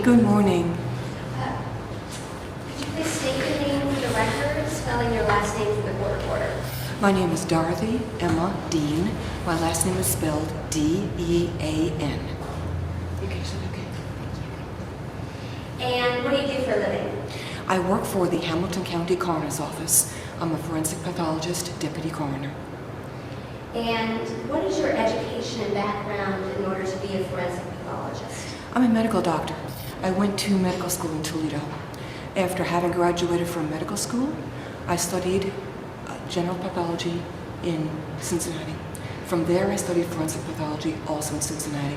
Good morning. Could you please state your name for the record, spelling your last name for the court reporter? My name is Dorothy Emma Dean. My last name is spelled D-E-A-N. Okay. And what do you do for a living? I work for the Hamilton County Coroner's Office. I'm a forensic pathologist, deputy coroner. And what is your education and background in order to be a forensic pathologist? I'm a medical doctor. I went to medical school in Toledo. After having graduated from medical school, I studied general pathology in Cincinnati. From there, I studied forensic pathology also in Cincinnati.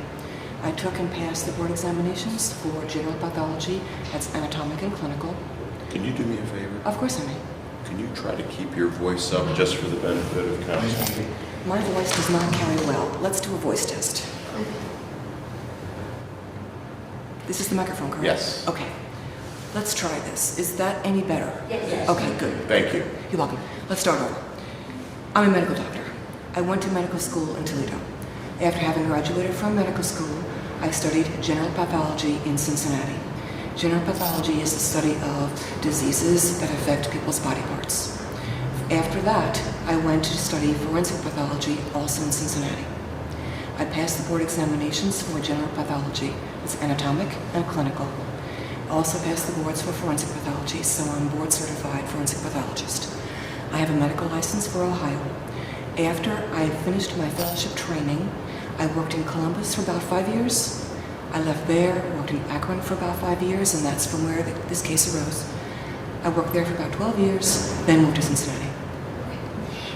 I took and passed the board examinations for general pathology, that's anatomic and clinical. Can you do me a favor? Of course I may. Can you try to keep your voice up just for the benefit of counsel? My voice does not carry well. Let's do a voice test. This is the microphone, correct? Yes. Okay. Let's try this. Is that any better? Yes. Okay, good. Thank you. You're welcome. Let's start over. I'm a medical doctor. I went to medical school in Toledo. After having graduated from medical school, I studied general pathology in Cincinnati. General pathology is the study of diseases that affect people's body parts. After that, I went to study forensic pathology also in Cincinnati. I passed the board examinations for general pathology. It's anatomic and clinical. I also passed the boards for forensic pathology, so I'm board certified forensic pathologist. I have a medical license for Ohio. After I finished my fellowship training, I worked in Columbus for about 5 years. I left there, worked in Akron for about 5 years, and that's from where this case arose. I worked there for about 12 years, then moved to Cincinnati.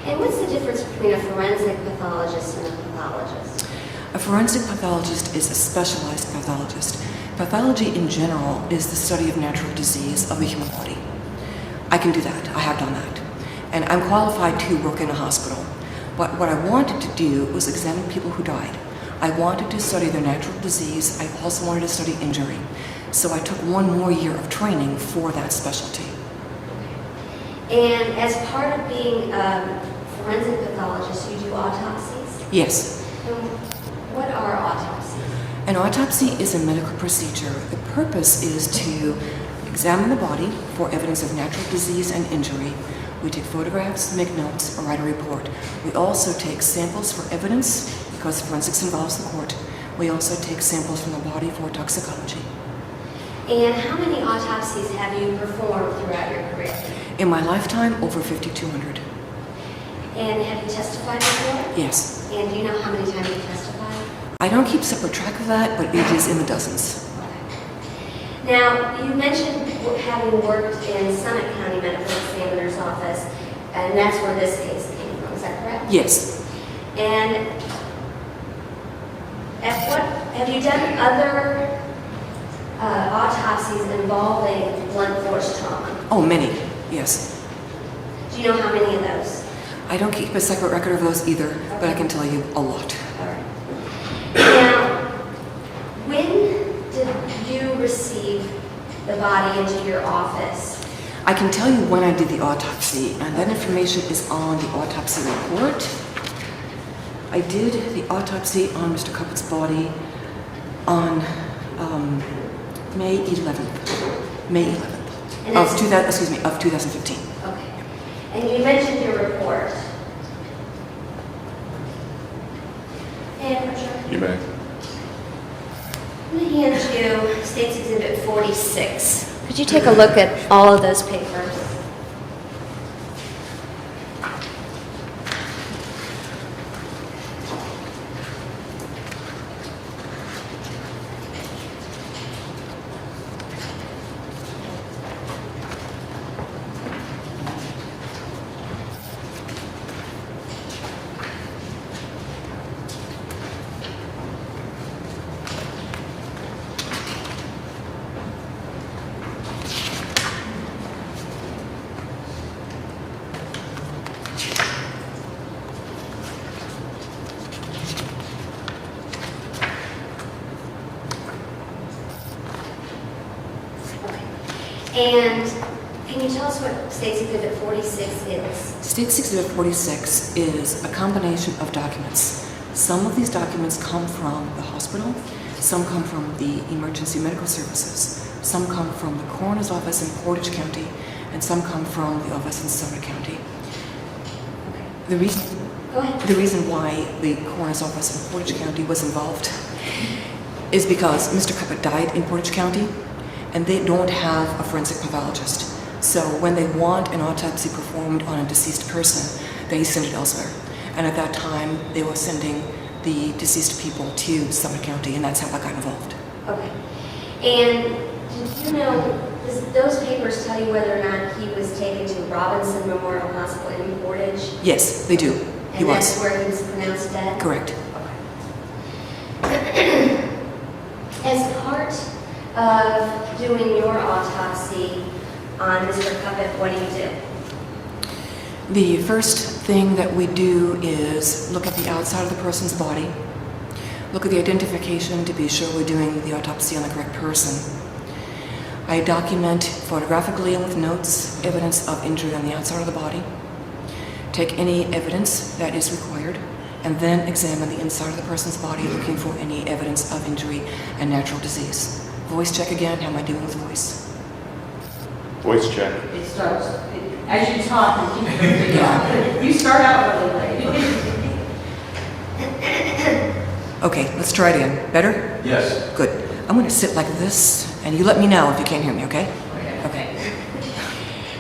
And what's the difference between a forensic pathologist and a pathologist? A forensic pathologist is a specialized pathologist. Pathology in general is the study of natural disease of the human body. I can do that. I have done that. And I'm qualified to work in a hospital. But what I wanted to do was examine people who died. I wanted to study their natural disease. I also wanted to study injury. So I took 1 more year of training for that specialty. And as part of being a forensic pathologist, you do autopsies? Yes. And what are autopsies? An autopsy is a medical procedure. The purpose is to examine the body for evidence of natural disease and injury. We take photographs, make notes, or write a report. We also take samples for evidence, because forensics involves the court. We also take samples from the body for toxicology. And how many autopsies have you performed throughout your career? In my lifetime, over 5,200. And have you testified before? Yes. And do you know how many times you testified? I don't keep separate track of that, but it is in the dozens. Now, you mentioned having worked in Summit County Medical Examiner's Office, and that's where this case came from, is that correct? Yes. And have you done other autopsies involving blunt force trauma? Oh, many. Yes. Do you know how many of those? I don't keep a separate record of those either, but I can tell you a lot. All right. Now, when did you receive the body into your office? I can tell you when I did the autopsy, and that information is on the autopsy report. I did the autopsy on Mr. Cupboard's body on May 11th. May 11th of 2015. Okay. And you mentioned your report. And You may. I'm going to hand you State's Exhibit 46. Could you take a look at all of those papers? And can you tell us what State's Exhibit 46 is? State's Exhibit 46 is a combination of documents. Some of these documents come from the hospital. Some come from the emergency medical services. Some come from the coroner's office in Portage County, and some come from the office in Summit County. The reason, Go ahead. the reason why the coroner's office in Portage County was involved is because Mr. Cuppett died in Portage County, and they don't have a forensic pathologist. So when they want an autopsy performed on a deceased person, they send it elsewhere. And at that time, they were sending the deceased people to Summit County, and that's how I got involved. Okay. And did you know, does those papers tell you whether or not he was taken to Robinson Memorial Hospital in Portage? Yes, they do. He And that's was. where he was pronounced dead? Correct. As part of doing your autopsy on Mr. Cuppett, what do you do? The first thing that we do is look at the outside of the person's body, look at the identification to be sure we're doing the autopsy on the correct person. I document photographically and with notes evidence of injury on the outside of the body, take any evidence that is required, and then examine the inside of the person's body looking for any evidence of injury and natural disease. Voice check again. How am I doing with voice? Voice check. It starts, as you talk, and keep it going. You start out really late. Okay, let's try it again. Better? Yes. Good. I'm going to sit like this, and you let me know if you can't hear me, okay? Okay.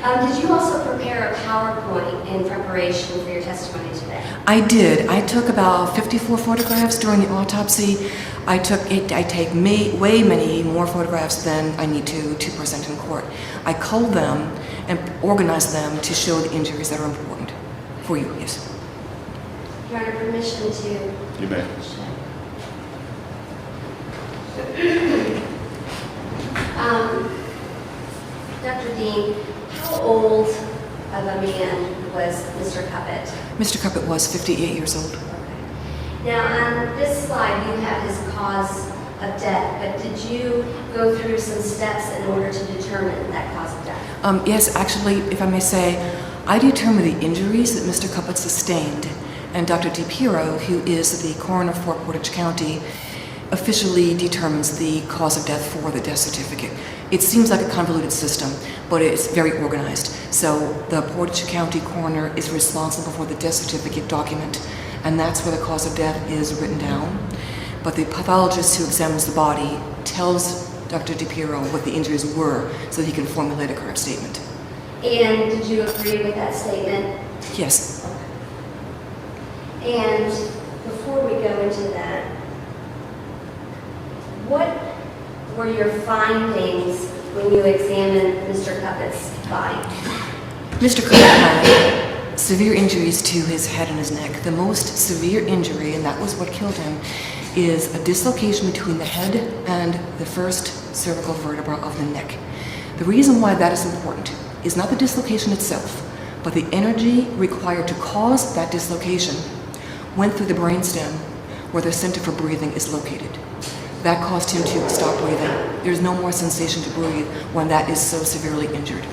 Did you also prepare a PowerPoint in preparation for your testimony today? I did. I took about 54 photographs during the autopsy. I take way many more photographs than I need to present in court. I culled them and organized them to show the injuries that are important for you. Yes. Your Honor, permission to... You may. Dr. Dean, how old of a man was Mr. Cuppett? Mr. Cuppett was 58 years old. Now, on this slide, you have his cause of death, but did you go through some steps in order to determine that cause of death? Yes, actually, if I may say, I determined the injuries that Mr. Cuppett sustained, and Dr. DiPiero, who is the coroner for Portage County, officially determines the cause of death for the death certificate. It seems like a convoluted system, but it's very organized. So the Portage County coroner is responsible for the death certificate document, and that's where the cause of death is written down. But the pathologist who examines the body tells Dr. DiPiero what the injuries were so he can formulate a correct statement. And did you agree with that statement? Yes. And before we go into that, what were your findings when you examined Mr. Cuppett's body? Mr. Cuppett had severe injuries to his head and his neck. The most severe injury, and that was what killed him, is a dislocation between the head and the first cervical vertebra of the neck. The reason why that is important is not the dislocation itself, but the energy required to cause that dislocation went through the brainstem where the center for breathing is located. That caused him to stop breathing. There's no more sensation to breathe when that is so severely injured.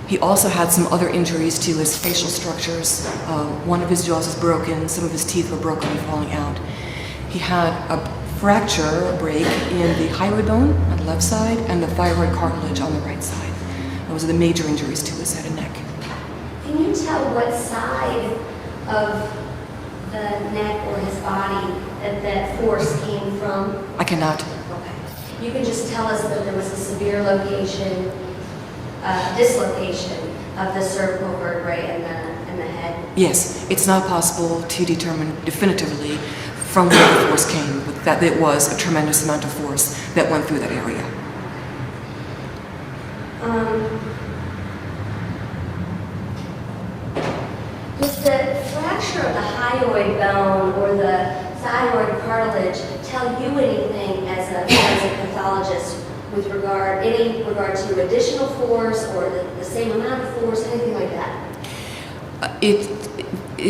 He also had some other injuries to his facial structures. One of his jaws was broken, some of his teeth were broken and falling out. He had a fracture, a break in the hyoid bone on the left side and the thyroid cartilage on the right side. Those are the major injuries to his head and neck. Can you tell what side of the neck or his body that force came from? I cannot. Okay. You can just tell us that there was a severe dislocation of the cervical vertebrae and the head. Yes, it's not possible to determine definitively from where the force came, but that it was a tremendous amount of force that went through that area. Does the fracture of the hyoid bone or the thyroid cartilage tell you anything as a forensic pathologist with regard to additional force or the same amount of force, anything like that?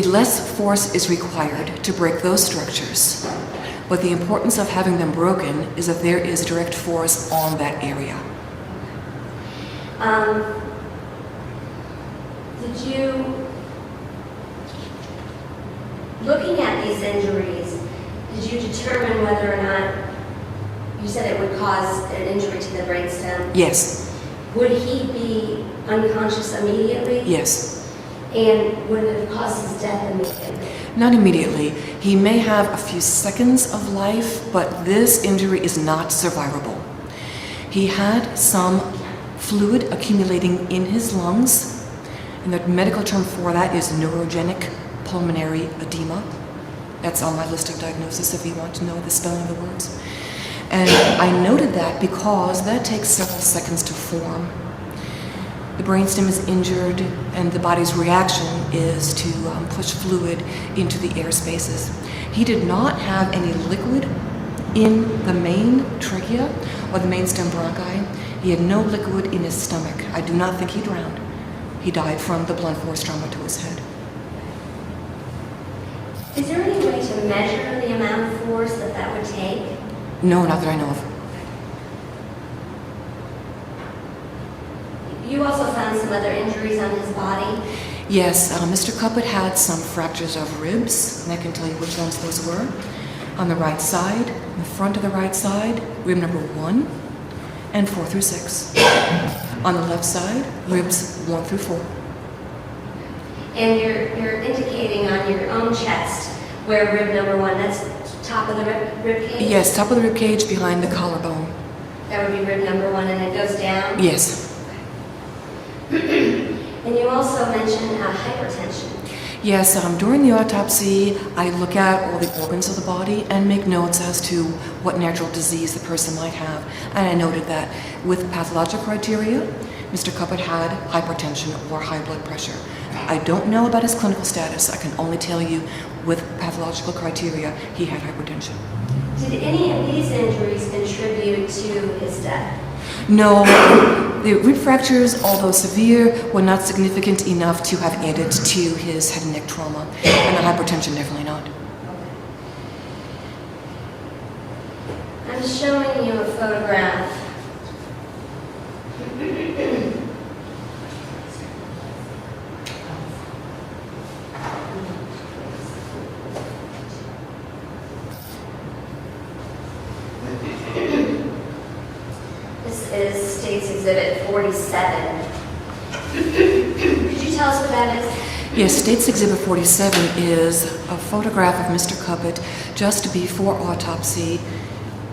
Less force is required to break those structures, but the importance of having them broken is that there is direct force on that area. Did you, looking at these injuries, did you determine whether or not You said it would cause an injury to the brainstem. Yes, Would he be unconscious immediately? yes. And would it have caused his death immediately? Not immediately. He may have a few seconds of life, but this injury is not survivable. He had some fluid accumulating in his lungs, and the medical term for that is neurogenic pulmonary edema. That's on my list of diagnoses if you want to know the spelling of the words. And I noted that because that takes several seconds to form. The brainstem is injured, and the body's reaction is to push fluid into the air spaces. He did not have any liquid in the main trachea or the main stem bronchi. He had no liquid in his stomach. I do not think he drowned. He died from the blunt force trauma to his head. Is there any way to measure the amount of force that would take? No, not that I know of. You also found some other injuries on his body. Yes, Mr. Cuppet had some fractures of ribs, and I can tell you which ones those were. On the right side, in the front of the right side, rib number 1 and 4 through 6. On the left side, ribs 1 through 4. And you're indicating on your own chest where rib number 1, that's top of the rib cage? Yes, top of the rib cage behind the collarbone. That would be rib number 1, and it goes down? Yes. And you also mentioned hypertension. Yes, during the autopsy, I look at all the organs of the body and make notes as to what natural disease the person might have. And I noted that with pathologic criteria, Mr. Cuppet had hypertension or high blood pressure. I don't know about his clinical status. I can only tell you with pathological criteria, he had hypertension. Did any of these injuries contribute to his death? No, the rib fractures, although severe, were not significant enough to have added to his head and neck trauma, and the hypertension definitely not. I'm showing you a photograph. This is State's Exhibit 47. Could you tell us what that is? Yes, State's Exhibit 47 is a photograph of Mr. Cuppet just before autopsy.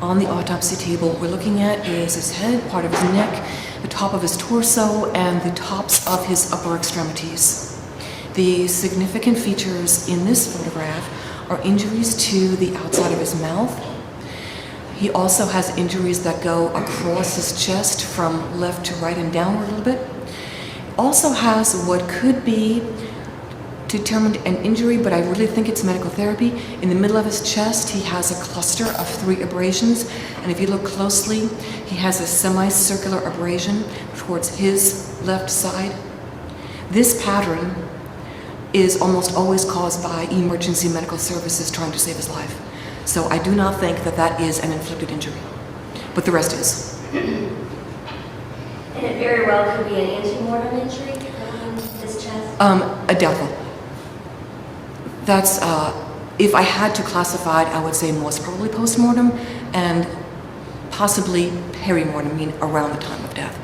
On the autopsy table, what we're looking at is his head, part of his neck, the top of his torso, and the tops of his upper extremities. The significant features in this photograph are injuries to the outside of his mouth. He also has injuries that go across his chest from left to right and downward a little bit. Also has what could be determined an injury, but I really think it's medical therapy. In the middle of his chest, he has a cluster of 3 abrasions, and if you look closely, he has a semicircular abrasion towards his left side. This pattern is almost always caused by emergency medical services trying to save his life. So I do not think that that is an inflicted injury, but the rest is. And it very well could be an antemortem injury on his chest? A doubtful. That's, if I had to classify it, I would say most probably postmortem and possibly perimortem, I mean around the time of death.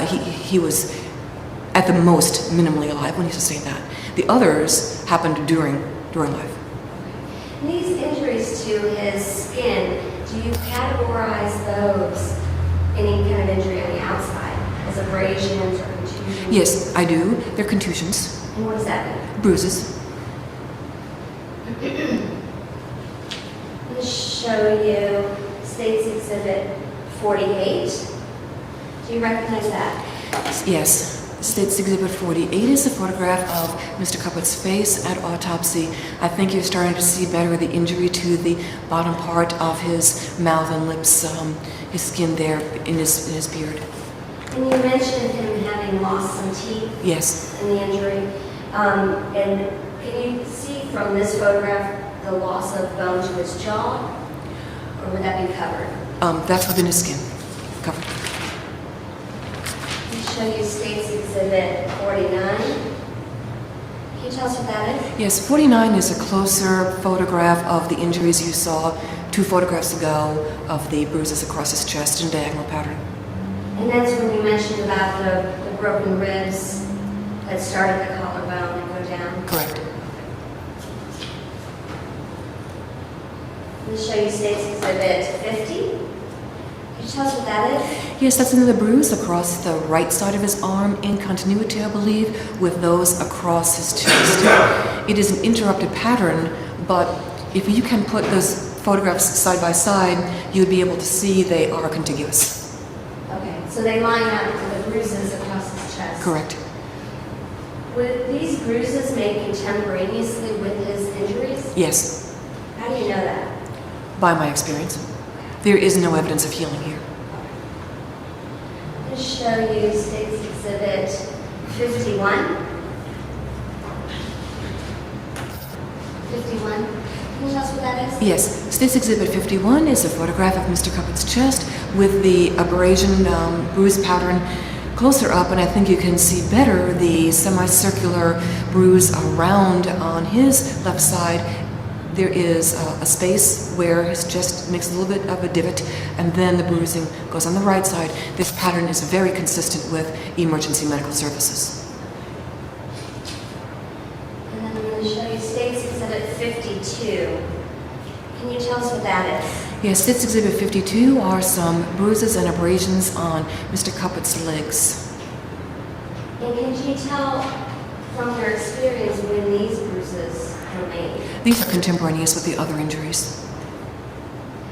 He was at the most minimally alive when he sustained that. The others happened during life. These injuries to his skin, do you categorize those, any kind of injury on the outside, as abrasions or contusions? Yes, I do. They're contusions, And what does that mean? bruises. Let me show you State's Exhibit 48. Do you recognize that? Yes. State's Exhibit 48 is a photograph of Mr. Cuppet's face at autopsy. I think you're starting to see better the injury to the bottom part of his mouth and lips, his skin there in his beard. And you mentioned him having lost some teeth Yes. in the injury. And can you see from this photograph the loss of bone to his jaw? Or would that be covered? That's within his skin, covered. Let me show you State's Exhibit 49. Can you tell us what that is? Yes, 49 is a closer photograph of the injuries you saw 2 photographs ago of the bruises across his chest in diagonal pattern. And that's when you mentioned about the broken ribs that start at the collarbone and go down. Correct. Let me show you State's Exhibit 50. Can you tell us what that is? Yes, that's another bruise across the right side of his arm, in continuity, I believe, with those across his chest. It is an interrupted pattern, but if you can put those photographs side by side, you would be able to see they are contiguous. Okay, so they line up with the bruises across his chest. Correct. Were these bruises made contemporaneously with his injuries? Yes, How do you know that? by my experience. There is no evidence of healing here. I'm going to show you State's Exhibit 51. 51. Can you tell us what that is? Yes, State's Exhibit 51 is a photograph of Mr. Cupboard's chest with the abrasion bruise pattern closer up, and I think you can see better the semicircular bruise around on his left side. There is a space where his chest makes a little bit of a divot, and then the bruising goes on the right side. This pattern is very consistent with emergency medical services. And then I'm going to show you State's Exhibit 52. Can you tell us what that is? Yes, State's Exhibit 52 are some bruises and abrasions on Mr. Cupboard's legs. And can you tell from your experience when these bruises were made? These are contemporaneous with the other injuries.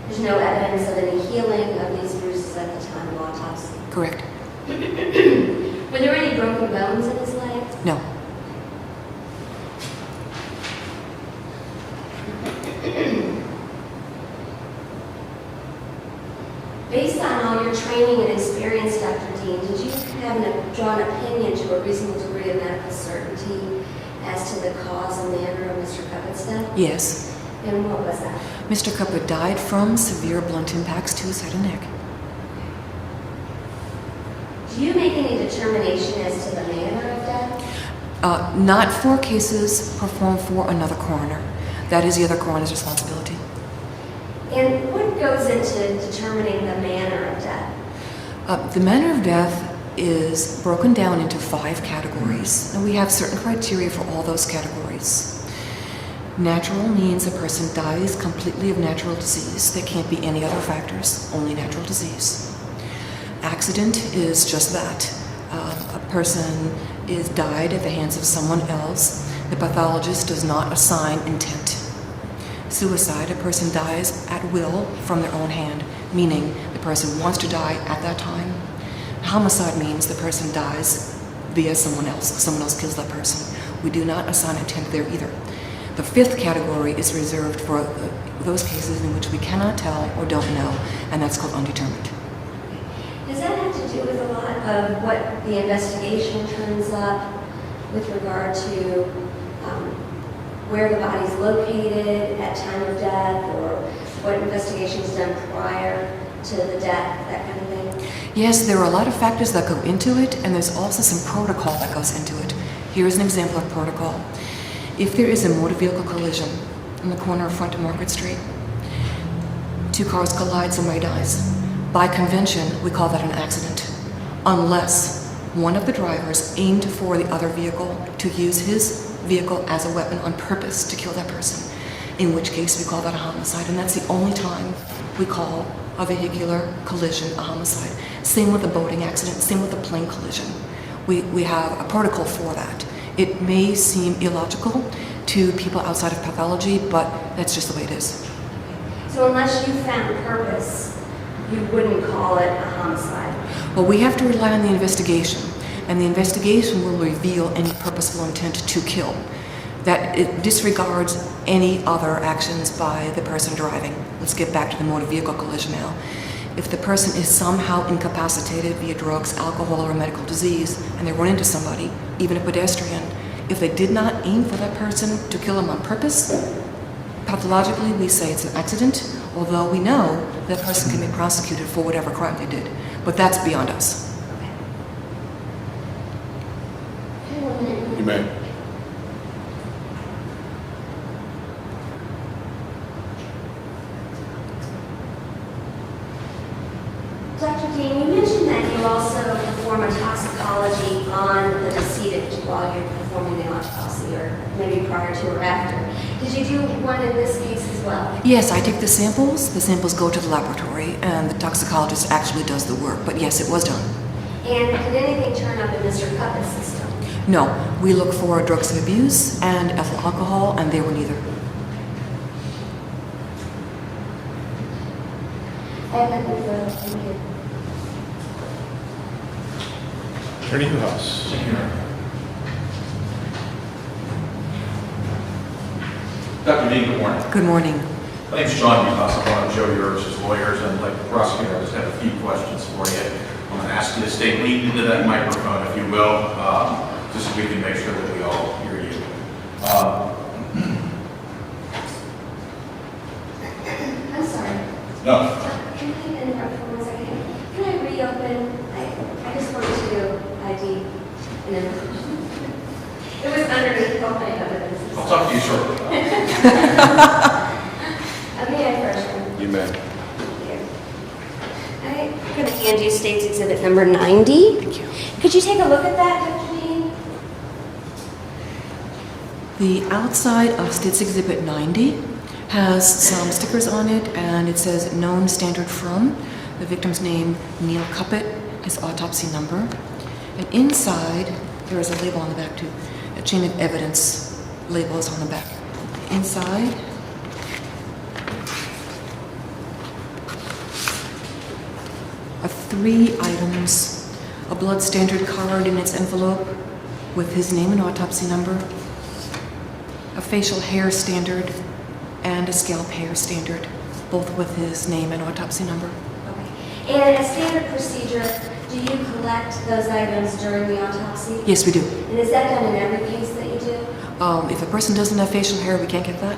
There's no evidence of any healing of these bruises at the time of autopsy. Correct. Were there any broken bones in his leg? No. Based on all your training and experience, Dr. Dean, did you draw an opinion to a reasonable degree of medical certainty as to the cause and manner of Mr. Cupboard's death? Yes. And what was that? Mr. Cupboard died from severe blunt impacts to his head and neck. Do you make any determination as to the manner of death? Not for cases performed for another coroner. That is the other coroner's responsibility. And what goes into determining the manner of death? The manner of death is broken down into 5 categories, and we have certain criteria for all those categories. Natural means a person dies completely of natural disease. There can't be any other factors, only natural disease. Accident is just that. A person is died at the hands of someone else. The pathologist does not assign intent. Suicide, a person dies at will from their own hand, meaning the person wants to die at that time. Homicide means the person dies via someone else kills that person. We do not assign intent there either. The 5th category is reserved for those cases in which we cannot tell or don't know, and that's called undetermined. Does that have to do with a lot of what the investigation turns up with regard to where the body's located at time of death, or what investigation's done prior to the death, that kind of thing? Yes, there are a lot of factors that go into it, and there's also some protocol that goes into it. Here is an example of protocol. If there is a motor vehicle collision on the corner of Front and Margaret Street, 2 cars collide, somebody dies. By convention, we call that an accident, unless one of the drivers aimed for the other vehicle to use his vehicle as a weapon on purpose to kill that person, in which case we call that a homicide, and that's the only time we call a vehicular collision a homicide. Same with a boating accident, same with a plane collision. We have a protocol for that. It may seem illogical to people outside of pathology, but that's just the way it is. So unless you found purpose, you wouldn't call it a homicide? Well, we have to rely on the investigation, and the investigation will reveal any purposeful intent to kill. That it disregards any other actions by the person driving. Let's get back to the motor vehicle collision now. If the person is somehow incapacitated via drugs, alcohol, or a medical disease, and they run into somebody, even a pedestrian, if they did not aim for that person to kill him on purpose, pathologically we say it's an accident, although we know that person can be prosecuted for whatever crime they did. But that's beyond us. You may. Dr. Dean, you mentioned that you also perform a toxicology on the decedent while you're performing the autopsy, or maybe prior to or after. Did you do one in this case as well? Yes, I take the samples go to the laboratory, and the toxicologist actually does the work, but yes, it was done. And did anything turn up in Mr. Cuppett's system? No, we look for drugs of abuse and ethyl alcohol, and they were neither. I have nothing further. Thank you. Attorney Newhouse. Dr. Dean, good morning. Good morning. My name's John Newhouse. I'm one of Joe Yurich's lawyers, and like the prosecutor, I just have a few questions for you. I'm going to ask you to stay leaned into that microphone, if you will, just so we can make sure that we all hear you. I'm sorry. No. Can I interrupt for 1 second? Can I reopen? I just wanted to ID an information. It was underneath all my evidence. I'll talk to you shortly. May I first? You may. Thank you. I'm going to hand you State's Exhibit number 90. Thank you. Could you take a look at that, Dr. Dean? The outside of State's Exhibit 90 has some stickers on it, and it says known standard from, the victim's name, Neil Cuppett, his autopsy number. And inside, there is a label on the back too. A chain of evidence label is on the back. Inside, are 3 items: a blood standard card in its envelope with his name and autopsy number, a facial hair standard, and a scalp hair standard, both with his name and autopsy number. Okay. And as standard procedure, do you collect those items during the autopsy? Yes, we do. And is that done in every case that you do? If a person doesn't have facial hair, we can't get that.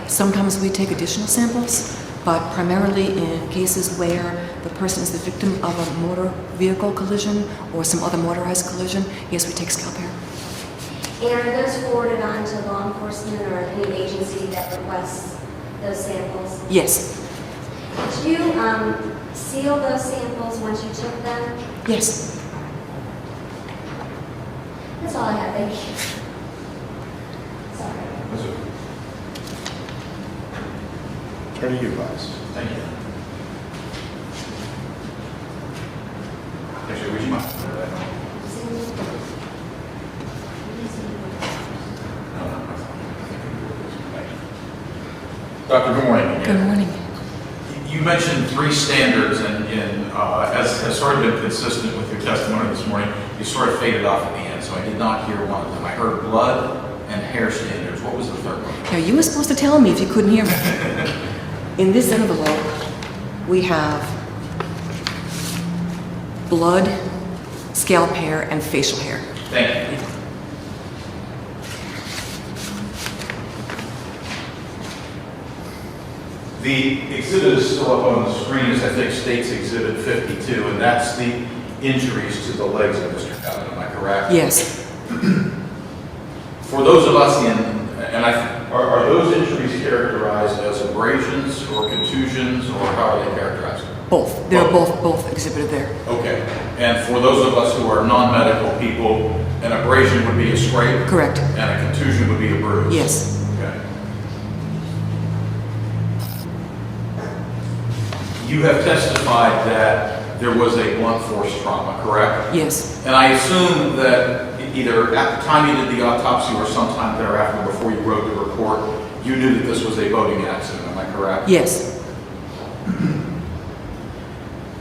Sometimes we take additional samples, but primarily in cases where the person is the victim of a motor vehicle collision or some other motorized collision, yes, we take scalp hair. And are those forwarded on to law enforcement or any agency that requests those samples? Yes. Did you seal those samples once you took them? Yes. That's all I have, thank you. Sorry. That's it. Attorney Newhouse. Thank you. Actually, would you mind? Doctor, good morning. again. Good morning. You mentioned 3 standards, and as has sort of been consistent with your testimony this morning, you sort of faded off at the end, so I did not hear one of them. I heard blood and hair standards. What was the third one? Now, you were supposed to tell me if you couldn't hear me. In this envelope, we have blood, scalp hair, and facial hair. Thank you. The exhibit is still up on the screen, as I think states Exhibit 52, and that's the injuries to the legs of Mr. Cuppett, am I correct? Yes. For those of us are those injuries characterized as abrasions or contusions, or how are they characterized? Both. They're both exhibited there. Okay. And for those of us who are non-medical people, an abrasion would be a scrape? Correct. And a contusion would be a bruise? Yes. Okay. You have testified that there was a blunt force trauma, correct? Yes. And I assume that either at the time you did the autopsy or sometime thereafter before you wrote the report, you knew that this was a boating accident, am I correct? Yes.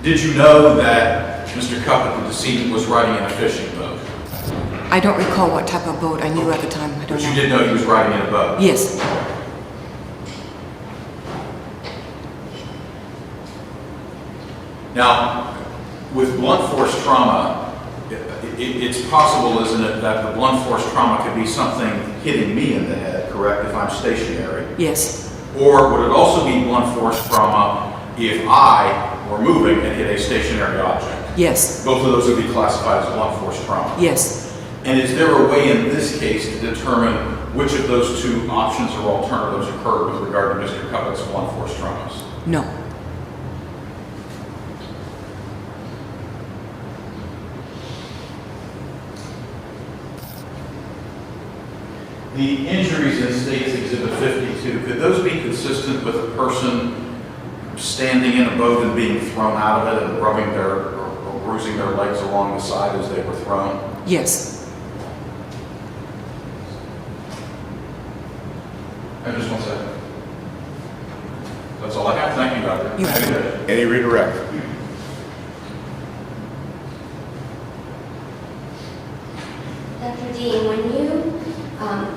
Did you know that Mr. Cuppett, the decedent, was riding in a fishing boat? I don't recall what type of boat I knew at the time. I don't But you know. did know he was riding in a boat? Yes. Now, with blunt force trauma, it's possible, isn't it, that the blunt force trauma could be something hitting me in the head, correct, if I'm stationary? Yes. Or would it also be blunt force trauma if I were moving and hit a stationary object? Yes. Both of those would be classified as blunt force trauma. Yes. And is there a way in this case to determine which of those 2 options or alternatives occurred with regard to Mr. Cuppett's blunt force traumas? No. The injuries in States Exhibit 52, could those be consistent with a person standing in a boat and being thrown out of it and rubbing or bruising their legs along the side as they were thrown? Yes. Just one second. That's all I have. Thank you, Doctor. You have Good. Any redirect? Dr. Dean, when you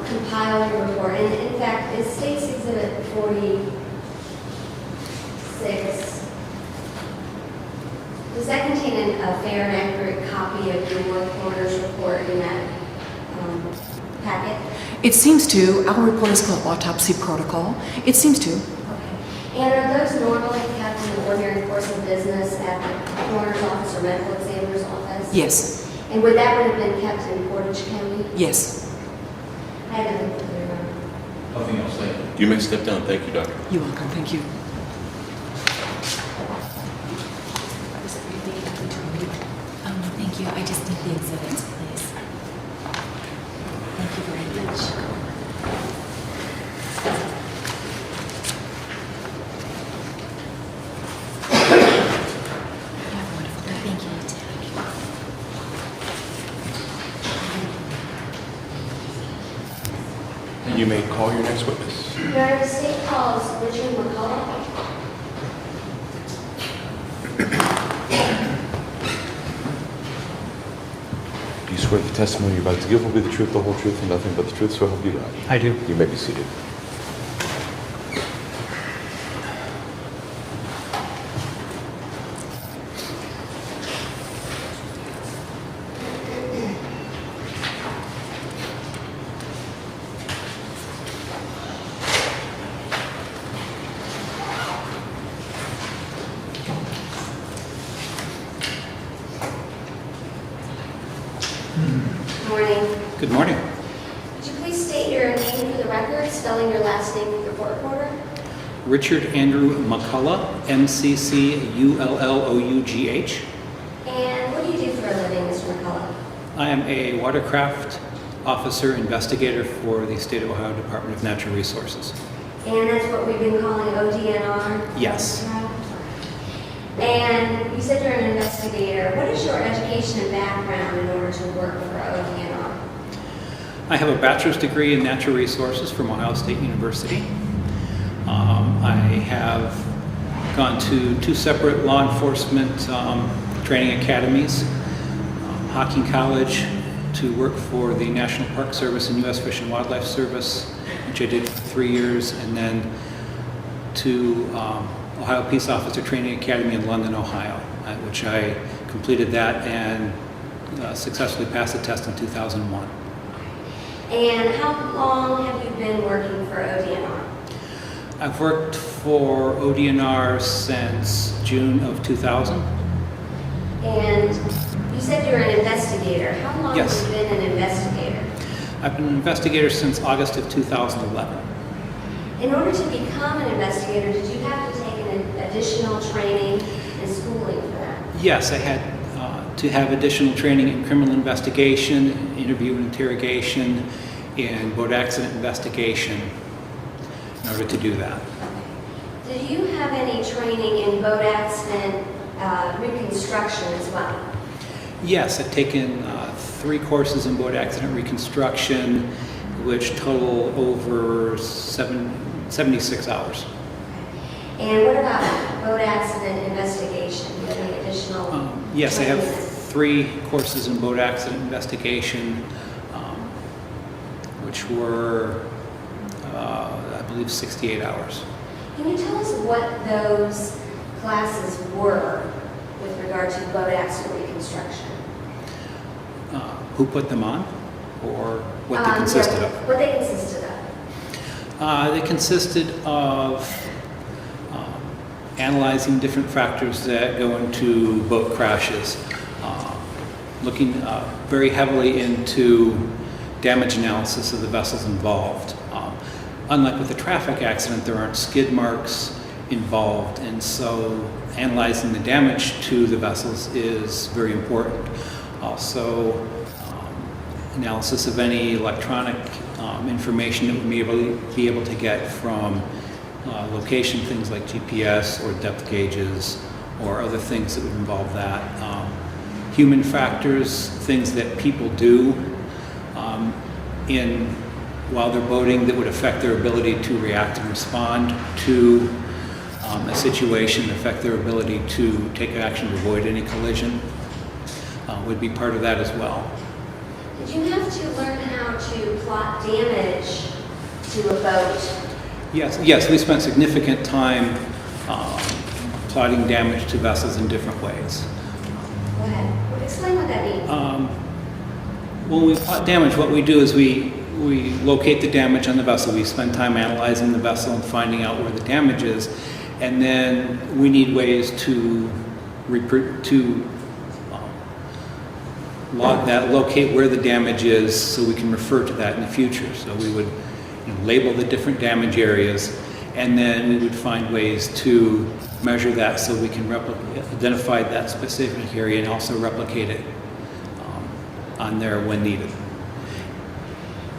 compile your report, and in fact, is States Exhibit 46, does that contain a fair and accurate copy of your work orders report in that packet? It seems to. Our report is called Autopsy Protocol. It seems to. Okay. And are those normally kept in the ordinary course of business at the coroner's office or medical examiner's office? Yes. And would that have been kept in Portage County? Yes. I had nothing further. Nothing else, thank you. You may step down. Thank you, Doctor. You're welcome. Thank you. No, thank you. I just need the exhibits, please. Thank you very much. Have a wonderful day. Thank you. And you may call your next witness. Your Honor, the state calls Richard McCullough. Do you swear the testimony you're about to give will be the truth, the whole truth, and nothing but the truth, so help you God? I do. You may be seated. Morning. Good morning. Could you please state your name for the record, spelling your last name with your court reporter? Richard Andrew McCullough, MCCULLOUGH. And what do you do for a living, Mr. McCullough? I am a watercraft officer investigator for the State of Ohio Department of Natural Resources. And that's what we've been calling ODNR? Yes. And you said you're an investigator. What is your education and background in order to work for ODNR? I have a bachelor's degree in natural resources from Ohio State University. I have gone to 2 separate law enforcement training academies, Hocking College to work for the National Park Service and U.S. Fish and Wildlife Service, which I did for 3 years, and then to Ohio Peace Officer Training Academy in London, Ohio, which I completed that and successfully passed the test in 2001. And how long have you been working for ODNR? I've worked for ODNR since June of 2000. And you said you're an investigator. How long Yes. have you been an investigator? I've been an investigator since August of 2011. In order to become an investigator, did you have to take an additional training and schooling for that? Yes, I had to have additional training in criminal investigation, interview and interrogation, and boat accident investigation in order to do that. Did you have any training in boat accident reconstruction as well? Yes, I've taken 3 courses in boat accident reconstruction, which total over 76 hours. And what about boat accident investigation? Do you have any additional? Yes, I have training? 3 courses in boat accident investigation, which were, I believe, 68 hours. Can you tell us what those classes were with regard to boat accident reconstruction? Who put them on, or what they consisted yeah, of? What they consisted of. They consisted of analyzing different factors that go into boat crashes, looking very heavily into damage analysis of the vessels involved. Unlike with a traffic accident, there aren't skid marks involved, and so analyzing the damage to the vessels is very important. Also, analysis of any electronic information that we'd be able to get from location things like GPS or depth gauges or other things that would involve that. Human factors, things that people do while they're boating that would affect their ability to react and respond to a situation, affect their ability to take action to avoid any collision, would be part of that as well. Did you have to learn how to plot damage to a boat? Yes, we spent significant time plotting damage to vessels in different ways. Go ahead. Explain what that means. When we plot damage, what we do is we locate the damage on the vessel. We spend time analyzing the vessel and finding out where the damage is, and then we need ways to log that, locate where the damage is, so we can refer to that in the future. So we would label the different damage areas, and then we would find ways to measure that so we can identify that specific area and also replicate it on there when needed.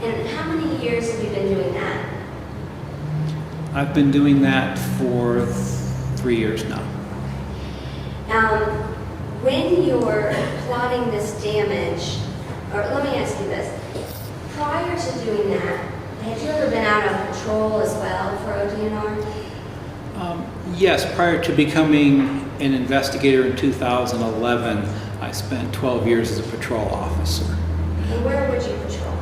And how many years have you been doing that? I've been doing that for 3 years now. When you're plotting this damage, or let me ask you this, prior to doing that, had you ever been out on patrol as well for ODNR? Yes, prior to becoming an investigator in 2011, I spent 12 years as a patrol officer. And where would you patrol?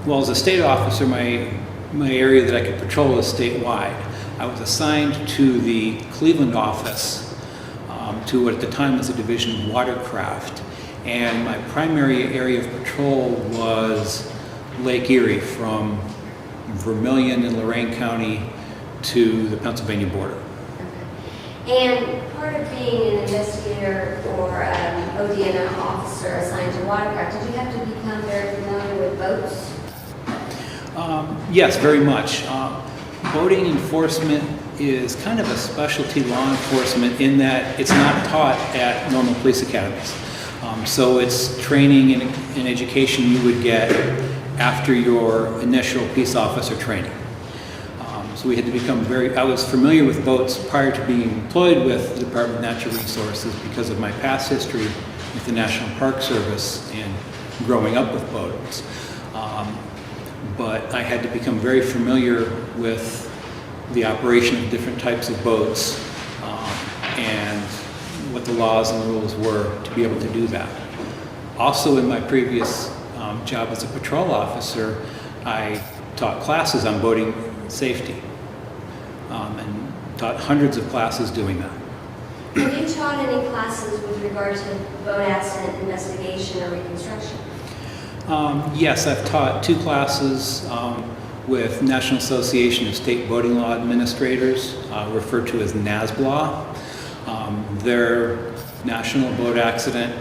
Well, as a state officer, my area that I could patrol is statewide. I was assigned to the Cleveland office, to what at the time was a division of watercraft, and my primary area of patrol was Lake Erie, from Vermilion in Lorain County to the Pennsylvania border. And part of being an investigator or ODNR officer assigned to watercraft, did you have to become very familiar with boats? Yes, very much. Boating enforcement is kind of a specialty law enforcement in that it's not taught at normal police academies. So it's training and education you would get after your initial peace officer training. So we had to become I was familiar with boats prior to being employed with the Department of Natural Resources because of my past history with the National Park Service and growing up with boats. But I had to become very familiar with the operation of different types of boats and what the laws and rules were to be able to do that. Also, in my previous job as a patrol officer, I taught classes on boating safety and taught hundreds of classes doing that. Have you taught any classes with regard to boat accident investigation or reconstruction? Yes, I've taught 2 classes with National Association of State Boating Law Administrators, referred to as NASBLAW. Their National Boat Accident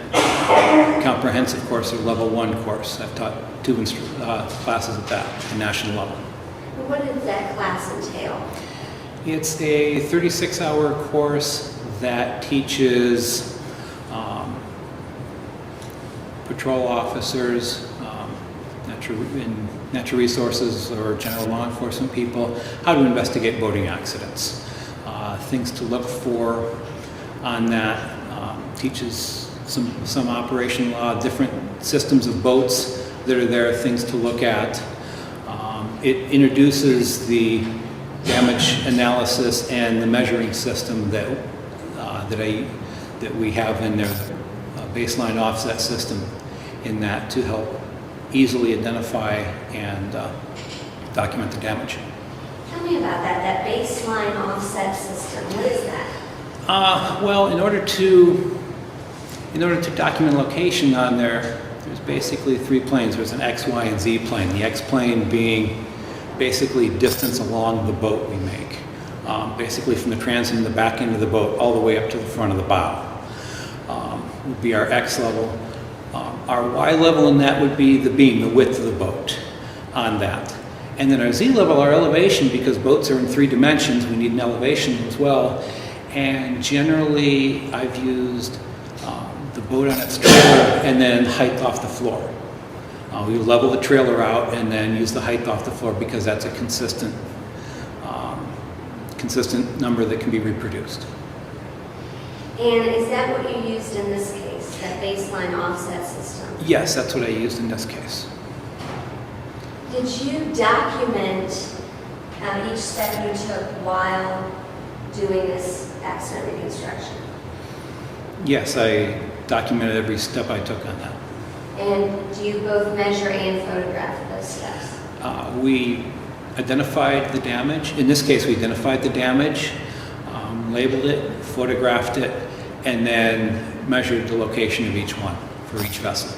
Comprehensive course, or Level 1 course. I've taught 2 classes at that, the national level. What does that class entail? It's a 36-hour course that teaches patrol officers, natural resources or general law enforcement people how to investigate boating accidents. Things to look for on that. Teaches some operation law, different systems of boats that are there, things to look at. It introduces the damage analysis and the measuring system that we have in there, baseline offset system in that to help easily identify and document the damage. Tell me about that baseline offset system. What is that? Well, in order to document location on there, there's basically 3 planes. There's an X, Y, and Z plane. The X plane being basically distance along the boat we make, basically from the transom in the back end of the boat all the way up to the front of the bow would be our X level. Our Y level in that would be the beam, the width of the boat on that. And then our Z level, our elevation, because boats are in 3 dimensions, we need an elevation as well. And generally, I've used the boat on its trailer and then height off the floor. We level the trailer out and then use the height off the floor because that's a consistent number that can be reproduced. And is that what you used in this case, that baseline offset system? Yes, that's what I used in this case. Did you document each step you took while doing this accident reconstruction? Yes, I documented every step I took on that. And do you both measure and photograph those steps? We identified the damage. In this case, we identified the damage, labeled it, photographed it, and then measured the location of each one for each vessel.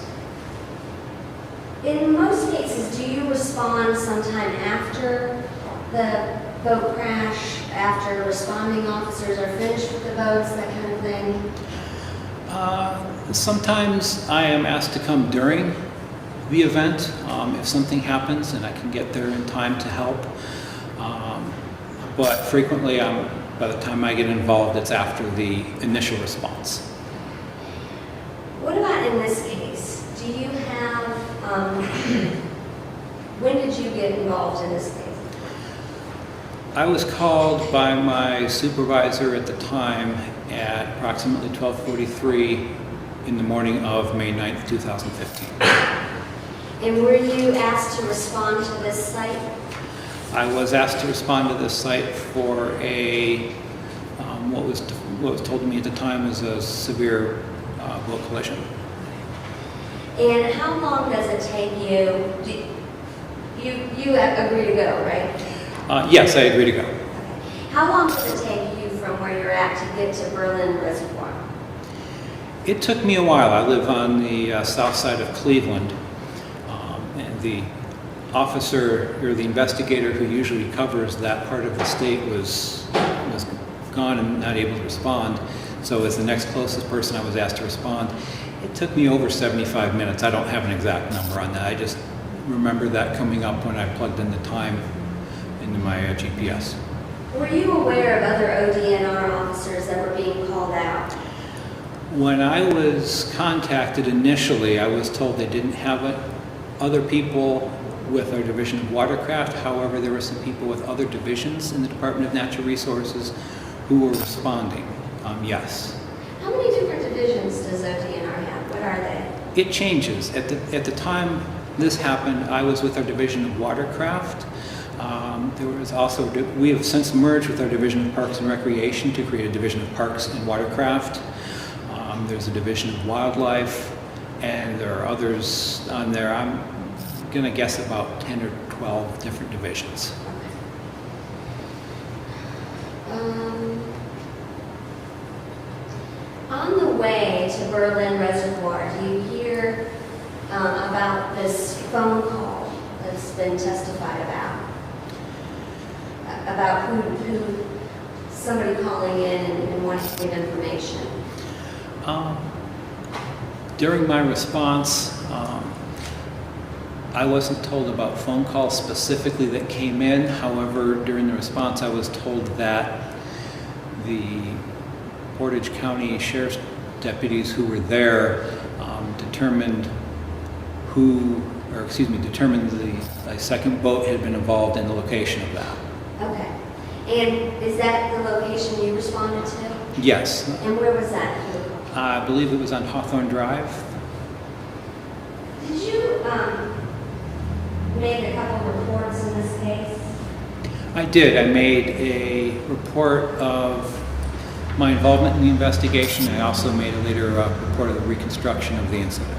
In most cases, do you respond sometime after the boat crash, after responding officers are finished with the boats, that kind of thing? Sometimes I am asked to come during the event if something happens and I can get there in time to help. But frequently, by the time I get involved, it's after the initial response. What about in this case? Do you have, when did you get involved in this case? I was called by my supervisor at the time at approximately 12:43 in the morning of May 9th, 2015. And were you asked to respond to this site? I was asked to respond to this site for what was told to me at the time was a severe boat collision. And how long does it take you? You agree to go, right? Yes, I agree to go. Okay. How long does it take you from where you're at to get to Berlin Reservoir? It took me a while. I live on the south side of Cleveland, and the officer or the investigator who usually covers that part of the state was gone and not able to respond. So as the next closest person, I was asked to respond. It took me over 75 minutes. I don't have an exact number on that. I just remember that coming up when I plugged in the time into my GPS. Were you aware of other ODNR officers that were being called out? When I was contacted initially, I was told they didn't have other people with our Division of Watercraft. However, there were some people with other divisions in the Department of Natural Resources who were responding. Yes. How many different divisions does ODNR have? What are they? It changes. At the time this happened, I was with our Division of Watercraft. There was also, we have since merged with our Division of Parks and Recreation to create a Division of Parks and Watercraft. There's a Division of Wildlife, and there are others on there. I'm going to guess about 10 or 12 different divisions. On the way to Berlin Reservoir, do you hear about this phone call that's been testified about? About who somebody calling in and wanting to give information? During my response, I wasn't told about phone calls specifically that came in. However, during the response, I was told that the Portage County Sheriff's deputies who were there determined the second boat had been involved in the location of that. Okay. And is that the location you responded to? Yes. And where was that? I believe it was on Hawthorne Drive. Did you make a couple reports in this case? I did. I made a report of my involvement in the investigation. I also made a later report of the reconstruction of the incident.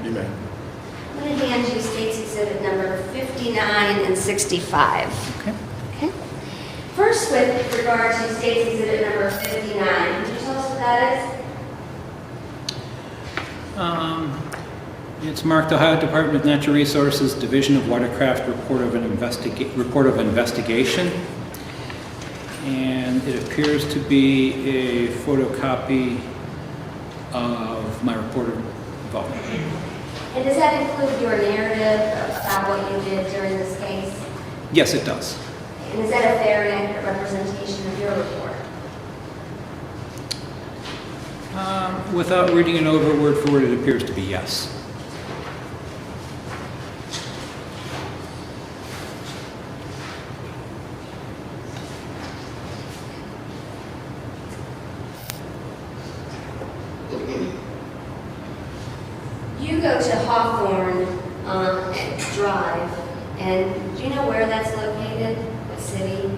You may. I'm going to hand you State's Exhibit number 59 and 65. Okay. Okay. First, with regard to State's Exhibit number 59, can you tell us what that is? It's marked Ohio Department of Natural Resources, Division of Watercraft report of investigation. And it appears to be a photocopy of my report of involvement. And does that include your narrative about what you did during this case? Yes, it does. And is that a fair and accurate representation of your report? Without reading it over word for word, it appears to be yes. You go to Hawthorne Drive, and do you know where that's located? What city?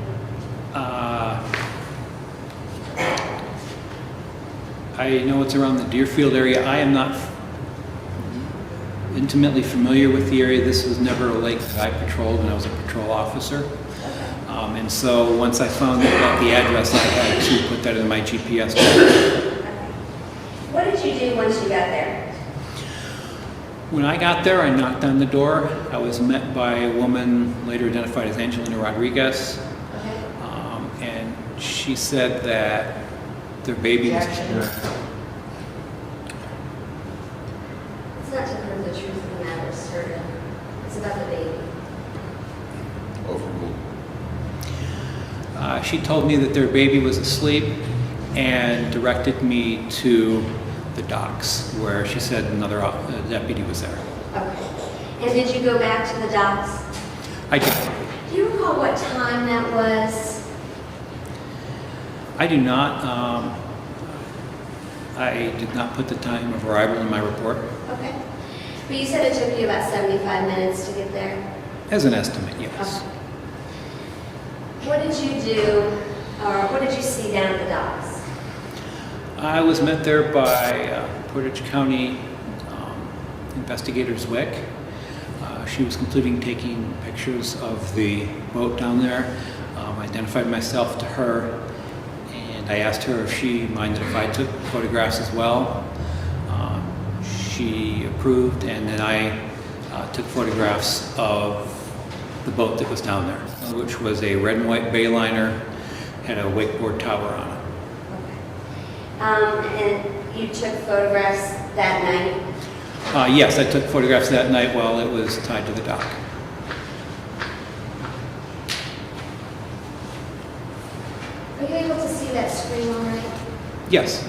I know it's around the Deerfield area. I am not intimately familiar with the area. This was never a lake that I patrolled when I was a patrol officer. And so once I found out the address, I had to put that in my GPS. What did you do once you got there? When I got there, I knocked on the door. I was met by a woman later identified as Angelina Rodriguez. Okay. And she said that their baby was... It's not to prove the truth of the matter asserted. It's about the baby. Overruled. She told me that their baby was asleep and directed me to the docks, where she said another deputy was there. Okay. And did you go back to the docks? I did. Do you recall what time that was? I do not. I did not put the time of arrival in my report. Okay. But you said it took you about 75 minutes to get there? As an estimate, yes. Okay. What did you do, or what did you see down at the docks? I was met there by Portage County Investigator Zwick. She was completing taking pictures of the boat down there. I identified myself to her, and I asked her if she minded if I took photographs as well. She approved, and then I took photographs of the boat that was down there, which was a red and white bayliner, had a wakeboard tower on it. And you took photographs that night? Yes, I took photographs that night while it was tied to the dock. Are you able to see that screen all right? Yes.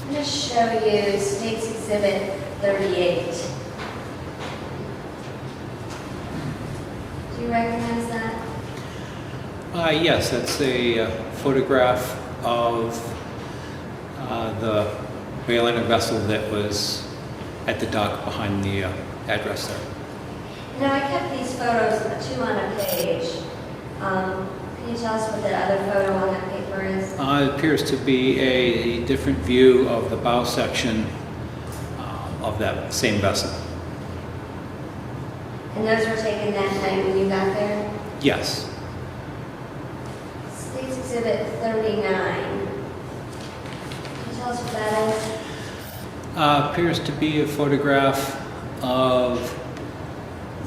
I'm going to show you State's Exhibit 38. Do you recognize that? Yes, that's a photograph of the bayliner vessel that was at the dock behind the address there. Now, I kept these photos, 2 on a page. Can you tell us what the other photo on that paper is? It appears to be a different view of the bow section of that same vessel. And those were taken that night when you got there? Yes. State's Exhibit 39. Can you tell us what that is? Appears to be a photograph of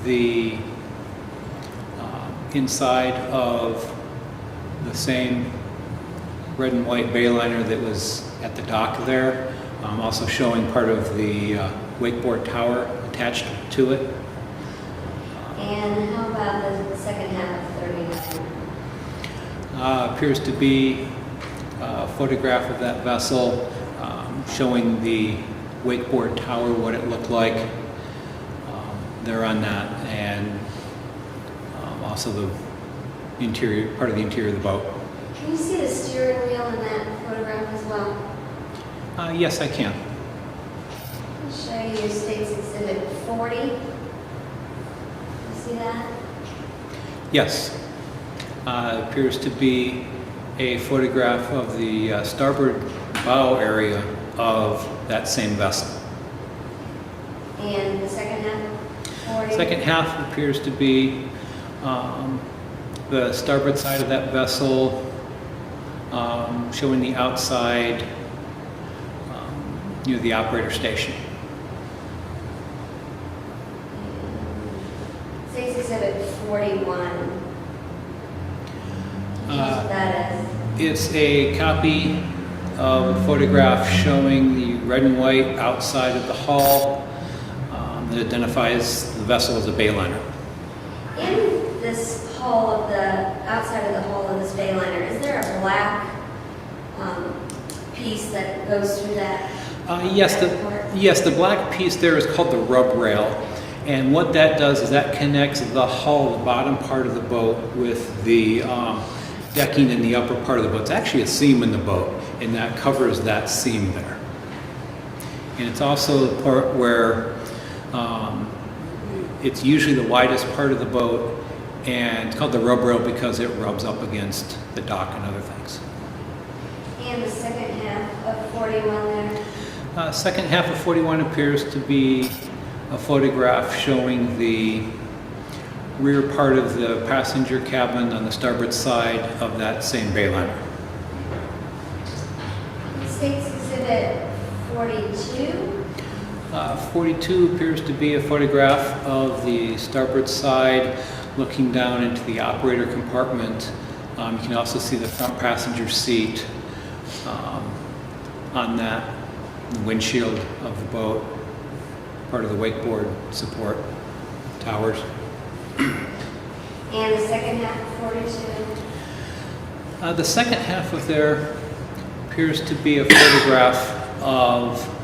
the inside of the same red and white bayliner that was at the dock there. Also showing part of the wakeboard tower attached to it. And how about the second half of 39? Appears to be a photograph of that vessel showing the wakeboard tower, what it looked like there on that, and also the interior, part of the interior of the boat. Can you see the steering wheel in that photograph as well? Yes, I can. I'll show you State's Exhibit 40. You see that? Yes. Appears to be a photograph of the starboard bow area of that same vessel. And the second half? 40? Second half appears to be the starboard side of that vessel, showing the outside near the operator station. State's Exhibit 41. What that is? It's a copy of a photograph showing the red and white outside of the hull that identifies the vessel as a bayliner. In this hull of the, outside of the hull of this bayliner, is there a black piece that goes through that? Yes, the black piece there is called the rub rail. And what that does is that connects the hull, the bottom part of the boat, with the decking in the upper part of the boat. It's actually a seam in the boat, and that covers that seam there. And it's also the part where it's usually the widest part of the boat, and it's called the rub rail because it rubs up against the dock and other things. And the second half of 41 there? Second half of 41 appears to be a photograph showing the rear part of the passenger cabin on the starboard side of that same bayliner. State's Exhibit 42? 42 appears to be a photograph of the starboard side looking down into the operator compartment. You can also see the front passenger seat on that windshield of the boat, part of the wakeboard support towers. And the second half of 42? The second half of there appears to be a photograph of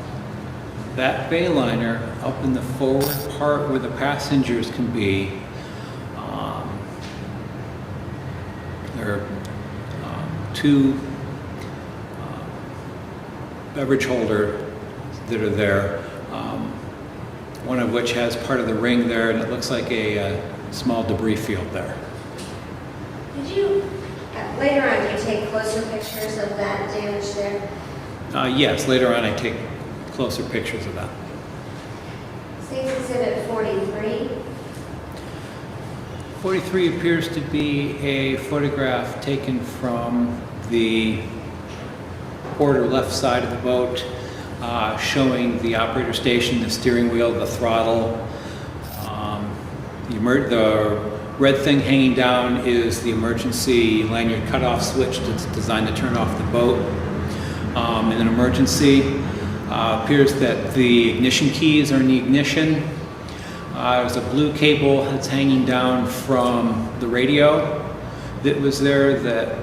that bayliner up in the forward part where the passengers can be. There are two beverage holders that are there, one of which has part of the ring there, and it looks like a small debris field there. Did you, later on, you take closer pictures of that damage there? Yes, later on I take closer pictures of that. State's Exhibit 43? 43 appears to be a photograph taken from the port or left side of the boat, showing the operator station, the steering wheel, the throttle. The red thing hanging down is the emergency lanyard cutoff switch that's designed to turn off the boat. In an emergency, appears that the ignition keys are in the ignition. There's a blue cable that's hanging down from the radio that was there that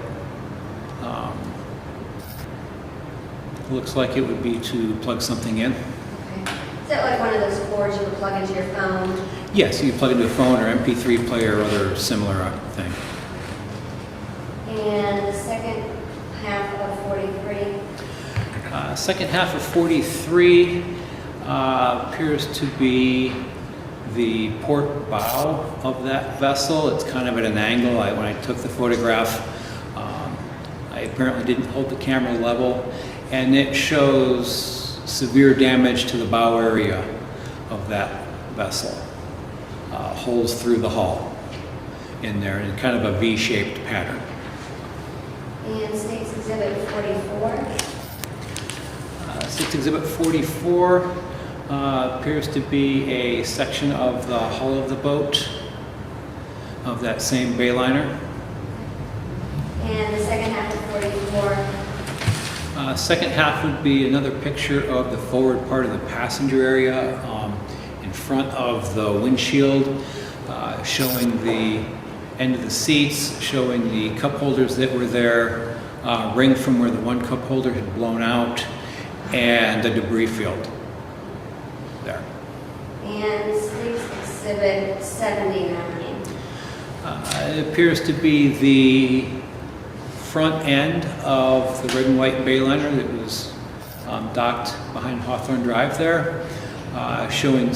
looks like it would be to plug something in. Okay. Is that like one of those cords you would plug into your phone? Yes, you plug into a phone or MP3 player or other similar thing. And the second half of 43? Second half of 43 appears to be the port bow of that vessel. It's kind of at an angle. When I took the photograph, I apparently didn't hold the camera level, and it shows severe damage to the bow area of that vessel. Holes through the hull in there in kind of a V-shaped pattern. And State's Exhibit 44? State's Exhibit 44 appears to be a section of the hull of the boat of that same bayliner. And the second half of 44? Second half would be another picture of the forward part of the passenger area in front of the windshield, showing the end of the seats, showing the cup holders that were there, ring from where the one cup holder had blown out, and the debris field there. And State's Exhibit 79? It appears to be the front end of the red and white bayliner that was docked behind Hawthorne Drive there, showing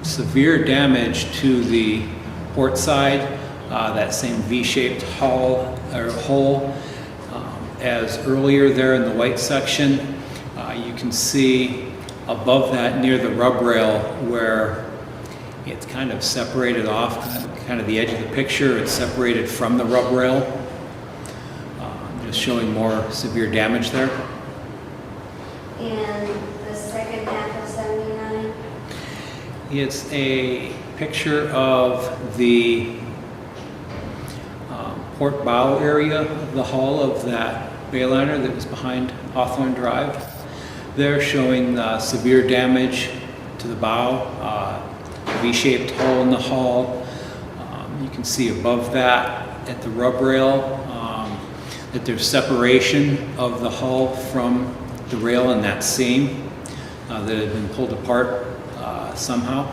severe damage to the port side, that same V-shaped hull or hole as earlier there in the white section. You can see above that near the rub rail where it's kind of separated off, kind of the edge of the picture, it's separated from the rub rail, just showing more severe damage there. And the second half of 79? It's a picture of the port bow area of the hull of that Bayliner that was behind Hawthorne Drive. They're showing severe damage to the bow, V-shaped hole in the hull. You can see above that at the rub rail that there's separation of the hull from the rail in that seam that had been pulled apart somehow.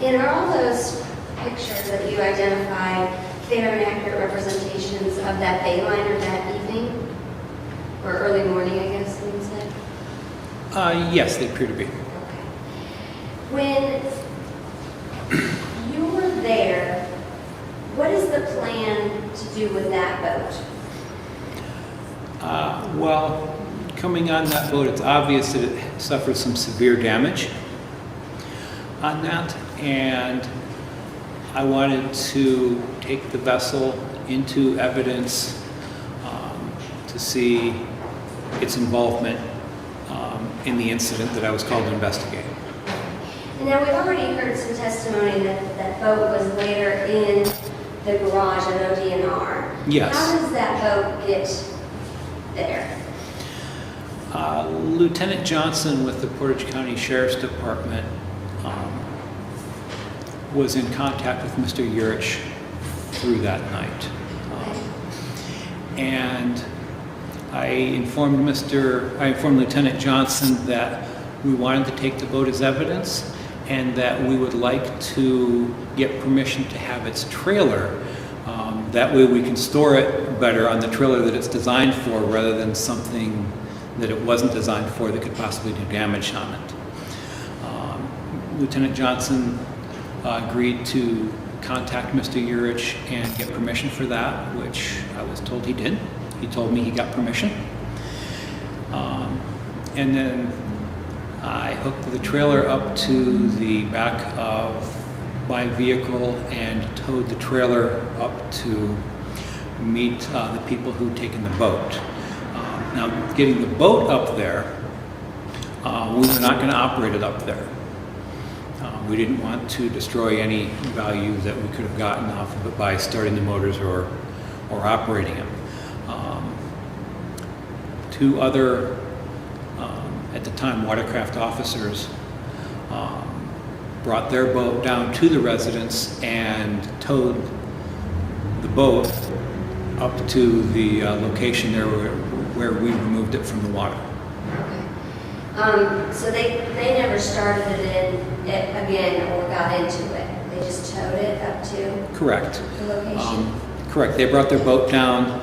And are all those pictures that you identified fair and accurate representations of that Bayliner that evening? Or early morning, I guess you would say? Yes, they appear to be. Okay. When you were there, what is the plan to do with that boat? Well, coming on that boat, it's obvious that it suffered some severe damage on that, and I wanted to take the vessel into evidence to see its involvement in the incident that I was called to investigate. And now we've already heard some testimony that that boat was later in the garage at ODNR. Yes. How does that boat get there? Lieutenant Johnson with the Portage County Sheriff's Department was in contact with Mr. Yurich through that night. And I informed Lieutenant Johnson that we wanted to take the boat as evidence and that we would like to get permission to have its trailer. That way we can store it better on the trailer that it's designed for rather than something that it wasn't designed for that could possibly do damage on it. Lieutenant Johnson agreed to contact Mr. Yurich and get permission for that, which I was told he did. He told me he got permission. And then I hooked the trailer up to the back of my vehicle and towed the trailer up to meet the people who'd taken the boat. Now, getting the boat up there, we were not going to operate it up there. We didn't want to destroy any value that we could have gotten off of it by starting the motors or operating it. Two other, at the time, watercraft officers brought their boat down to the residence and towed the boat up to the location there where we removed it from the water. So they never started it again or got into it. They just towed it up to Correct. the location. Correct. They brought their boat down,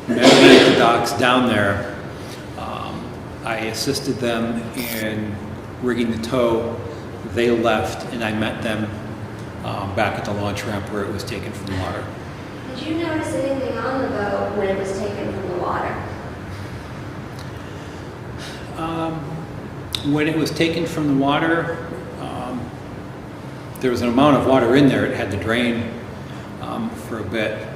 met me at the docks down there. I assisted them in rigging the tow. They left, and I met them back at the launch ramp where it was taken from the water. Did you notice anything on the boat when it was taken from the water? When it was taken from the water, there was an amount of water in there. It had to drain for a bit.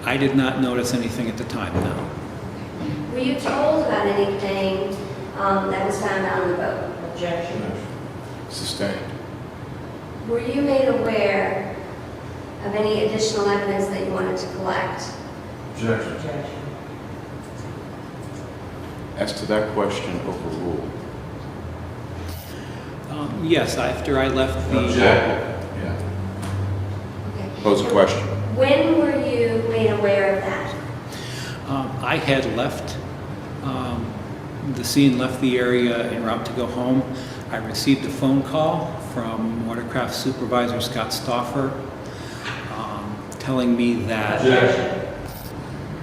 I did not notice anything at the time, no. Were you told about anything that was found on the boat? Objection. Sustained. Were you made aware of any additional evidence that you wanted to collect? Objection. Objection. As to that question, overruled. Yes, after I left the... Yeah. Okay. Pose a question. When were you made aware of that? I had left the scene, left the area en route to go home. I received a phone call from Watercraft Supervisor Scott Stauffer telling me that... Objection.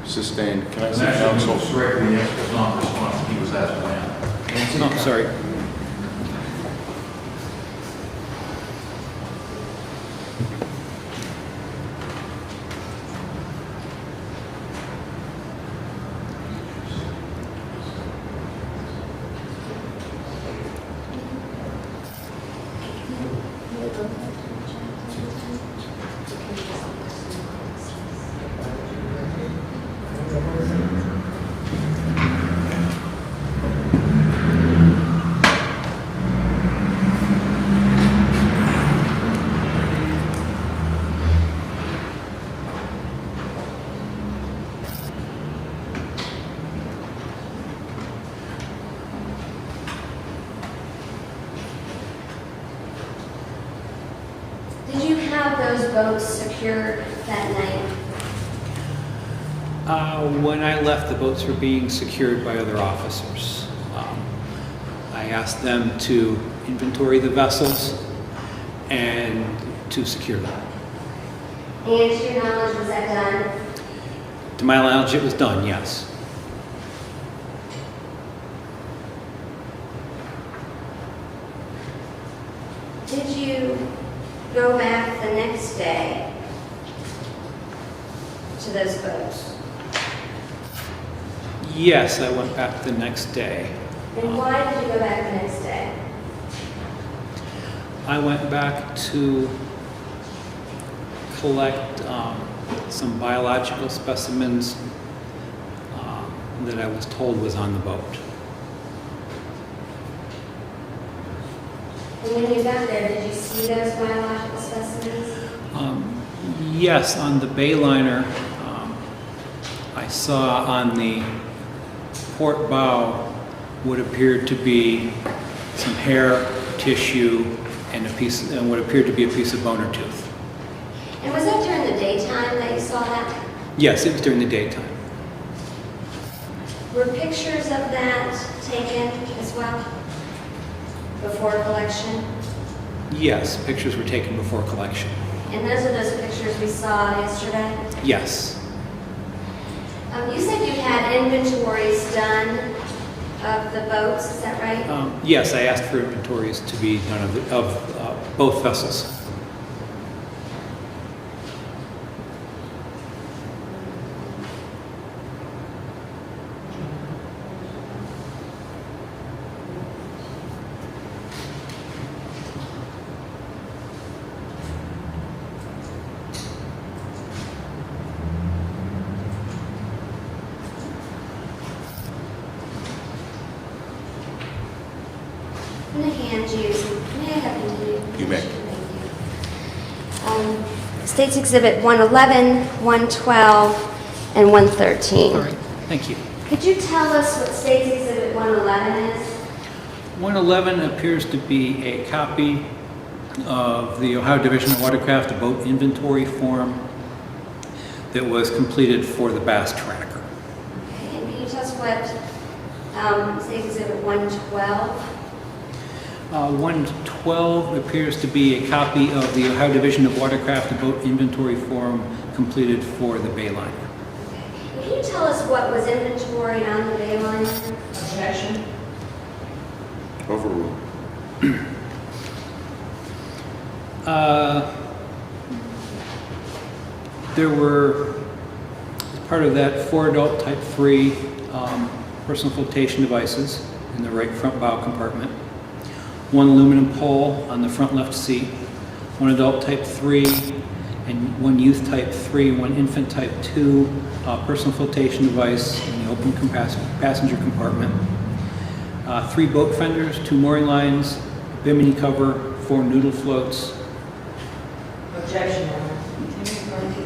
Sustained. Can I see And counsel? actually, correctly, the answer was not responsive. He was asked when. Oh, sorry. Did you have those boats secured that night? When I left, the boats were being secured by other officers. I asked them to inventory the vessels and to secure them. And to your knowledge, was that done? To my knowledge, it was done, yes. Did you go back the next day to those boats? Yes, I went back the next day. And why did you go back the next day? I went back to collect some biological specimens that I was told was on the boat. And when you got there, did you see those biological specimens? Yes, on the Bayliner, I saw on the port bow what appeared to be some hair, tissue, and what appeared to be a piece of bone or tooth. And was that during the daytime that you saw that? Yes, it was during the daytime. Were pictures of that taken as well before collection? Yes, pictures were taken before collection. And those are those pictures we saw yesterday? Yes. You said you had inventories done of the boats, is that right? Yes, I asked for inventories to be done of both vessels. I'm going to hand you some, may I have you? You may. Thank you. States Exhibit 111, 112, and 113. All right, thank you. Could you tell us what States Exhibit 111 is? 111 appears to be a copy of the Ohio Division of Watercraft boat inventory form that was completed for the Bass Tracker. Okay, and can you tell us what States Exhibit 112? 112 appears to be a copy of the Ohio Division of Watercraft boat inventory form completed for the Bayliner. Okay. Can you tell us what was inventoried on the Bayliner? Objection. Overruled. There were, as part of that, 4 adult Type 3 personal flotation devices in the right front bow compartment, 1 aluminum pole on the front left seat, 1 adult Type 3, and 1 youth Type 3, 1 infant Type 2 personal flotation device in the open passenger compartment, 3 boat fenders, 2 mooring lines, bimini cover, 4 noodle floats. Objection, Your Honor. Continue, Dorothy.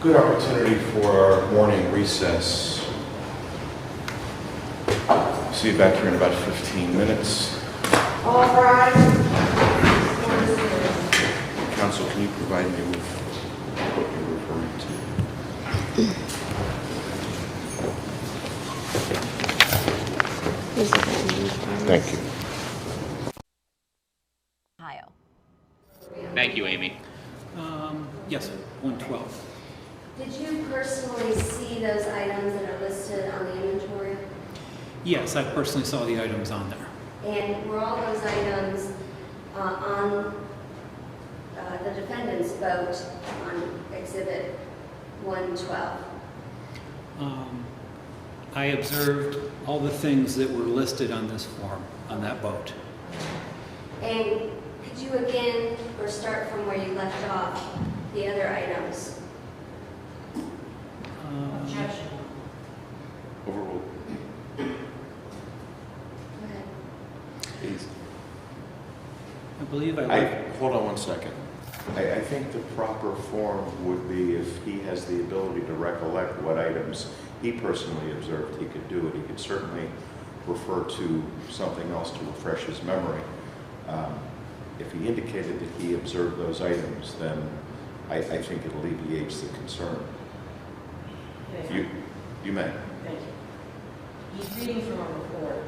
Good opportunity for our morning recess. See you back here in about 15 minutes. All rise. Counsel, can you provide me with what you're referring to? Thank you. Ohio. Thank you, Amy. Yes, 112. Did you personally see those items that are listed on the inventory? Yes, I personally saw the items on there. And were all those items on the defendant's boat on Exhibit 112? I observed all the things that were listed on this form, on that boat. And could you again, or start from where you left off, the other items? Objection. Overruled. Go ahead. Please. I believe I left. Hold on one second. I think the proper form would be if he has the ability to recollect what items he personally observed, he could do it. He could certainly refer to something else to refresh his memory. If he indicated that he observed those items, then I think it alleviates the concern. You may. Thank you. He's reading from a report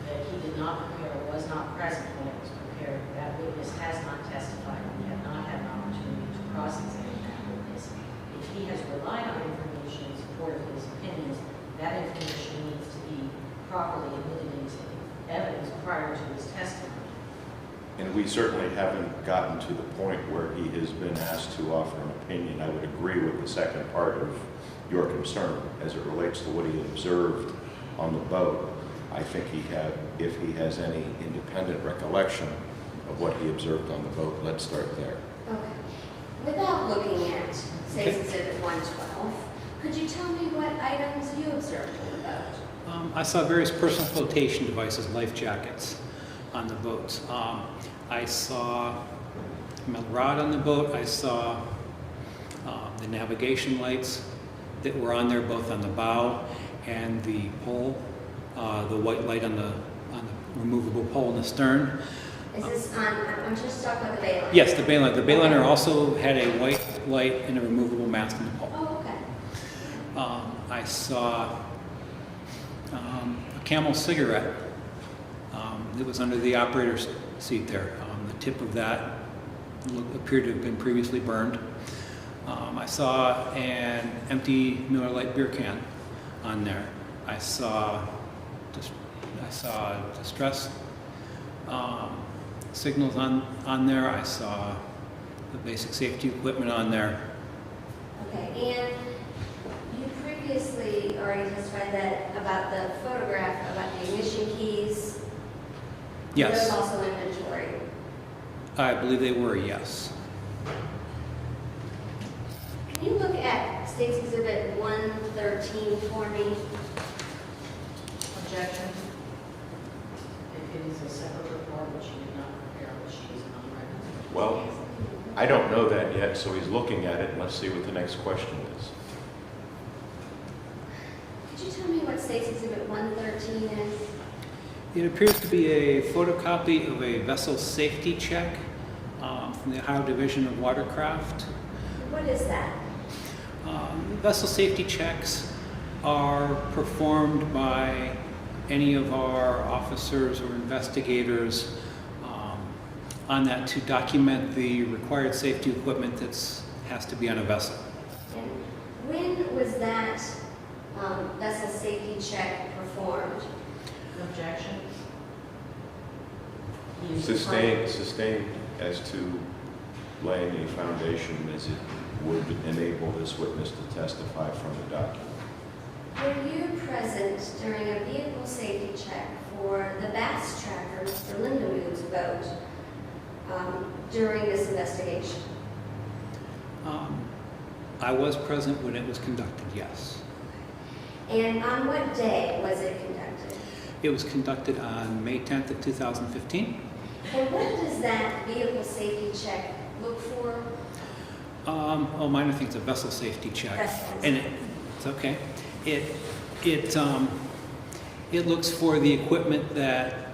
that he did not prepare or was not present when it was prepared. That witness has not testified. We have not had an opportunity to cross-examine that witness. If he has relied on information in support of his opinions, that information needs to be properly admitted into evidence prior to his testimony. And we certainly haven't gotten to the point where he has been asked to offer an opinion. I would agree with the second part of your concern as it relates to what he observed on the boat. I think if he has any independent recollection of what he observed on the boat, let's start there. Okay. Without looking at, say, Exhibit 112, could you tell me what items you observed on the boat? I saw various personal flotation devices, life jackets, on the boats. I saw a rod on the boat. I saw the navigation lights that were on there, both on the bow and the pole, the white light on the removable pole in the stern. Is this on, I'm just talking about the bay line? Yes, the bay liner. The bay liner also had a white light and a removable mast on the pole. Oh, okay. I saw a Camel cigarette that was under the operator's seat there. The tip of that appeared to have been previously burned. I saw an empty Miller Lite beer can on there. I saw distress signals on there. I saw the basic safety equipment on there. Okay, and you previously already testified that about the photograph, about the ignition keys. Yes. Those also inventory. I believe they were, yes. Can you look at State's Exhibit 113 for me? Objection. If it is a separate report which you did not prepare, which she is on record. Well, I don't know that yet, so he's looking at it, and let's see what the next question is. Could you tell me what State's Exhibit 113 is? It appears to be a photocopy of a vessel safety check from the Ohio Division of Watercraft. What is that? Vessel safety checks are performed by any of our officers or investigators on that to document the required safety equipment that has to be on a vessel. And when was that vessel safety check performed? Objection. Sustained as to laying a foundation as it would enable this witness to testify from the document. Were you present during a vehicle safety check for the bass tracker, Mr. Lindemood's boat, during this investigation? I was present when it was conducted, yes. And on what day was it conducted? It was conducted on May 10th of 2015. And what does that vehicle safety check look for? Minor things, a vessel safety check. Vessel. And it's okay. It looks for the equipment that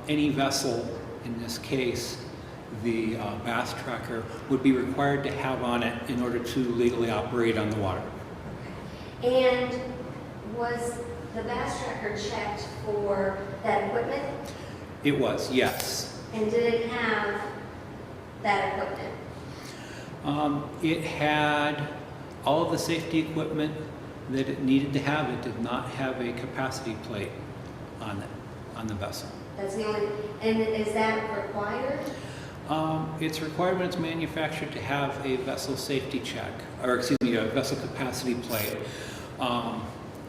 any vessel, in this case, the bass tracker, would be required to have on it in order to legally operate on the water. And was the bass tracker checked for that equipment? It was, yes. And did it have that equipment? It had all of the safety equipment that it needed to have. It did not have a capacity plate on it, on the vessel. That's the only, and is that required? It's required when it's manufactured to have a vessel safety check, or excuse me, a vessel capacity plate.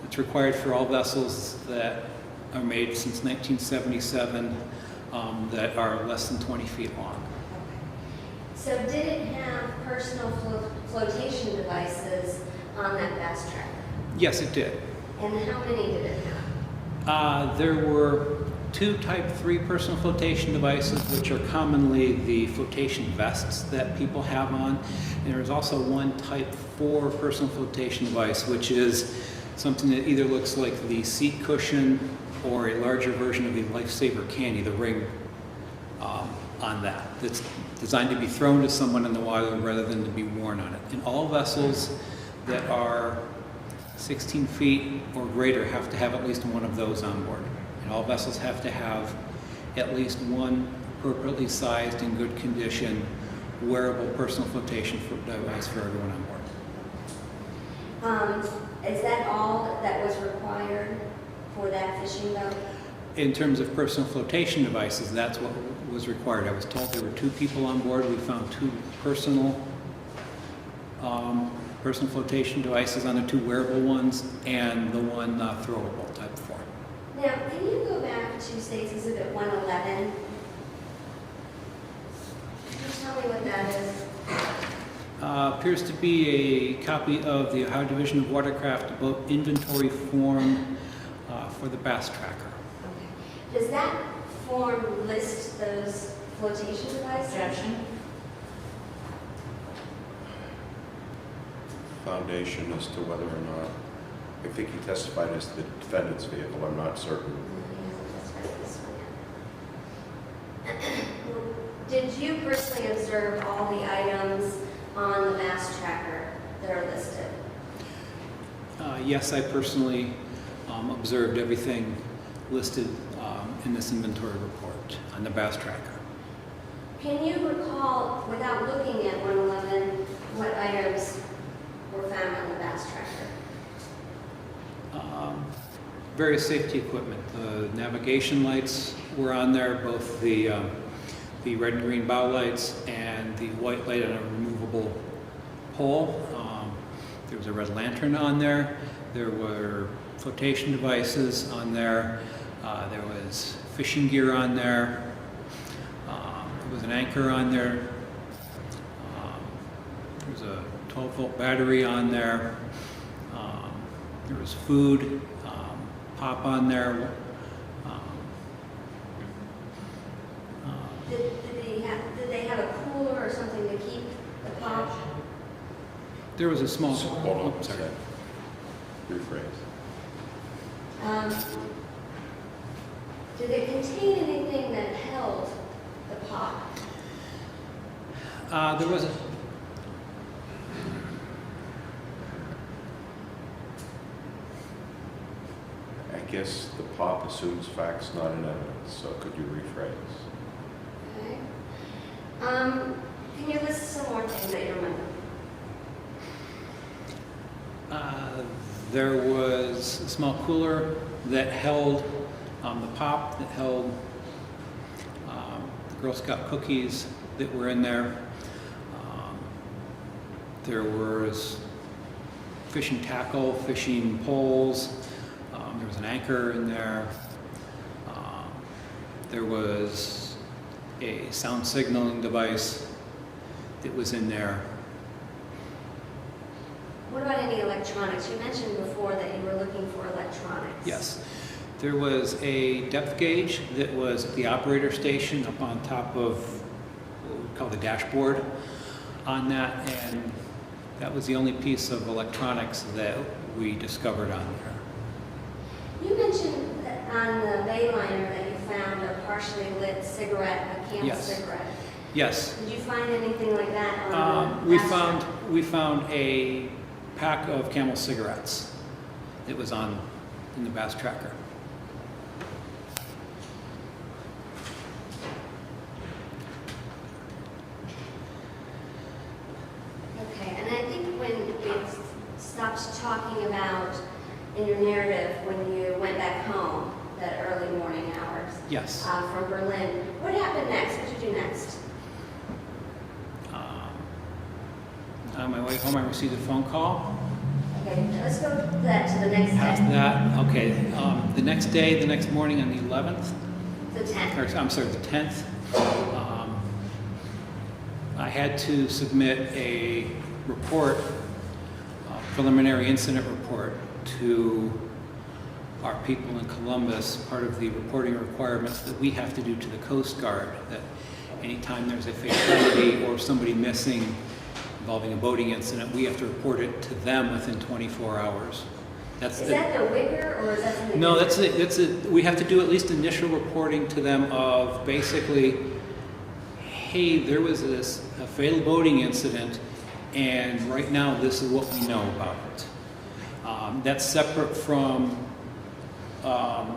It's required for all vessels that are made since 1977 that are less than 20 feet long. So did it have personal flotation devices on that fast tracker? Yes, it did. And how many did it have? There were 2 Type 3 personal flotation devices, which are commonly the flotation vests that people have on. And there was also 1 Type 4 personal flotation device, which is something that either looks like the seat cushion or a larger version of the Lifesaver candy, the ring on that. That's designed to be thrown to someone in the water rather than to be worn on it. And all vessels that are 16 feet or greater have to have at least 1 of those on board. And all vessels have to have at least 1 appropriately sized and good condition wearable personal flotation device for everyone on board. Is that all that was required for that fishing boat? In terms of personal flotation devices, that's what was required. I was told there were 2 people on board. We found 2 personal flotation devices on the 2 wearable ones and the 1 throwable Type 4. Now, can you go back to State's Exhibit 111? Can you tell me what that is? Appears to be a copy of the Ohio Division of Watercraft boat inventory form for the Bass Tracker. Okay. Does that form list those flotation devices? Objection. Foundation as to whether or not, I think he testified as the defendant's vehicle, I'm not certain. Did you personally observe all the items on the Bass Tracker that are listed? Yes, I personally observed everything listed in this inventory report on the Bass Tracker. Can you recall, without looking at 111, what items were found on the Bass Tracker? Various safety equipment. The navigation lights were on there, both the red and green bow lights and the white light on a removable pole. There was a red lantern on there. There were flotation devices on there. There was fishing gear on there. There was an anchor on there. There was a 12-volt battery on there. There was food, pop on there. Did they have a cooler or something to keep the pop? There was a small. Hold on, Sorry. rephrase. Did it contain anything that held the pop? There was a. I guess the pop assumes facts not in evidence, so could you rephrase? Okay. Can you list some more things that you remember? There was a small cooler that held the pop, that held the Girl Scout cookies that were in there. There was fishing tackle, fishing poles. There was an anchor in there. There was a sound signaling device that was in there. What about any electronics? You mentioned before that you were looking for electronics. Yes. There was a depth gauge that was at the operator station up on top of what we call the dashboard on that, and that was the only piece of electronics that we discovered on there. You mentioned that on the Bayliner that you found a partially lit cigarette, a Camel Yes. cigarette. Yes. Did you find anything like that on the We Bass Tracker? found a pack of Camel cigarettes that was in the Bass Tracker. Okay, and I think when it's talking about in your narrative when you went back home that early morning hours Yes. from Berlin. What happened next? What did you do next? On my way home, I received a phone call. Okay, let's go to the next Past day, that, okay, the next day, the next morning on the 11th, the 10th. or I'm sorry, the 10th, I had to submit a report, preliminary incident report, to our people in Columbus, part of the reporting requirements that we have to do to the Coast Guard, that anytime there's a fatality or somebody missing involving a boating incident, we have to report it to them within 24 hours. That's Is that the Wicker or is that something? No, different? that's it. We have to do at least initial reporting to them of basically, hey, there was a fatal boating incident, and right now this is what we know about it. That's separate from,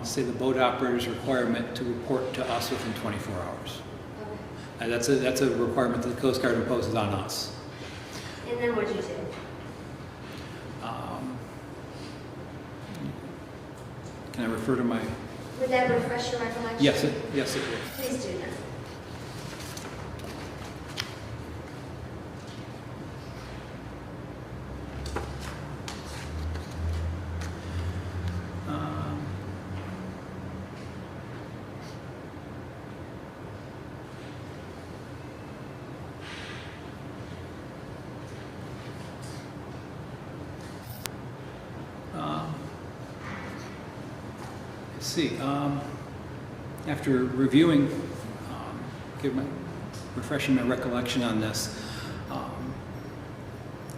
say, the boat operator's requirement to report to us within 24 hours. Okay. That's a requirement that the Coast Guard imposes on us. And then what'd you do? Can I refer to my? Would that refresh your recollection? Yes, it would. Please do that. Let's see. After reviewing, refreshing my recollection on this,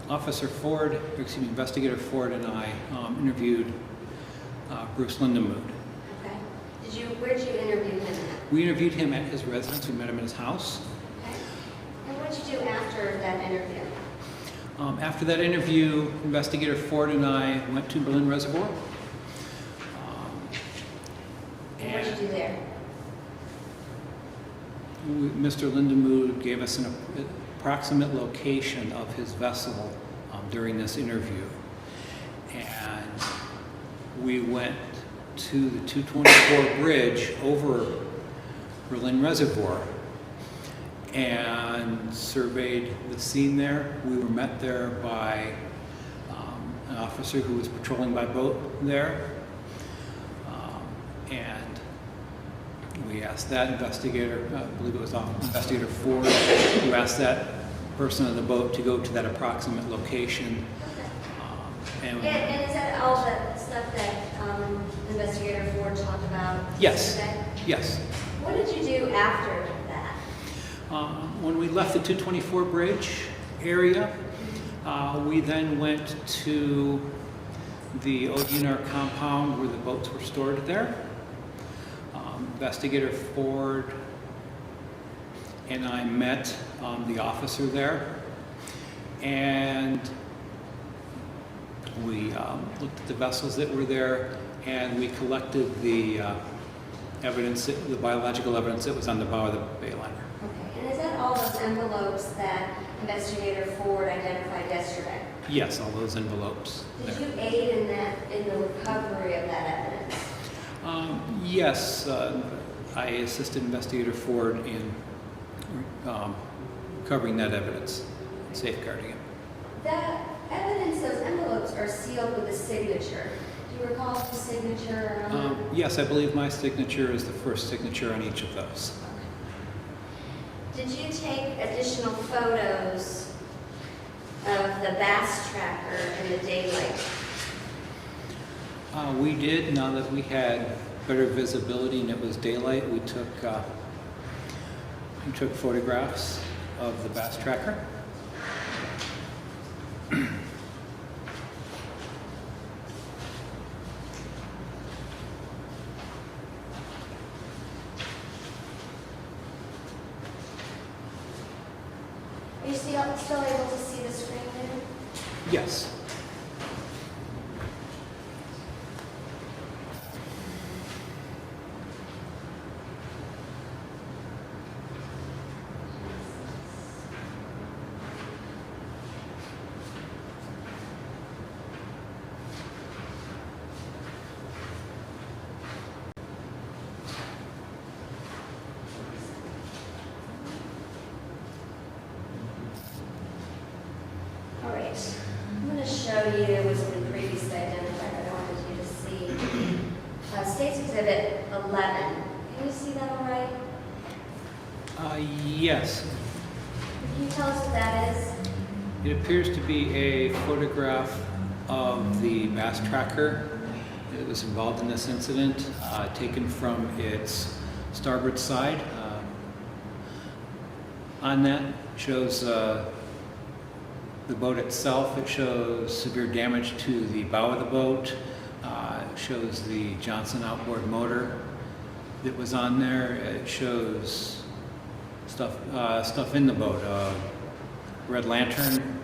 Investigator Ford and I interviewed Bruce Lindemood. Okay. Where'd you interview him at? We interviewed him at his residence. We met him at his house. Okay. And what'd you do after that interview? After that interview, Investigator Ford and I went to Berlin Reservoir. And what'd you do there? Mr. Lindemood gave us an approximate location of his vessel during this interview. And we went to the 224 bridge over Berlin Reservoir and surveyed the scene there. We were met there by an officer who was patrolling by boat there. And we asked that investigator, I believe it was Investigator Ford, who asked that person on the boat to go to that approximate location. And is that all the stuff that Investigator Ford talked about? Yes. Today? Yes. What did you do after that? When we left the 224 bridge area, we then went to the ODNR compound where the boats were stored there. Investigator Ford and I met the officer there, and we looked at the vessels that were there, and we collected the evidence, the biological evidence that was on the bow of the Bayliner. Okay, and is that all those envelopes that Investigator Ford identified yesterday? Yes, all those envelopes. Did there. you aid in the recovery of that evidence? Yes, I assisted Investigator Ford in covering that evidence, safeguarding it. That evidence, those envelopes are sealed with a signature. Do you recall the signature on them? Yes, I believe my signature is the first signature on each of those. Did you take additional photos of the bass tracker in the daylight? We did. Now that we had better visibility and it was daylight, we took photographs of the bass tracker. Are you still able to see the screen there? Yes. there was one previously identified that I wanted you to see. State's Exhibit 11. Can you see that all right? Yes. Can you tell us what that is? It appears to be a photograph of the bass tracker that was involved in this incident, taken from its starboard side. On that shows the boat itself. It shows severe damage to the bow of the boat. It shows the Johnson outboard motor that was on there. It shows stuff in the boat. Red lantern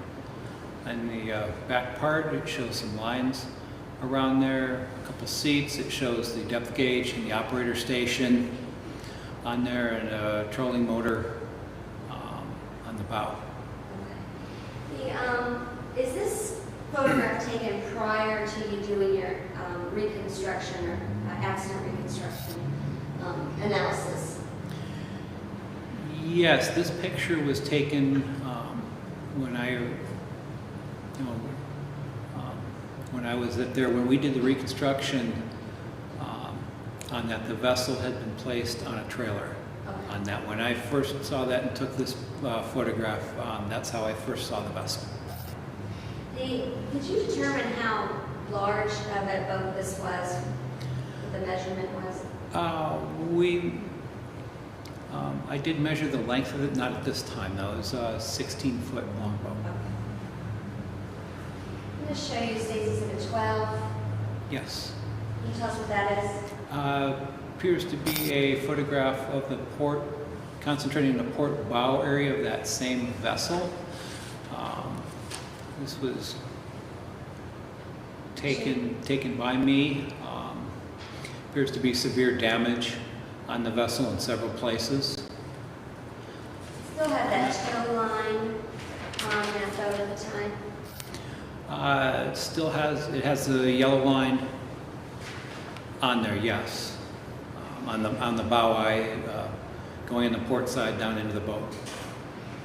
in the back part. It shows some lines around there, a couple seats. It shows the depth gauge and the operator station on there, and a trolling motor on the bow. Is this photograph taken prior to you doing your reconstruction or accident reconstruction analysis? Yes, this picture was taken when I was there. When we did the reconstruction on that, the vessel had been placed on a trailer. Okay. On that, when I first saw that and took this photograph, that's how I first saw the vessel. Did you determine how large of a boat this was? What the measurement was? I did measure the length of it, not at this time though. It was a 16-foot long boat. Okay. I'm going to show you State's Exhibit 12. Yes. Can you tell us what that is? Appears to be a photograph of the port, concentrating on the port bow area of that same vessel. This was taken by me. Appears to be severe damage on the vessel in several places. Still have that tail line on that boat at the time? It has the yellow line on there, yes. On the bow eye, going in the port side down into the boat.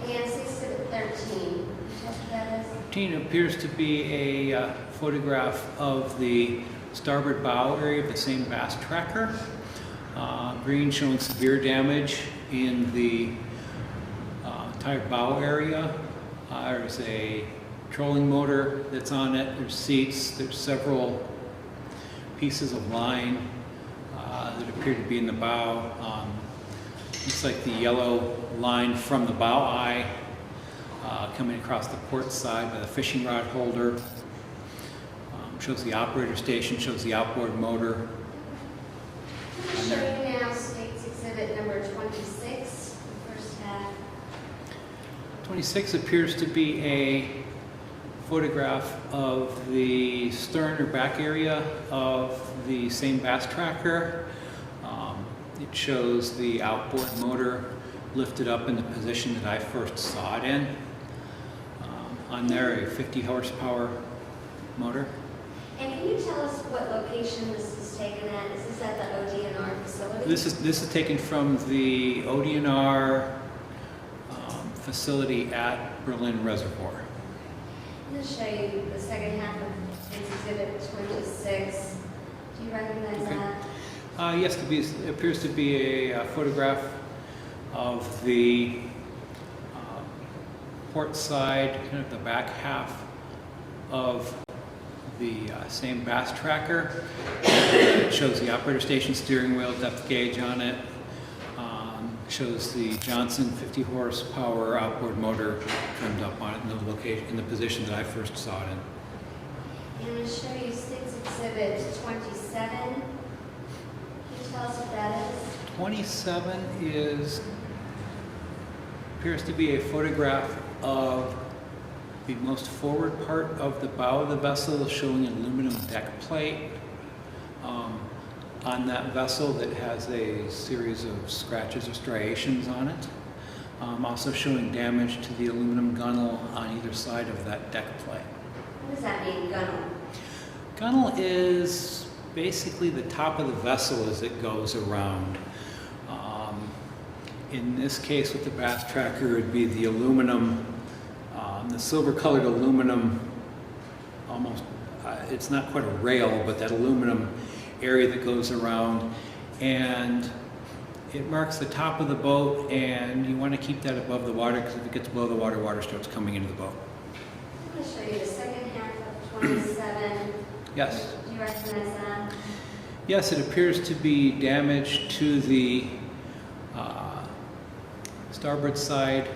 And State's Exhibit 13. Can you tell us what that is? 13 appears to be a photograph of the starboard bow area of the same bass tracker. Green showing severe damage in the entire bow area. There's a trolling motor that's on it. There's seats. There's several pieces of line that appear to be in the bow. Looks like the yellow line from the bow eye coming across the port side by the fishing rod holder. Shows the operator station, shows the outboard motor. I'm going to show you now State's Exhibit number 26, the first half. 26 appears to be a photograph of the stern or back area of the same bass tracker. It shows the outboard motor lifted up in the position that I first saw it in. On there, a 50 horsepower motor. And can you tell us what location this is taken at? Is this at the ODNR facility? This is taken from the ODNR facility at Berlin Reservoir. I'm going to show you the second half of State's Exhibit 26. Do you recognize Okay. that? Yes, it appears to be a photograph of the port side, kind of the back half of the same bass tracker. It shows the operator station, steering wheel, depth gauge on it. Shows the Johnson 50 horsepower outboard motor trimmed up on it in the location, in the position that I first saw it in. And I'm going to show you State's Exhibit 27. Can you tell us what that is? 27 appears to be a photograph of the most forward part of the bow of the vessel, showing an aluminum deck plate on that vessel that has a series of scratches or striations on it. Also showing damage to the aluminum gunnel on either side of that deck plate. What does that mean, gunnel? Gunnel is basically the top of the vessel as it goes around. In this case with the bass tracker, it would be the aluminum, the silver colored aluminum almost, it's not quite a rail, but that aluminum area that goes around, and it marks the top of the boat, and you want to keep that above the water, because if it gets below the water, water starts coming into the boat. I'm going to show you the second half of 27. Yes. Do you recognize that? Yes, it appears to be damage to the starboard side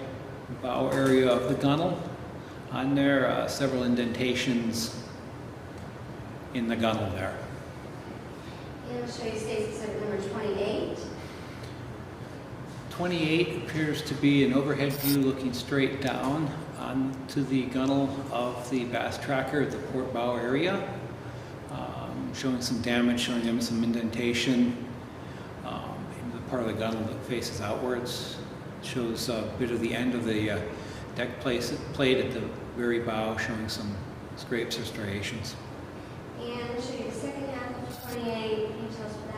bow area of the gunnel. On there, several indentations in the gunnel there. And I'll show you State's Exhibit number 28. 28 appears to be an overhead view looking straight down onto the gunnel of the bass tracker at the port bow area, showing some damage, showing them some indentation in the part of the gunnel that faces outwards. Shows a bit of the end of the deck plate at the very bow, showing some scrapes or striations. And I'll show you the second half of 28. Can you tell us what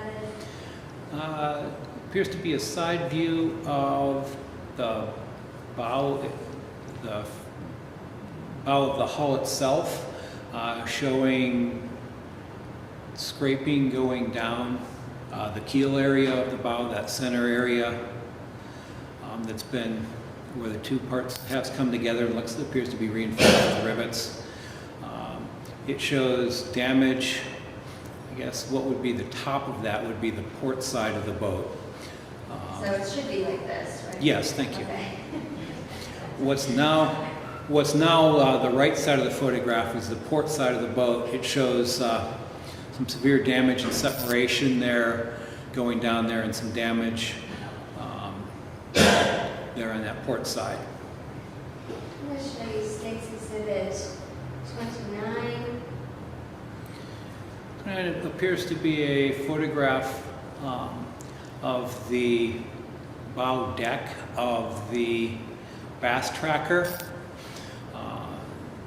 that is? Appears to be a side view of the bow of the hull itself, showing scraping going down the keel area of the bow, that center area that's been where the two parts halves come together. It appears to be reinforced with rivets. It shows damage. I guess what would be the top of that would be the port side of the boat. So it should be like this, right? Yes, thank you. Okay. What's now the right side of the photograph is the port side of the boat. It shows some severe damage and separation there, going down there, and some damage there on that port side. I'm going to show you State's Exhibit 29. And it appears to be a photograph of the bow deck of the bass tracker.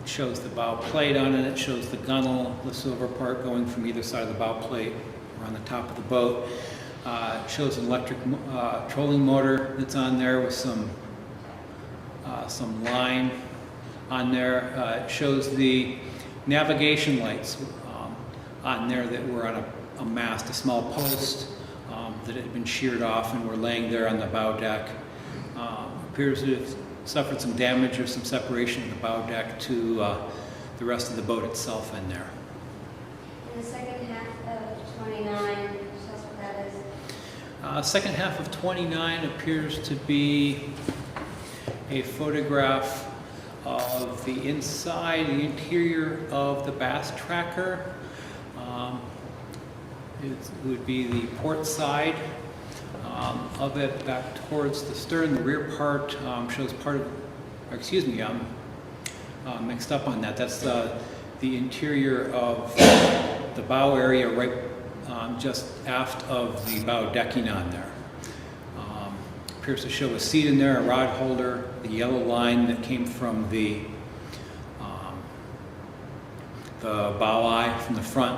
Shows the bow plate on it. It shows the gunnel, the silver part going from either side of the bow plate around the top of the boat. It shows an electric trolling motor that's on there with some line on there. It shows the navigation lights on there that were on a mast, a small post that had been sheared off and were laying there on the bow deck. Appears to have suffered some damage or some separation of the bow deck to the rest of the boat itself in there. In the second half of 29, tell us what that is. Second half of 29 appears to be a photograph of the inside, the interior of the bass tracker. It would be the port side of it back towards the stern. The rear part shows part of, or excuse me, I'm mixed up on that. That's the interior of the bow area right just aft of the bow decking on there. Appears to show a seat in there, a rod holder, the yellow line that came from the bow eye from the front.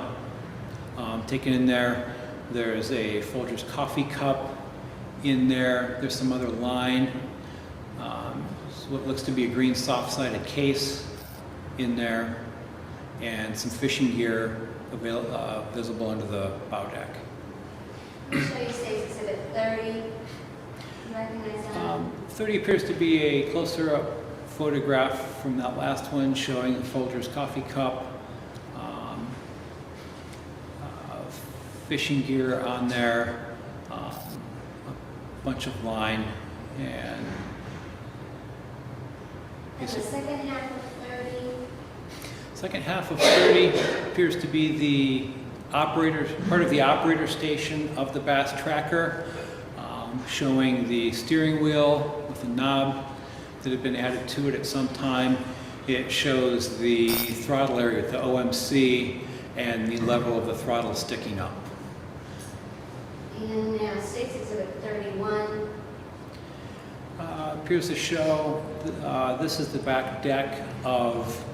Taken in there. There's a Folgers coffee cup in there. There's some other line. What looks to be a green soft-sided case in there, and some fishing gear visible under the bow deck. I'll show you State's Exhibit 30. You recognize that? 30 appears to be a closer up photograph from that last one, showing the Folgers coffee cup, fishing gear on there, a bunch of line, and And the second half of 30. second half of 30 appears to be the part of the operator station of the bass tracker, showing the steering wheel with a knob that had been added to it at some time. It shows the throttle area, the OMC, and the level of the throttle sticking up. And now State's Exhibit 31. Appears to show, this is the back deck of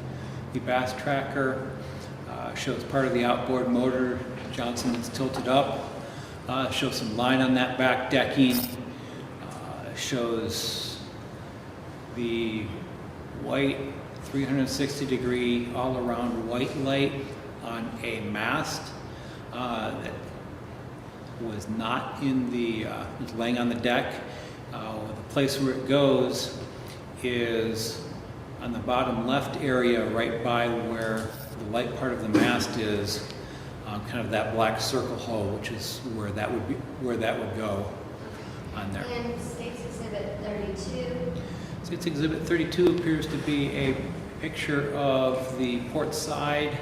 the bass tracker. Shows part of the outboard motor, Johnson is tilted up. Shows some line on that back decking. Shows the white 360-degree all-around white light on a mast that was not in the, was laying on the deck. The place where it goes is on the bottom left area, right by where the light part of the mast is, kind of that black circle hole, which is where that would be, where that would go on there. And State's Exhibit 32. State's Exhibit 32 appears to be a picture of the port side,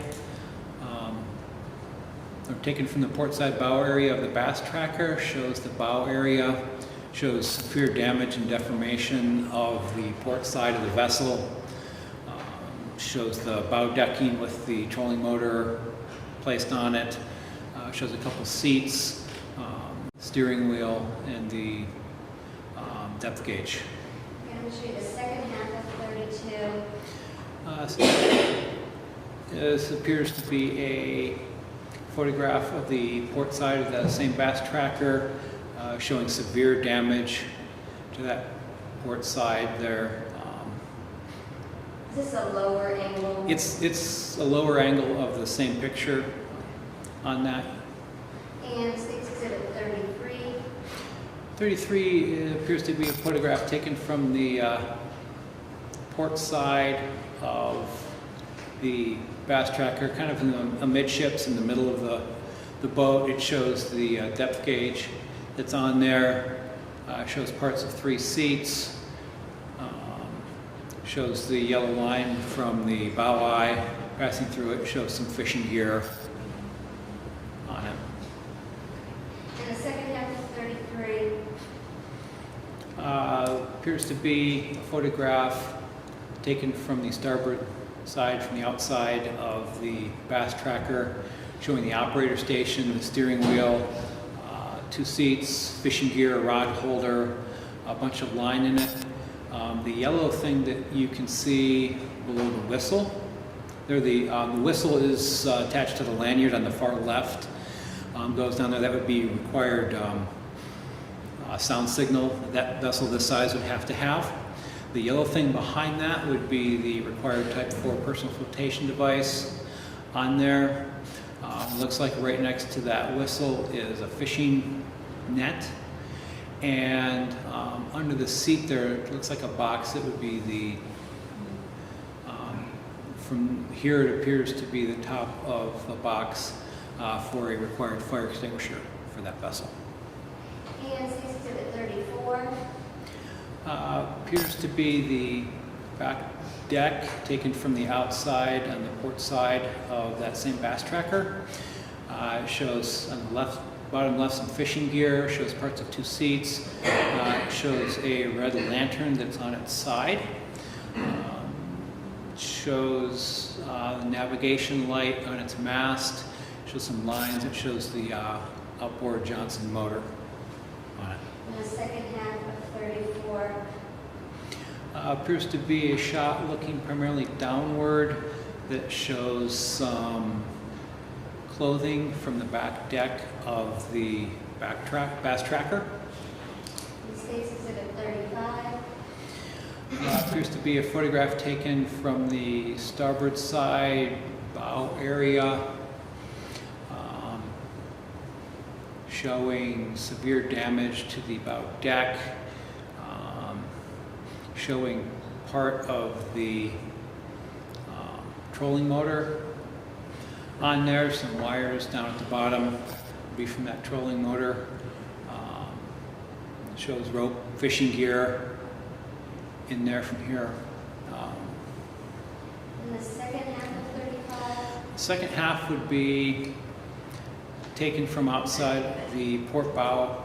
or taken from the port side bow area of the Bass Tracker. Shows the bow area, shows severe damage and deformation of the port side of the vessel. Shows the bow decking with the trolling motor placed on it. Shows a couple seats, steering wheel, and the depth gauge. I'm going to show you the second half of 32. This appears to be a photograph of the port side of that same Bass Tracker, showing severe damage to that port side there. Is this a lower angle? It's a lower angle of the same picture on that. And State's Exhibit 33. 33 appears to be a photograph taken from the port side of the Bass Tracker, kind of in the amidships in the middle of the boat. It shows the depth gauge that's on there, shows parts of 3 seats, shows the yellow line from the bow eye passing through it, shows some fishing gear on it. And the second half of 33. Appears to be a photograph taken from the starboard side, from the outside of the Bass Tracker, showing the operator station, the steering wheel, 2 seats, fishing gear, a rod holder, a bunch of line in it. The yellow thing that you can see below the whistle, there the whistle is attached to the lanyard on the far left, goes down there. That would be required sound signal that vessel this size would have to have. The yellow thing behind that would be the required Type 4 personal flotation device on there. Looks like right next to that whistle is a fishing net. And under the seat there, it looks like a box. It would be the, from here it appears to be the top of the box for a required fire extinguisher for that vessel. And State's Exhibit 34. Appears to be the back deck taken from the outside on the port side of that same Bass Tracker. It shows on the left, bottom left, some fishing gear, shows parts of 2 seats, shows a red lantern that's on its side, shows the navigation light on its mast, shows some lines, it shows the outboard Johnson motor on it. And the second half of 34. Appears to be a shot looking primarily downward that shows some clothing from the back deck of the Bass Tracker. And State's Exhibit 35. Appears to be a photograph taken from the starboard side bow area, showing severe damage to the bow deck, showing part of the trolling motor on there, some wires down at the bottom would be from that trolling motor. Shows rope, fishing gear in there from here. And the second half of 35. The second half would be taken from outside the port bow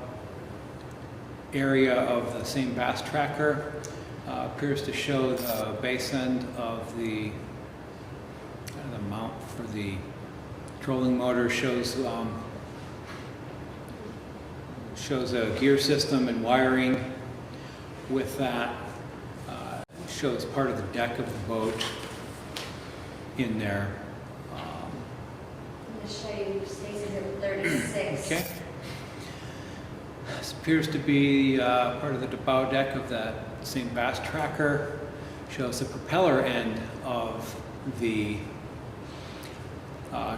area of the same Bass Tracker. Appears to show the base end of the mount for the trolling motor. Shows a gear system and wiring with that. Shows part of the deck of the boat in there. I'm going to show you State's Exhibit 36. Okay. This appears to be part of the bow deck of that same Bass Tracker. shows the propeller end of the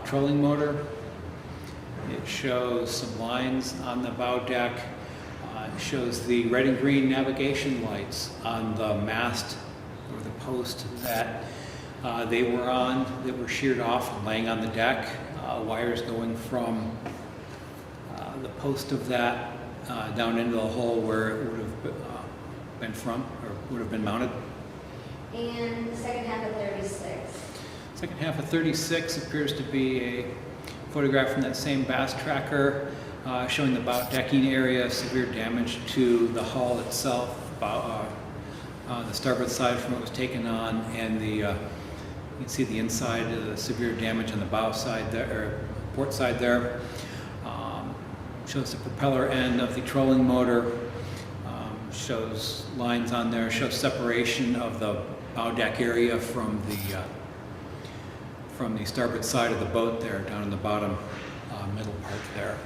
trolling motor. It shows some lines on the bow deck. It shows the red and green navigation lights on the mast or the post that they were on, that were sheared off and laying on the deck. Wires going from the post of that down into the hole where it would have been from, or would have been mounted. And the second half of 36. Second half of 36 appears to be a photograph from that same bass tracker showing the bow decking area, severe damage to the hull itself, the starboard side from what was taken on, and you can see the inside, the severe damage on the bow side there, or port side there. Shows the propeller end of the trolling motor. Shows lines on there. Shows separation of the bow deck area from the starboard side of the boat there, down in the bottom middle part there.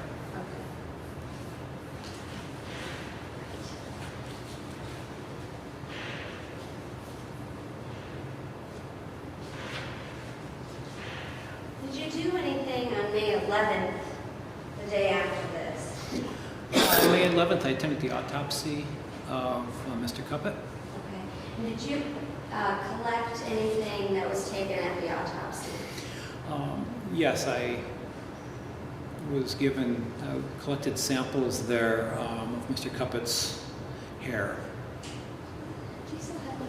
Did you do anything on May 11th, the day after this? On May 11th, I attended the autopsy of Mr. Cuppet. Okay. And did you collect anything that was taken at the autopsy? Yes, I was collected samples there of Mr. Cuppet's hair. Do you still have it?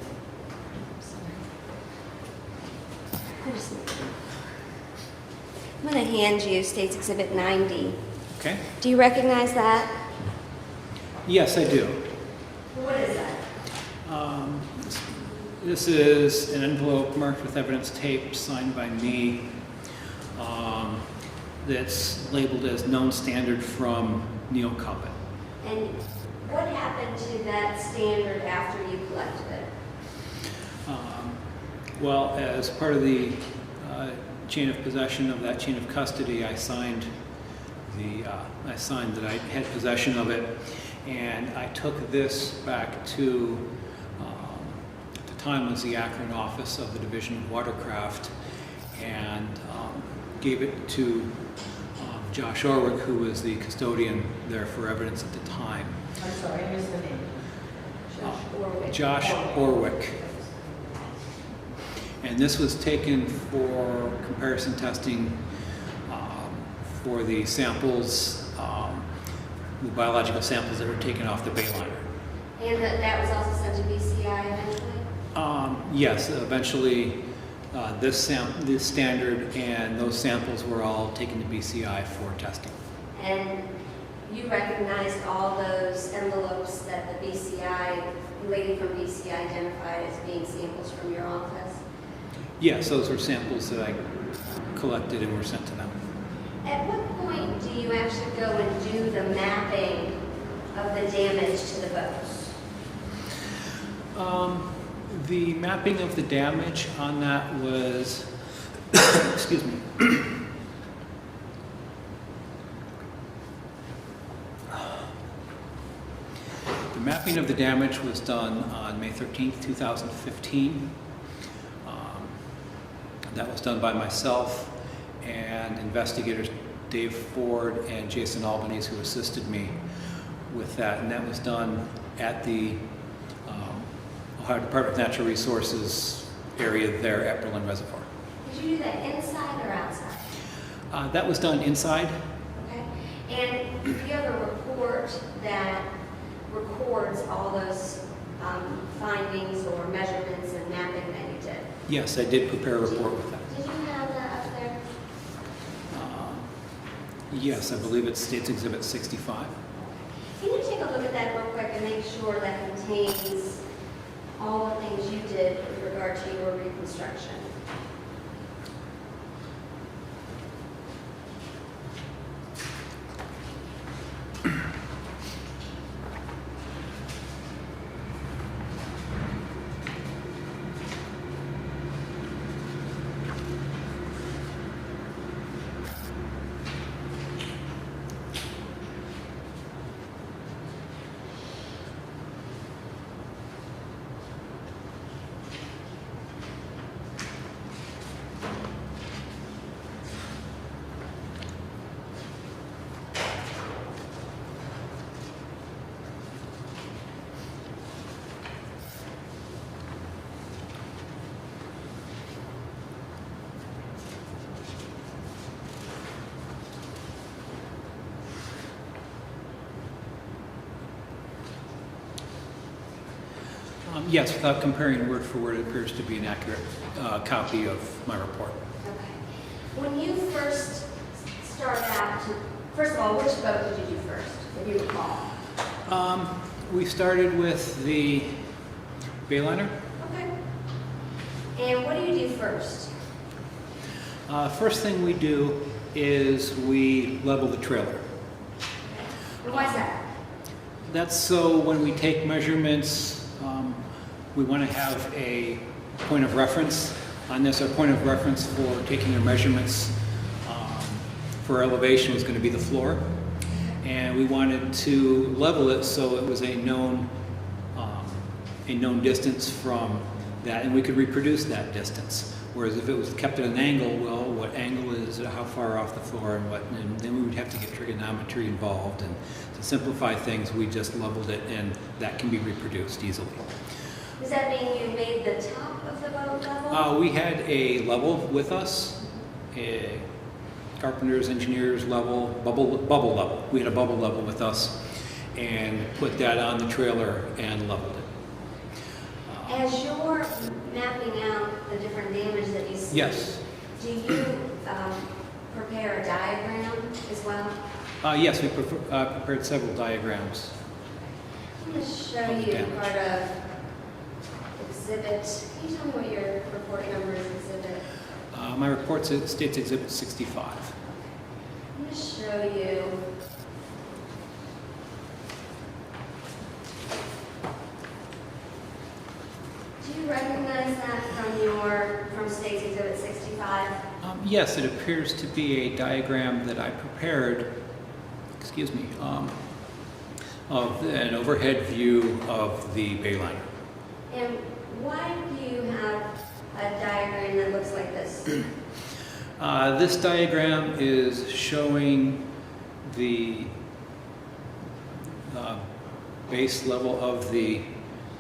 I'm sorry. I'm going to hand you State's Exhibit 90. Okay? Do you recognize that? Yes, I do. What is that? This is an envelope marked with evidence tape signed by me that's labeled as known standard from Neil Cuppet. And what happened to that standard after you collected it? Well, as part of the chain of possession of that chain of custody, I signed that I had possession of it, and I took this back to at the time was the Akron office of the Division of Watercraft, and gave it to Josh Orwick, who was the custodian there for evidence at the time. I'm sorry, I missed the name. Josh Orwick. And this was taken for comparison testing for the samples, the biological samples that were taken off the bayliner. And that was also sent to BCI eventually? Yes, eventually this standard and those samples were all taken to BCI for testing. And you recognized all those envelopes that the BCI, the lady from BCI identified as being samples from your office? Yes, those were samples that I collected and were sent to them. At what point do you actually go and do the mapping of the damage to the boats? The mapping of the damage on that was, excuse me. The mapping of the damage was done on May 13th, 2015. That was done by myself and investigators Dave Ford and Jason Albanese, who assisted me with that. And that was done at the Ohio Department of Natural Resources area there at Berlin Reservoir. Did you do that inside or outside? That was done inside. Okay. And do you have a report that records all those findings or measurements and mapping that you did? Yes, I did prepare a report with that. Did you have that up there? Yes, I believe it's State's Exhibit 65. Can you take a look at that real quick and make sure that contains all the things you did with regard to your reconstruction? Yes, without comparing word for word, it appears to be an accurate copy of my report. Okay. When you first started out, first of all, which boat did you do first, if you recall? We started with the Bayliner. Okay. And what do you do first? First thing we do is we level the trailer. And why is that? That's so when we take measurements, we want to have a point of reference on this. Our point of reference for taking our measurements for elevation was going to be the floor. And we wanted to level it so it was a known distance from that, and we could reproduce that distance. Whereas if it was kept at an angle, well, what angle is it, how far off the floor, and then we would have to get trigonometry involved. And to simplify things, we just leveled it, and that can be reproduced easily. Does that mean you made the top of the boat level? We had a level with us, a carpenters, engineers level, bubble level. We had a bubble level with us, and put that on the trailer and leveled it. As you're mapping out the different damage that you see, Yes. do you prepare a diagram as well? Yes, we prepared several diagrams. I'm going to show Of the you damage. part of exhibit. Can you tell me what your report number is, exhibit? My report states Exhibit 65. I'm going to show you. Do you recognize that from State's Exhibit 65? Yes, it appears to be a diagram that I prepared, of an overhead view of the Bayliner. And why do you have a diagram that looks like this? This diagram is showing the base level of the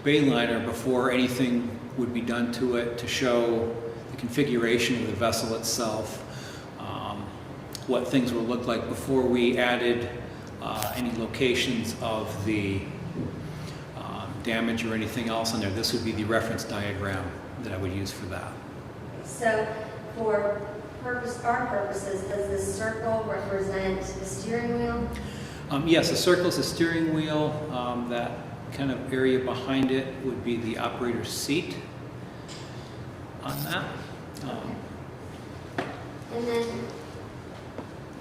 Bayliner before anything would be done to it, to show the configuration of the vessel itself, what things will look like before we added any locations of the damage or anything else on there. This would be the reference diagram that I would use for that. So for our purposes, does this circle represent the steering wheel? Yes, the circle is the steering wheel. That kind of area behind it would be the operator's seat on that. And then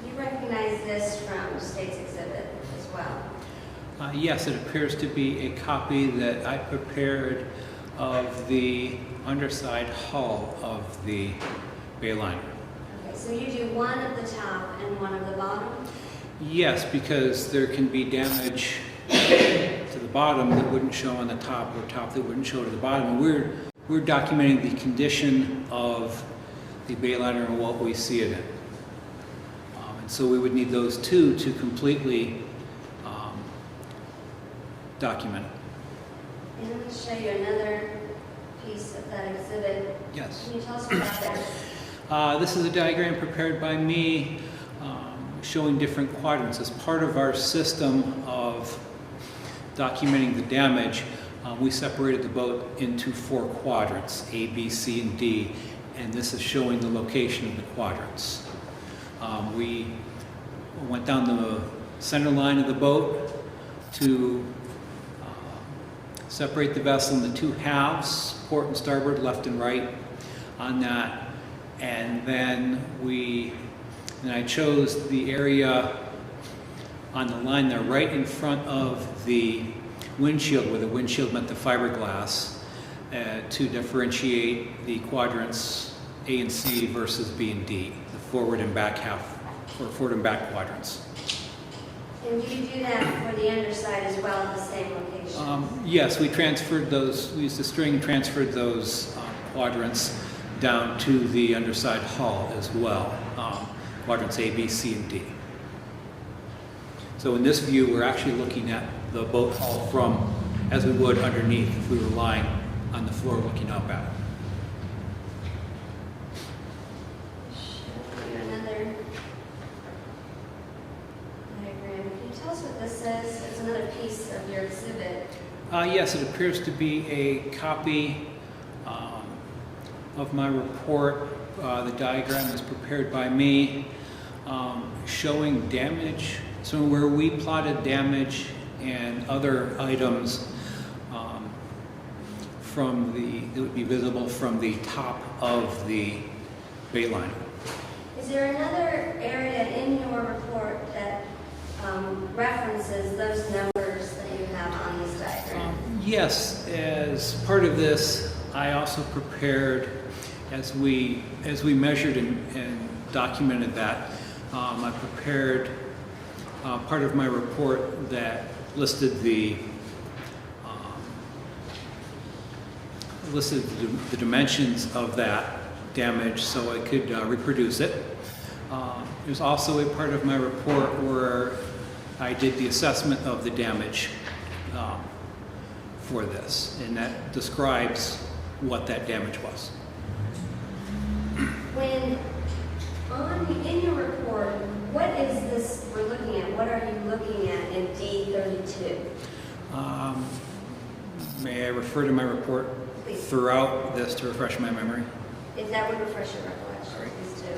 you recognize this from State's Exhibit as well? Yes, it appears to be a copy that I prepared of the underside hull of the Bayliner. Okay, so you do one at the top and one at the bottom? Yes, because there can be damage to the bottom that wouldn't show on the top, or top that wouldn't show to the bottom. We're documenting the condition of the Bayliner and what we see it in. And so we would need those two to completely document it. And I'm going to show you another piece of that exhibit. Yes. Can you tell us about that? This is a diagram prepared by me showing different quadrants. As part of our system of documenting the damage, we separated the boat into 4 quadrants, A, B, C, and D, and this is showing the location of the quadrants. We went down the center line of the boat to separate the vessel into 2 halves, port and starboard, left and right on that. And then I chose the area on the line there right in front of the windshield, where the windshield met the fiberglass, to differentiate the quadrants A and C versus B and D, the forward and back half, or forward and back quadrants. And do you do that for the underside as well at the same location? Yes, we transferred those, we used the string and transferred those quadrants down to the underside hull as well, quadrants A, B, C, and D. So in this view, we're actually looking at the boat hull from, as we would underneath if we were lying on the floor looking up at it. Show you another diagram. Can you tell us what this is? It's another piece of your exhibit. Yes, it appears to be a copy of my report. The diagram is prepared by me, showing damage, so where we plotted damage and other items from that would be visible from the top of the bay line. Is there another area in your report that references those numbers that you have on this diagram? Yes, as part of this, I also prepared, as we measured and documented that, I prepared part of my report that listed the dimensions of that damage so I could reproduce it. There's also a part of my report where I did the assessment of the damage for this, and that describes what that damage was. When in your report, what is this we're looking at? What are you looking at in D32? May I refer to my report Please. throughout this to refresh my memory? If that would refresh your recollection, please do.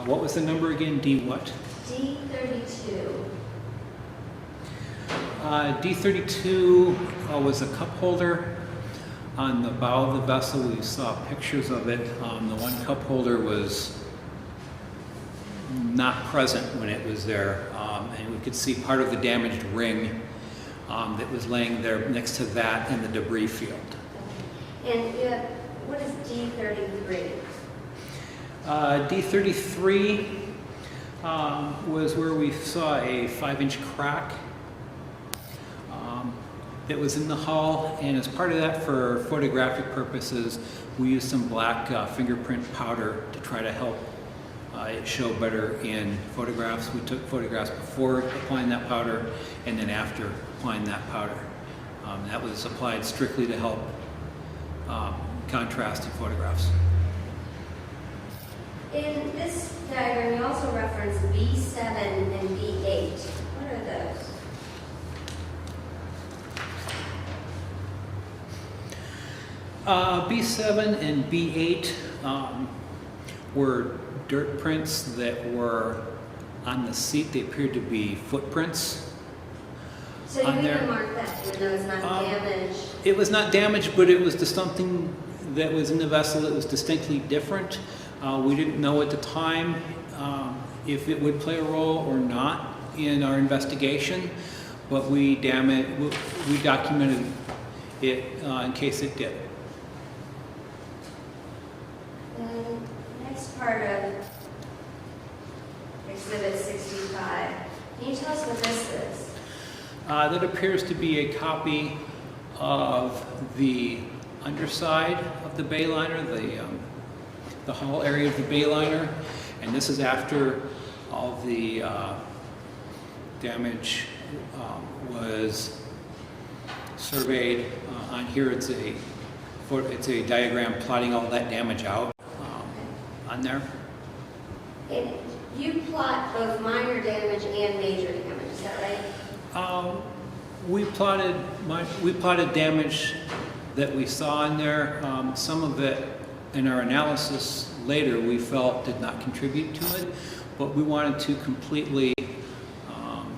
What was the number again? D what? D32. D32 was a cup holder on the bow of the vessel. We saw pictures of it. The one cup holder was not present when it was there, and we could see part of the damaged ring that was laying there next to that in the debris field. And what is D33? D33 was where we saw a 5-inch crack that was in the hull, and as part of that, for photographic purposes, we used some black fingerprint powder to try to help it show better in photographs. We took photographs before applying that powder and then after applying that powder. That was applied strictly to help contrast in photographs. In this diagram, you also reference B7 and B8. What are those? B7 and B8 were dirt prints that were on the seat. They appeared to be footprints. So you on even there. mark that, even though it's not damaged? It was not damaged, but it was just something that was in the vessel that was distinctly different. We didn't know at the time if it would play a role or not in our investigation, but we documented it in case it did. The next part of Exhibit 65, can you tell us what this is? That appears to be a copy of the underside of the bayliner, the hull area of the bayliner, and this is after all the damage was surveyed. On here, it's a diagram plotting all that damage out on there. And you plot both minor damage and major damage, is that right? We plotted damage that we saw in there. Some of it in our analysis later we felt did not contribute to it, but we wanted to completely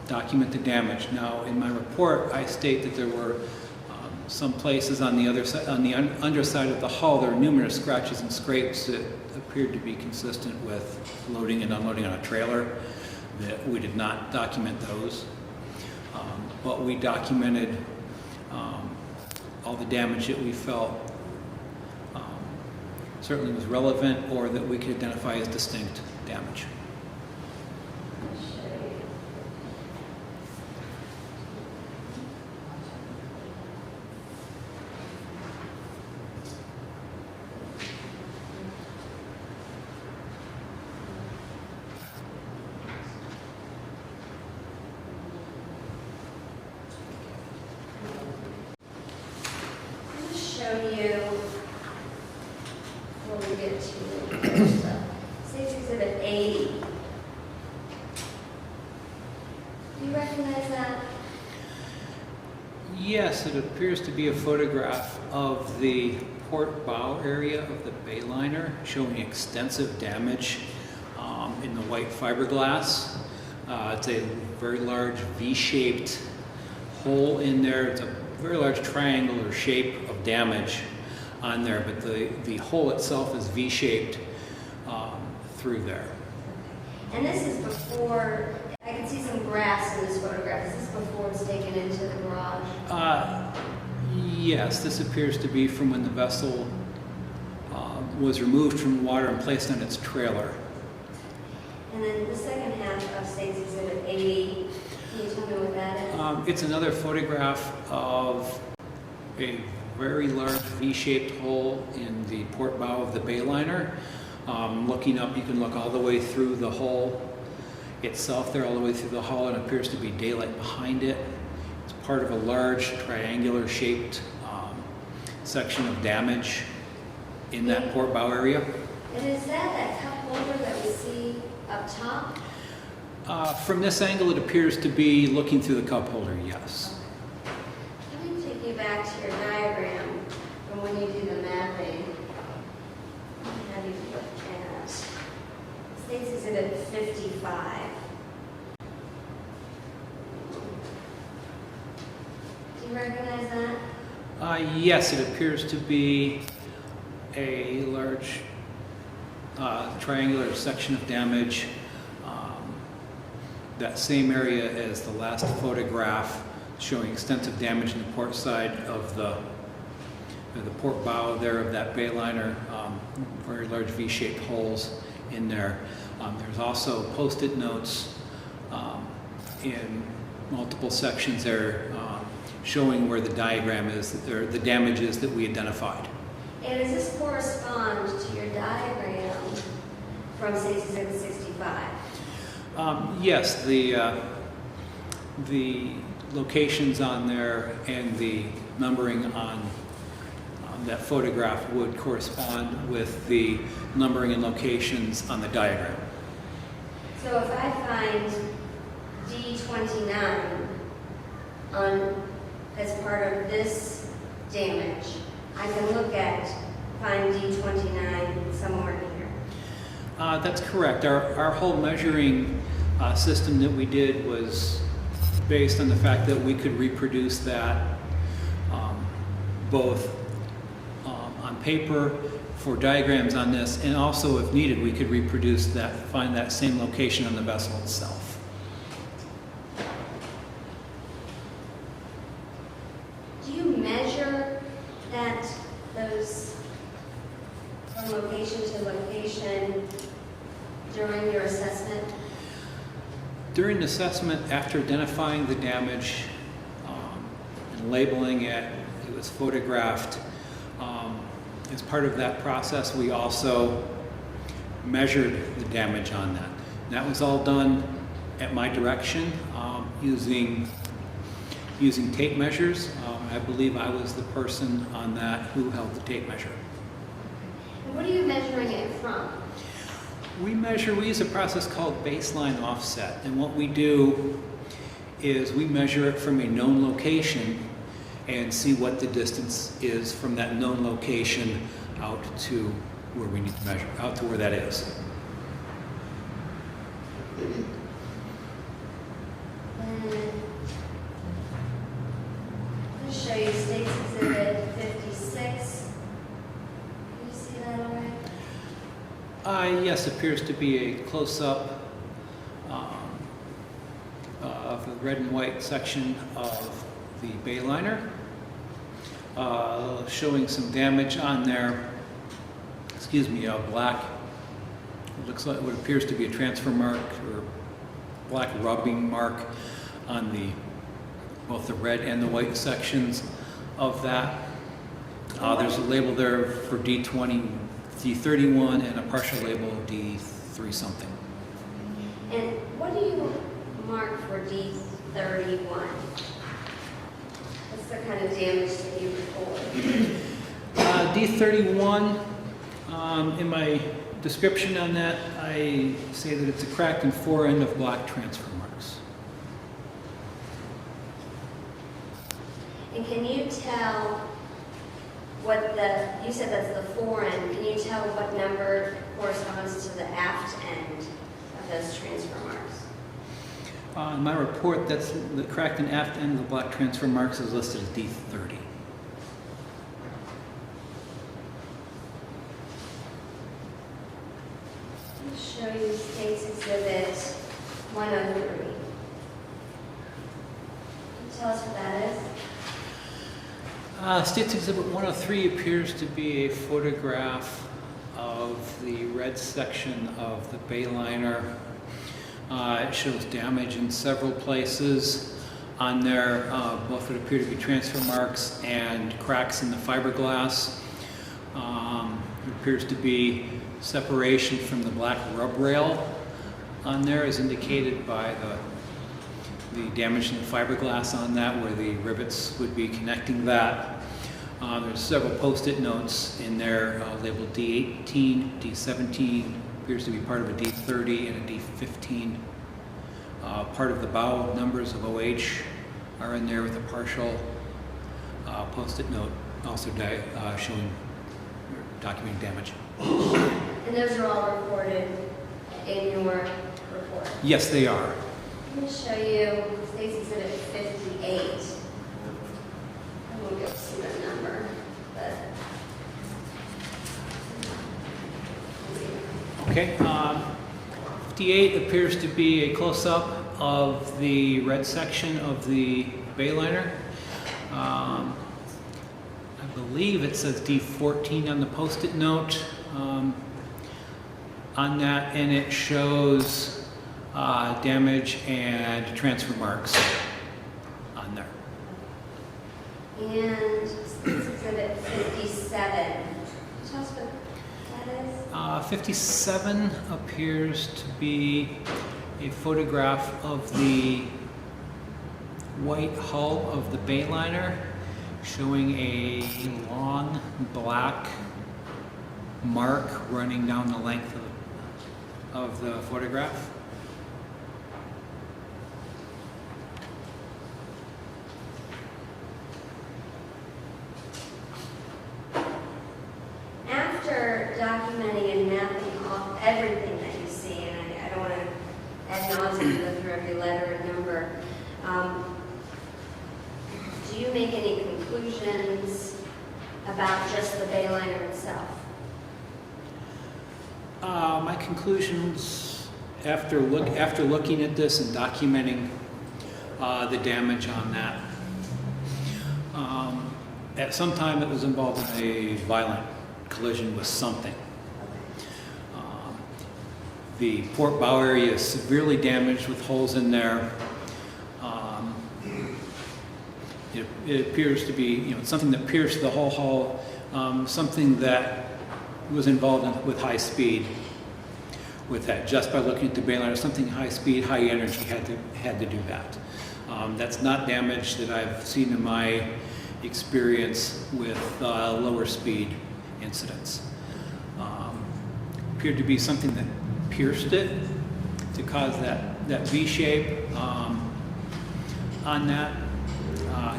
document the damage. Now, in my report, I state that there were some places on the other side, on the underside of the hull, there were numerous scratches and scrapes that appeared to be consistent with loading and unloading on a trailer. That we did not document those, but we documented all the damage that we felt certainly was relevant or that we could identify as distinct damage. Do you recognize that Yes, it appears to be a photograph of the port bow area of the Bayliner, showing extensive damage in the white fiberglass. It's a very large V-shaped hole in there. It's a very large triangular shape of damage on there, but the hole itself is V-shaped through there. And this is before, I can see some grass in this photograph. Is this before it's taken into the garage? Yes, this appears to be from when the vessel was removed from the water and placed on its trailer. And then the second half of State's Exhibit 80, can you tell me what that is? It's another photograph of a very large V-shaped hole in the port bow of the Bayliner. Looking up, you can look all the way through the hole itself there, all the way through the hull, and it appears to be daylight behind it. It's part of a large triangular shaped section of damage in that port bow area. And is that cup holder that we see up top? From this angle, it appears to be looking through the cup holder, yes. Let me take you back to your diagram from when you do the mapping. Have you look at State's Exhibit 55. Do you recognize that? Yes, it appears to be a large triangular section of damage. That same area as the last photograph, showing extensive damage in the port side of the port bow there of that Bayliner. Very large V-shaped holes in there. There's also post-it notes in multiple sections there showing where the diagram is, or the damage is that we identified. And does this correspond to your diagram from State's Exhibit 65? Yes, the locations on there and the numbering on that photograph would correspond with the numbering and locations on the diagram. So if I find D29 as part of this damage, I can find D29 somewhere here. That's correct. Our whole measuring system that we did was based on the fact that we could reproduce that both on paper for diagrams on this, and also if needed we could reproduce that, find that same location on the vessel itself. Do you measure those from location to location during your assessment? During the assessment, after identifying the damage and labeling it, it was photographed. As part of that process, we also measured the damage on that. And that was all done at my direction using tape measures. I believe I was the person on that who held the tape measure. And what are you measuring it from? We use a process called baseline offset, and what we do is we measure it from a known location and see what the distance is from that known location out to where we need to measure, out to where that is. I'll show you State's Exhibit 56. Can you see that all right? Yes, appears to be a close-up of the red and white section of the Bayliner, showing some damage on there. Excuse me, a black. It looks like what appears to be a transfer mark or black rubbing mark on both the red and the white sections of that. There's a label there for D20. D31 and a partial label D3 something. And what do you mark for D31? What's the kind of damage that you record? D31, in my description on that, I say that it's a cracked and forend of black transfer marks. And can you tell what you said that's the fore end, can you tell what number corresponds to the aft end of those transfer marks? In my report, that's the cracked and aft end of the black transfer marks is listed as D30. I'll show you State's Exhibit 103. Can you tell us what that is? State's Exhibit 103 appears to be a photograph of the red section of the bayliner. It shows damage in several places. On there, both would appear to be transfer marks and cracks in the fiberglass. There appears to be separation from the black rub rail on there, as indicated by the damage in the fiberglass on that, where the rivets would be connecting that. There's several post-it notes in there labeled D18, D17, appears to be part of a D30 and a D15. Part of the bow numbers of OH are in there with a partial post-it note also showing documenting damage. And those are all recorded in your report. Yes, they are. I'm going to show you State's Exhibit 58. I won't be able to see that number, but... Okay. 58 appears to be a close-up of the red section of the bayliner. I believe it says D14 on the post-it note on that, and it shows damage and transfer marks on there. And State's Exhibit 57. Tell us what that is. 57 appears to be a photograph of the white hull of the bayliner, showing a long black mark running down the length of the photograph. After documenting and mapping off everything that you see, and I don't want to ad nauseum go through every letter and number, do you make any conclusions about just the bayliner itself? My conclusions after looking at this and documenting the damage on that. At some time it was involved in a violent collision with something. The port bow area is severely damaged with holes in there. It appears to be, something that pierced the whole hull, something that was involved with high speed. With that, just by looking at the bayliner, something high speed, high energy had to do that. That's not damage that I've seen in my experience with lower speed incidents. Appeared to be something that pierced it to cause that V shape on that.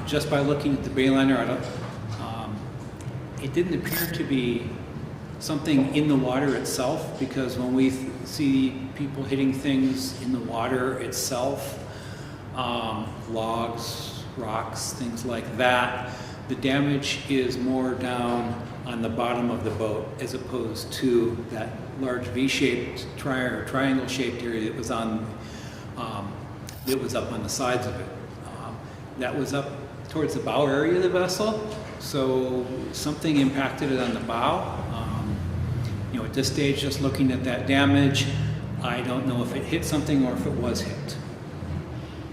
Just by looking at the bayliner, it didn't appear to be something in the water itself, because when we see people hitting things in the water itself, logs, rocks, things like that, the damage is more down on the bottom of the boat as opposed to that large V-shaped triangle-shaped area that was on that was up on the sides of it. That was up towards the bow area of the vessel, so something impacted it on the bow. At this stage, just looking at that damage, I don't know if it hit something or if it was hit.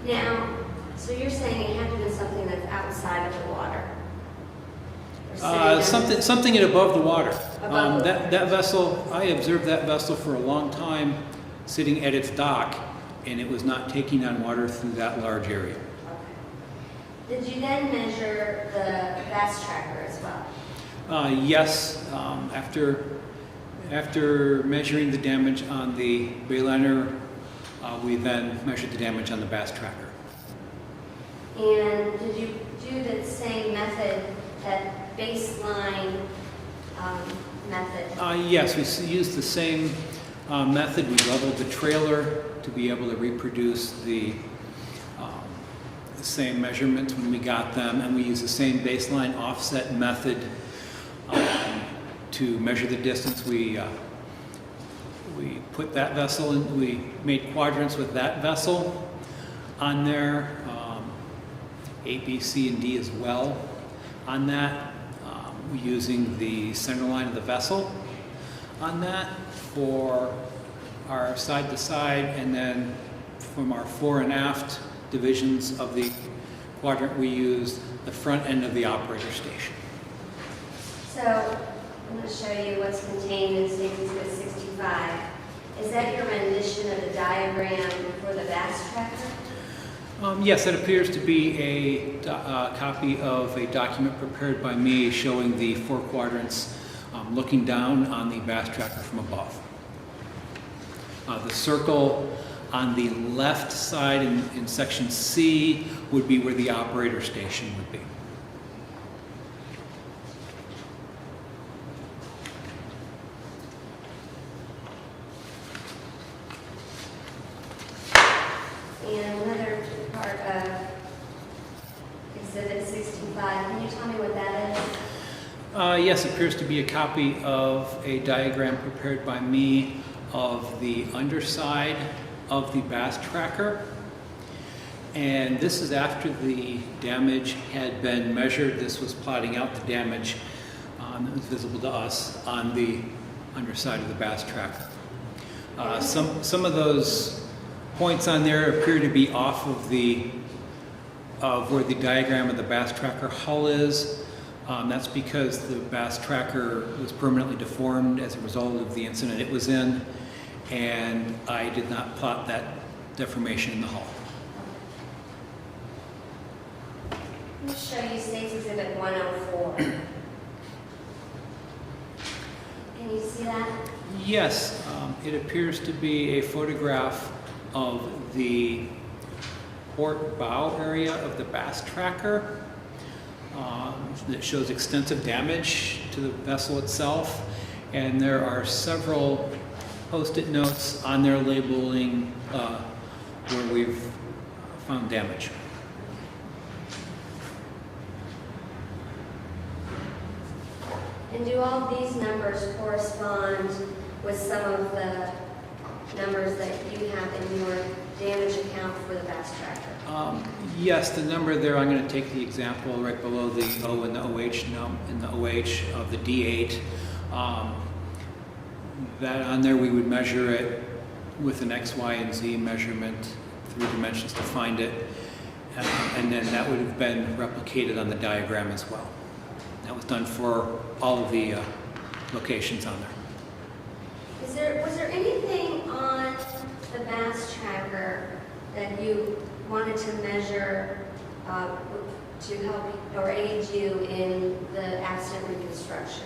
Now, so you're saying it had to be something that's outside of the water? Or Something at above the water. Above the water. That vessel, I observed that vessel for a long time sitting at its dock, and it was not taking on water through that large area. Okay. Did you then measure the bass tracker as well? Yes, after measuring the damage on the bayliner, we then measured the damage on the bass tracker. And did you do the same method, that baseline method? Yes, we used the same method. We leveled the trailer to be able to reproduce the same measurements when we got them, and we used the same baseline offset method to measure the distance. We put that vessel in, we made quadrants with that vessel on there, A, B, C, and D as well on that, using the center line of the vessel on that for our side to side, and then from our fore and aft divisions of the quadrant, we used the front end of the operator station. So I'm going to show you what's contained in State Exhibit 65. Is that your rendition of the diagram for the VAST tracker? Yes, that appears to be a copy of a document prepared by me showing the 4 quadrants looking down on the VAST tracker from above. The circle on the left side in section C would be where the operator station would be. And another part of Exhibit 65, can you tell me what that is? Yes, it appears to be a copy of a diagram prepared by me of the underside of the VAST tracker. And this is after the damage had been measured. This was plotting out the damage that was visible to us on the underside of the VAST tracker. Some of those points on there appear to be off of where the diagram of the VAST tracker hull is. That's because the VAST tracker was permanently deformed as a result of the incident it was in, and I did not plot that deformation in the hull. Let me show you State's Exhibit 104. Can you see that? Yes, it appears to be a photograph of the port bow area of the VAST tracker that shows extensive damage to the vessel itself, and there are several post-it notes on there labeling where we've found damage. And do all these numbers correspond with some of the numbers that you have in your damage account for the VAST tracker? Yes, the number there, I'm going to take the example right below the O and the OH of the D8. That on there, we would measure it with an X, Y, and Z measurement, 3 dimensions to find it, and then that would have been replicated on the diagram as well. That was done for all of the locations on there. Was there anything on the VAST tracker that you wanted to measure to help or aid you in the accident reconstruction?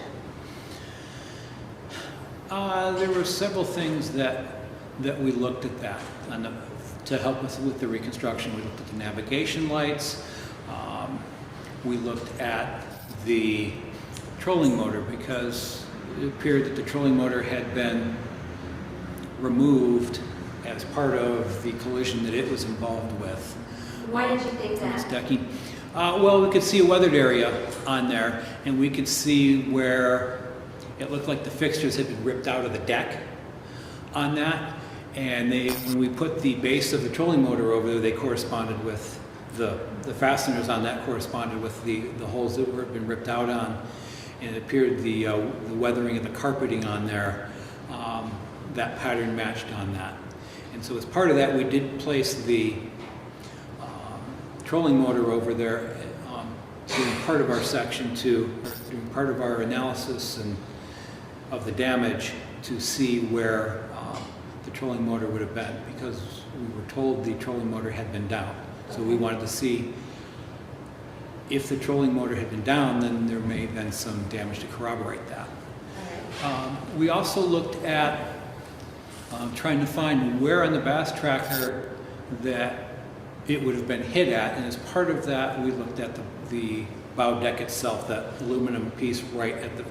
There were several things that we looked at that to help us with the reconstruction. We looked at the navigation lights. We looked at the trolling motor, because it appeared that the trolling motor had been removed as part of the collision that it was involved with. Why did you think Its that? decking. Well, we could see a weathered area on there, and we could see where it looked like the fixtures had been ripped out of the deck on that. And when we put the base of the trolling motor over there, they corresponded with the fasteners on that corresponded with the holes that had been ripped out on. And it appeared the weathering of the carpeting on there, that pattern matched on that. And so as part of that, we did place the trolling motor over there during part of our section during part of our analysis of the damage to see where the trolling motor would have been, because we were told the trolling motor had been down. So we wanted to see if the trolling motor had been down, then there may have been some damage to corroborate that. We also looked at trying to find where on the VAST tracker that it would have been hit at, and as part of that, we looked at the bow deck itself, that aluminum piece right at the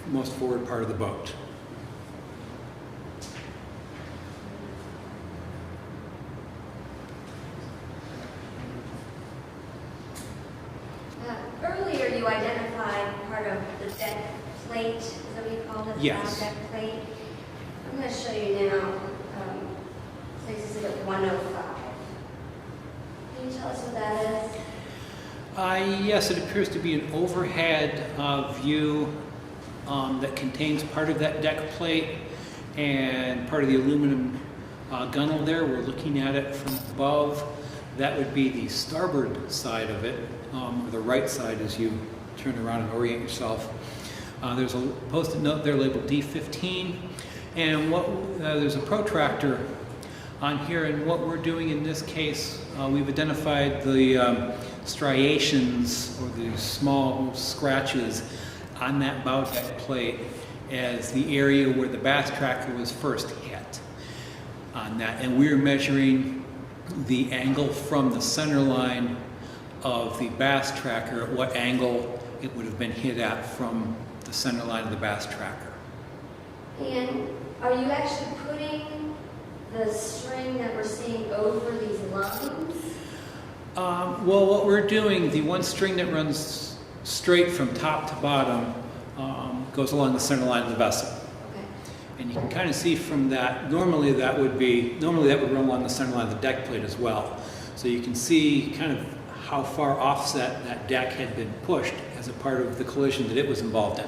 most forward part of the boat. Earlier, you identified part of the deck plate, is that what you called it? Yes. The bow deck plate. I'm going to show you now, State's Exhibit 105. Can you tell us what that is? Yes, it appears to be an overhead view that contains part of that deck plate and part of the aluminum gunnel there. We're looking at it from above. That would be the starboard side of it, or the right side as you turn around and orient yourself. There's a post-it note there labeled D15, and there's a protractor on here, and what we're doing in this case, we've identified the striations or the small scratches on that bow deck plate as the area where the bass tracker was first hit on that, and we're measuring the angle from the center line of the bass tracker, at what angle it would have been hit at from the center line of the bass tracker. And are you actually putting the string that we're seeing over these lines? Well, what we're doing, the one string that runs straight from top to bottom goes along the center line of the vessel. Okay. And you can kind of see from that, normally that would run along the center line of the deck plate as well. So you can see kind of how far offset that deck had been pushed as a part of the collision that it was involved in.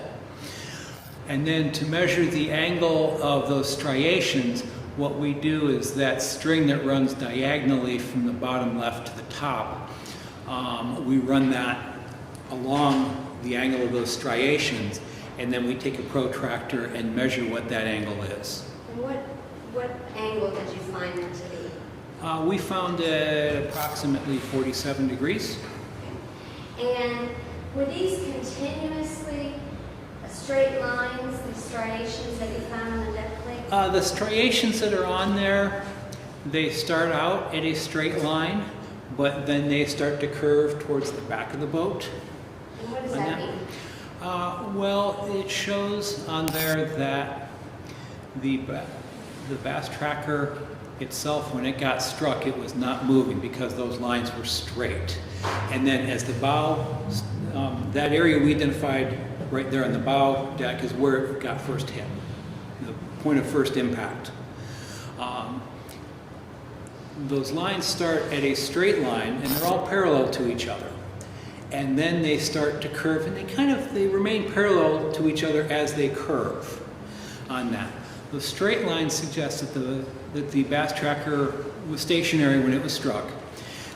And then to measure the angle of those striations, what we do is that string that runs diagonally from the bottom left to the top, we run that along the angle of those striations, and then we take a protractor and measure what that angle is. And what angle did you find it to be? We found it approximately 47 degrees. And were these continuously straight lines, the striations that you found on the deck plate? The striations that are on there, they start out at a straight line, but then they start to curve towards the back of the boat. And what does that mean? Well, it shows on there that the bass tracker itself, when it got struck, it was not moving because those lines were straight. And then as the bow, that area we identified right there on the bow deck is where it got first hit, the point of first impact. Those lines start at a straight line and they're all parallel to each other. And then they start to curve, and they remain parallel to each other as they curve on that. The straight line suggests that the bass tracker was stationary when it was struck.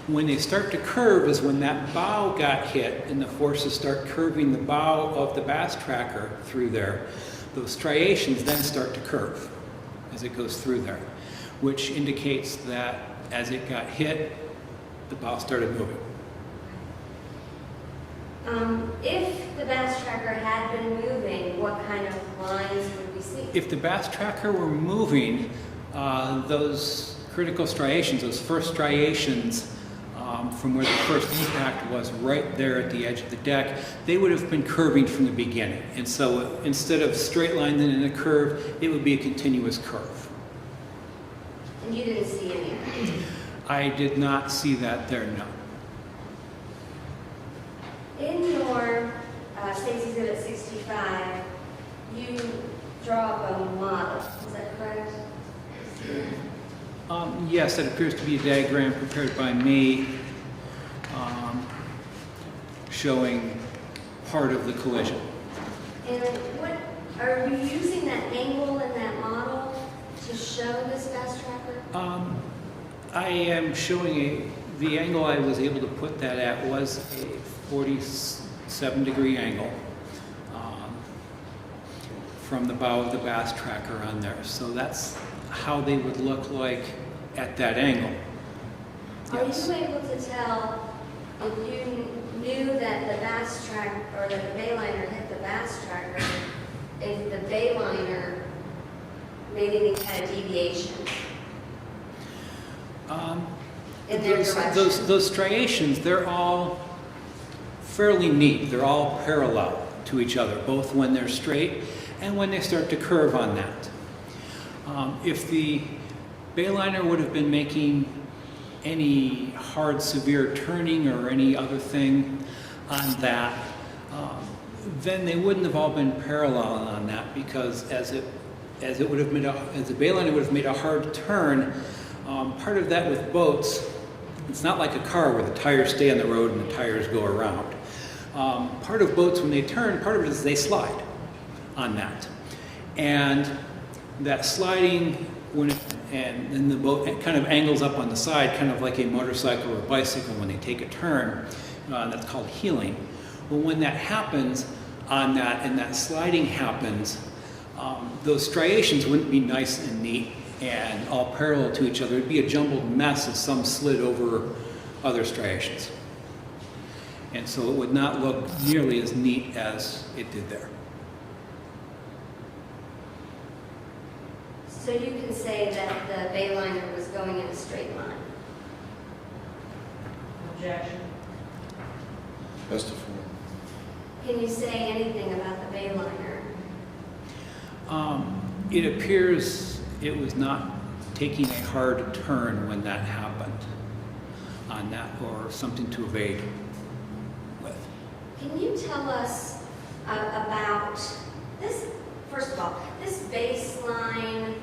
When they start to curve is when that bow got hit and the forces start curving the bow of the bass tracker through there. Those striations then start to curve as it goes through there, which indicates that as it got hit, the bow started moving. If the bass tracker had been moving, what kind of lines would we see? If the bass tracker were moving, those critical striations, those first striations from where the first impact was right there at the edge of the deck, they would have been curving from the beginning. And so instead of straight line then in a curve, it would be a continuous curve. And you didn't see any of that? I did not see that there, no. In your State's Exhibit 65, you draw up a model, is that correct? Yes, that appears to be a diagram prepared by me showing part of the collision. And what, are you using that angle in that model to show this bass tracker? I am showing the angle I was able to put that at was a 47-degree angle from the bow of the bass tracker on there. So that's how they would look like at that angle. Yes. Are you able to tell if you knew that the bass tracker, or that the bayliner hit the bass tracker, if the bayliner made any kind of deviation? in their direction? Those striations, they're all fairly neat. They're all parallel to each other, both when they're straight and when they start to curve on that. If the bayliner would have been making any hard, severe turning or any other thing on that, then they wouldn't have all been parallel on that, because as the bayliner would have made a hard turn, part of that with boats, it's not like a car where the tires stay on the road and the tires go around. Part of boats, when they turn, part of it is they slide on that. And that sliding, and then the boat kind of angles up on the side, kind of like a motorcycle or a bicycle when they take a turn. That's called heeling. Well, when that happens on that, and that sliding happens, those striations wouldn't be nice and neat and all parallel to each other. It'd be a jumbled mess as some slid over other striations. And so it would not look nearly as neat as it did there. So you can say that the bayliner was going in a straight line? Objection. Testify. Can you say anything about the bayliner? It appears it was not taking a hard turn when that happened on that, or something to evade with. Can you tell us about this, first of all, this baseline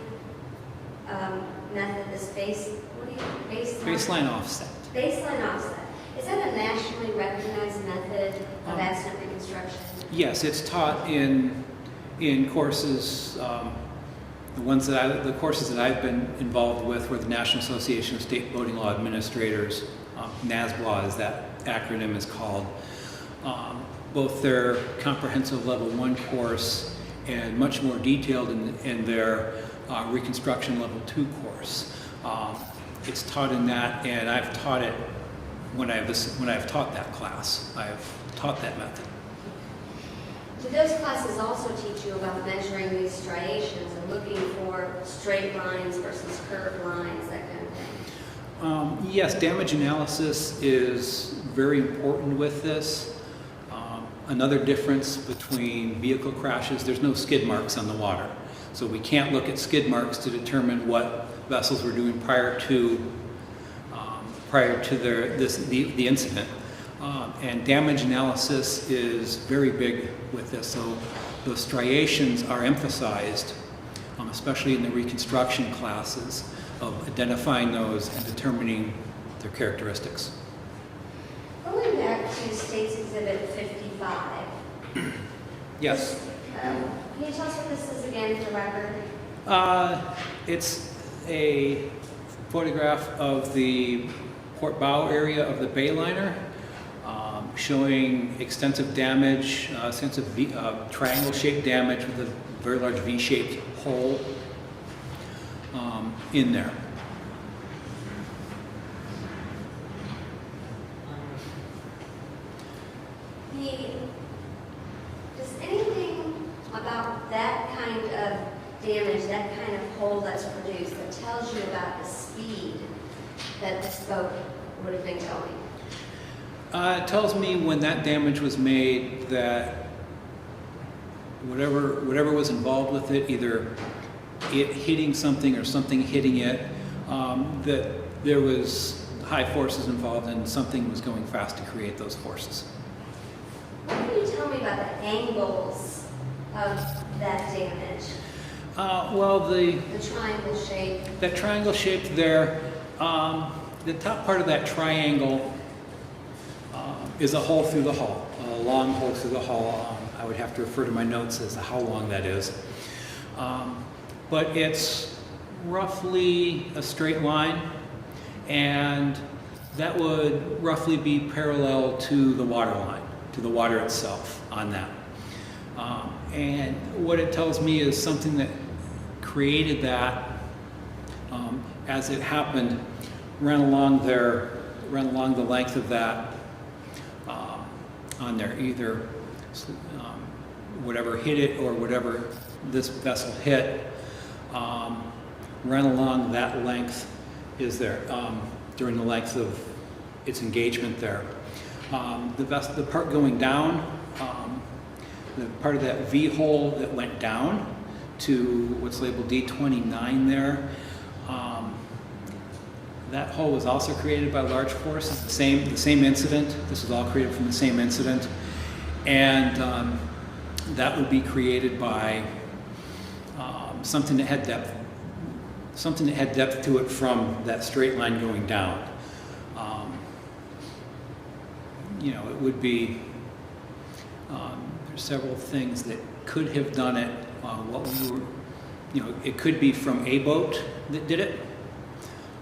method, Baseline offset. Baseline offset. Is that a nationally recognized method of accident reconstruction? Yes, it's taught in courses. The courses that I've been involved with were the National Association of State Boating Law Administrators, NASBLA as that acronym is called. Both their comprehensive level 1 course and much more detailed in their reconstruction level 2 course. It's taught in that, and I've taught it when I've taught that class. I've taught that method. Do those classes also teach you about measuring these striations and looking for straight lines versus curved lines, that kind of thing? Yes, damage analysis is very important with this. Another difference between vehicle crashes, there's no skid marks on the water. So we can't look at skid marks to determine what vessels were doing prior to the incident. And damage analysis is very big with this. So those striations are emphasized, especially in the reconstruction classes, of identifying those and determining their characteristics. Going back to State's Exhibit 55. Yes. Can you tell us what this is again for the record? It's a photograph of the port bow area of the bayliner, showing extensive damage, extensive triangle-shaped damage with a very large V-shaped hole in there. Does anything about that kind of damage, that kind of hole that's produced, that tells you about the speed that this boat would have been going? It tells me when that damage was made that whatever was involved with it, either it hitting something or something hitting it, that there was high forces involved and something was going fast to create those forces. What can you tell me about the angles of that damage? Well, the triangle shape. That triangle shape there, the top part of that triangle is a hole through the hull, a long hole through the hull. I would have to refer to my notes as to how long that is. But it's roughly a straight line, and that would roughly be parallel to the water line, to the water itself on that. And what it tells me is something that created that as it happened, ran along the length of that on there, either whatever hit it or whatever this vessel hit, ran along that length is there. during the length of its engagement there. The part going down, the part of that V hole that went down to what's labeled D29 there, that hole was also created by large forces, the same incident. This was all created from the same incident. And that would be created by something that had depth to it from that straight line going down. It would be, there's several things that could have done it. What we were, it could be from a boat that did it,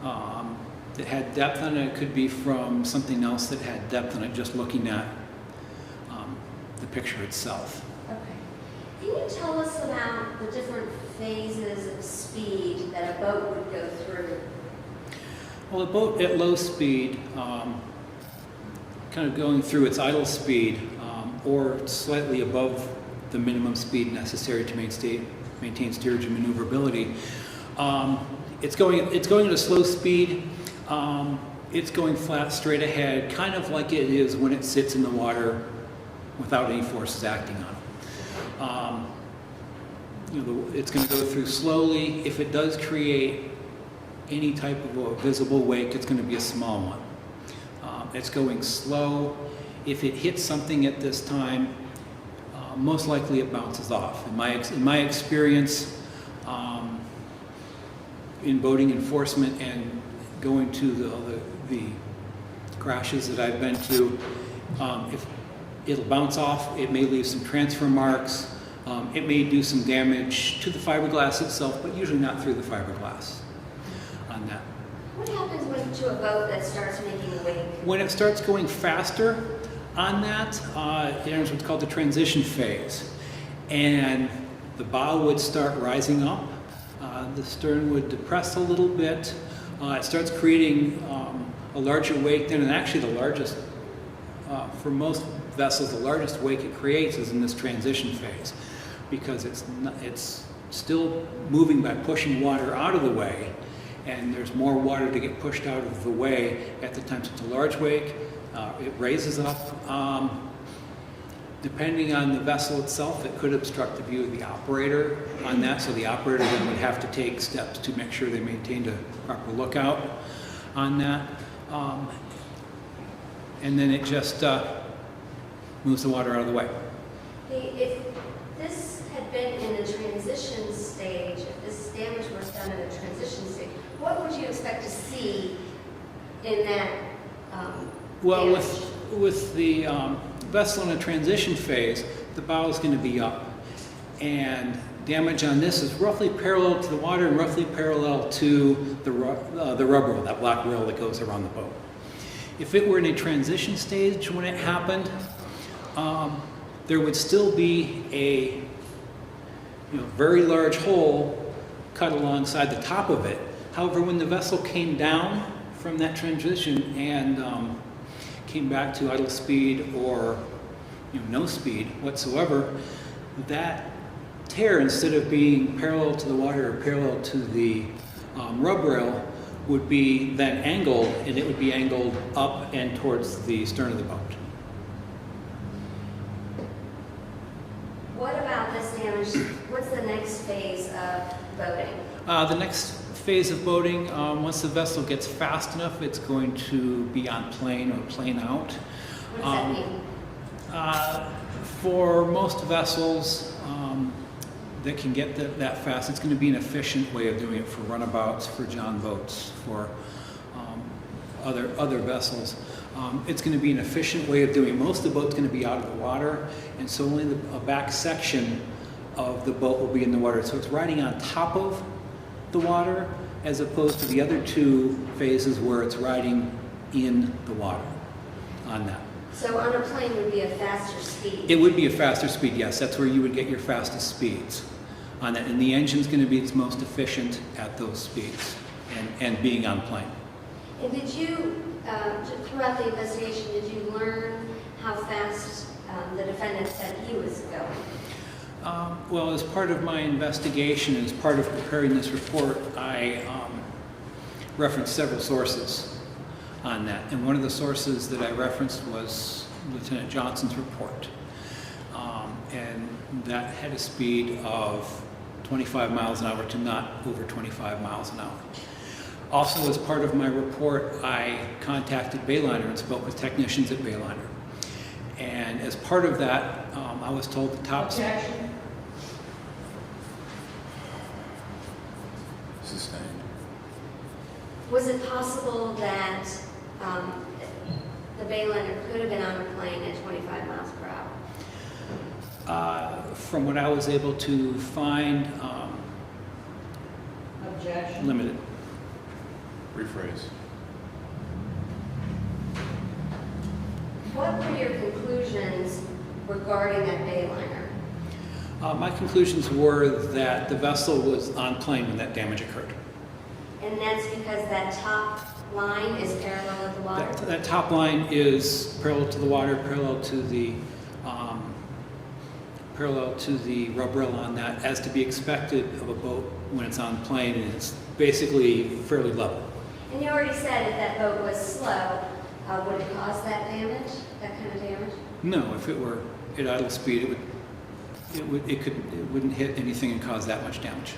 that had depth on it. It could be from something else that had depth on it, just looking at the picture itself. Okay. Can you tell us about the different phases of speed that a boat would go through? Well, a boat at low speed, kind of going through its idle speed, or slightly above the minimum speed necessary to maintain steerage and maneuverability. It's going at a slow speed. It's going flat straight ahead, kind of like it is when it sits in the water without any forces acting on it. It's going to go through slowly. If it does create any type of a visible wake, it's going to be a small one. It's going slow. If it hits something at this time, most likely it bounces off. In my experience, in boating enforcement and going to the crashes that I've been to, if it'll bounce off, it may leave some transfer marks. It may do some damage to the fiberglass itself, but usually not through the fiberglass on that. What happens to a boat that starts making a wake? When it starts going faster on that, it enters what's called the transition phase. And the bow would start rising up. The stern would depress a little bit. It starts creating a larger wake then, and actually the largest, for most vessels, the largest wake it creates is in this transition phase, because it's still moving by pushing water out of the way, and there's more water to get pushed out of the way at the time. So it's a large wake. It raises up. Depending on the vessel itself, it could obstruct the view of the operator on that, so the operator then would have to take steps to make sure they maintained a proper lookout on that. And then it just moves the water out of the way. If this had been in the transition stage, if this damage was done in the transition stage, what would you expect to see in that Well, damage? with the vessel in a transition phase, the bow is going to be up, and damage on this is roughly parallel to the water and roughly parallel to the rubber rail, that black rail that goes around the boat. If it were in a transition stage when it happened, there would still be a very large hole cut alongside the top of it. However, when the vessel came down from that transition and came back to idle speed or no speed whatsoever, that tear, instead of being parallel to the water or parallel to the rub rail, would be then angled, and it would be angled up and towards the stern of the boat. What about this damage? What's the next phase of boating? The next phase of boating, once the vessel gets fast enough, it's going to be on plane or plane out. What does that mean? For most vessels that can get that fast, it's going to be an efficient way of doing it for runabouts, for john boats, for other vessels. It's going to be an efficient way of doing it. Most of the boat's going to be out of the water, and so only a back section of the boat will be in the water. So it's riding on top of the water, as opposed to the other two phases where it's riding in the water on that. So on a plane would be a faster speed? It would be a faster speed, yes. That's where you would get your fastest speeds on that. And the engine's going to be its most efficient at those speeds and being on plane. And did you, throughout the investigation, did you learn how fast the defendant said he was going? Well, as part of my investigation, as part of preparing this report, I referenced several sources on that. And one of the sources that I referenced was Lieutenant Johnson's report. And that had a speed of 25 miles an hour to not over 25 miles an hour. Also, as part of my report, I contacted Bayliner and spoke with technicians at Bayliner. And as part of that, I was told the top speed. Objection. Sustained. Was it possible that the Bayliner could have been on a plane at 25 miles per hour? From what I was able to find, Objection. limited. Rephrase. What were your conclusions regarding that Bayliner? My conclusions were that the vessel was on plane when that damage occurred. And that's because that top line is parallel with the water? That top line is parallel to the water, parallel to the rub rail on that, as to be expected of a boat when it's on plane, and it's basically fairly level. And you already said if that boat was slow, would it cause that damage, that kind of damage? No, if it were at idle speed, it wouldn't hit anything and cause that much damage.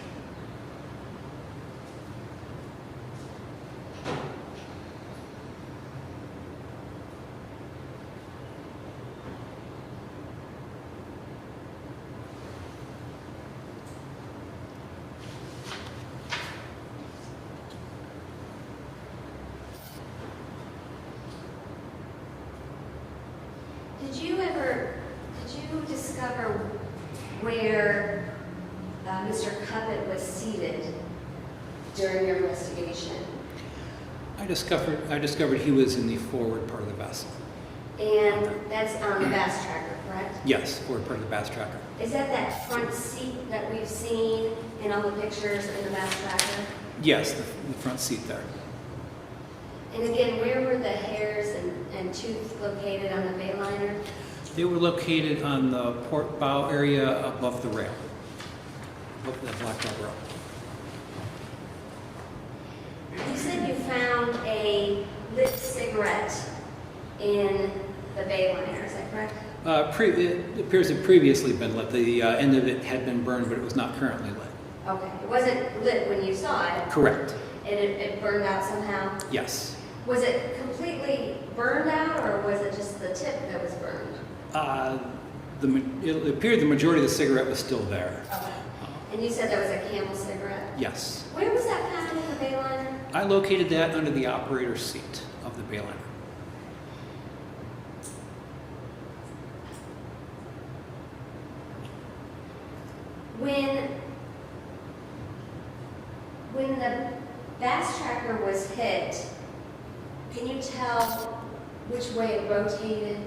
Did you discover where Mr. Cuppett was seated during your investigation? I discovered he was in the forward part of the vessel. And that's on the bass tracker, correct? Yes, forward part of the bass tracker. Is that front seat that we've seen in all the pictures in the bass tracker? Yes, the front seat there. And again, where were the hairs and tooth located on the Bayliner? They were located on the port bow area above the rail, above the black rub rail. You said you found a lit cigarette in the Bayliner, is that correct? It appears it had previously been lit. The end of it had been burned, but it was not currently lit. Okay, it wasn't lit when you saw it, Correct. and it burned out somehow? Yes. Was it completely burned out, or was it just the tip that was burned? It appeared the majority of the cigarette was still there. Okay. And you said that was a Camel cigarette? Yes. Where was that found in the Bayliner? I located that under the operator's seat of the Bayliner. When the bass tracker was hit, can you tell which way it rotated?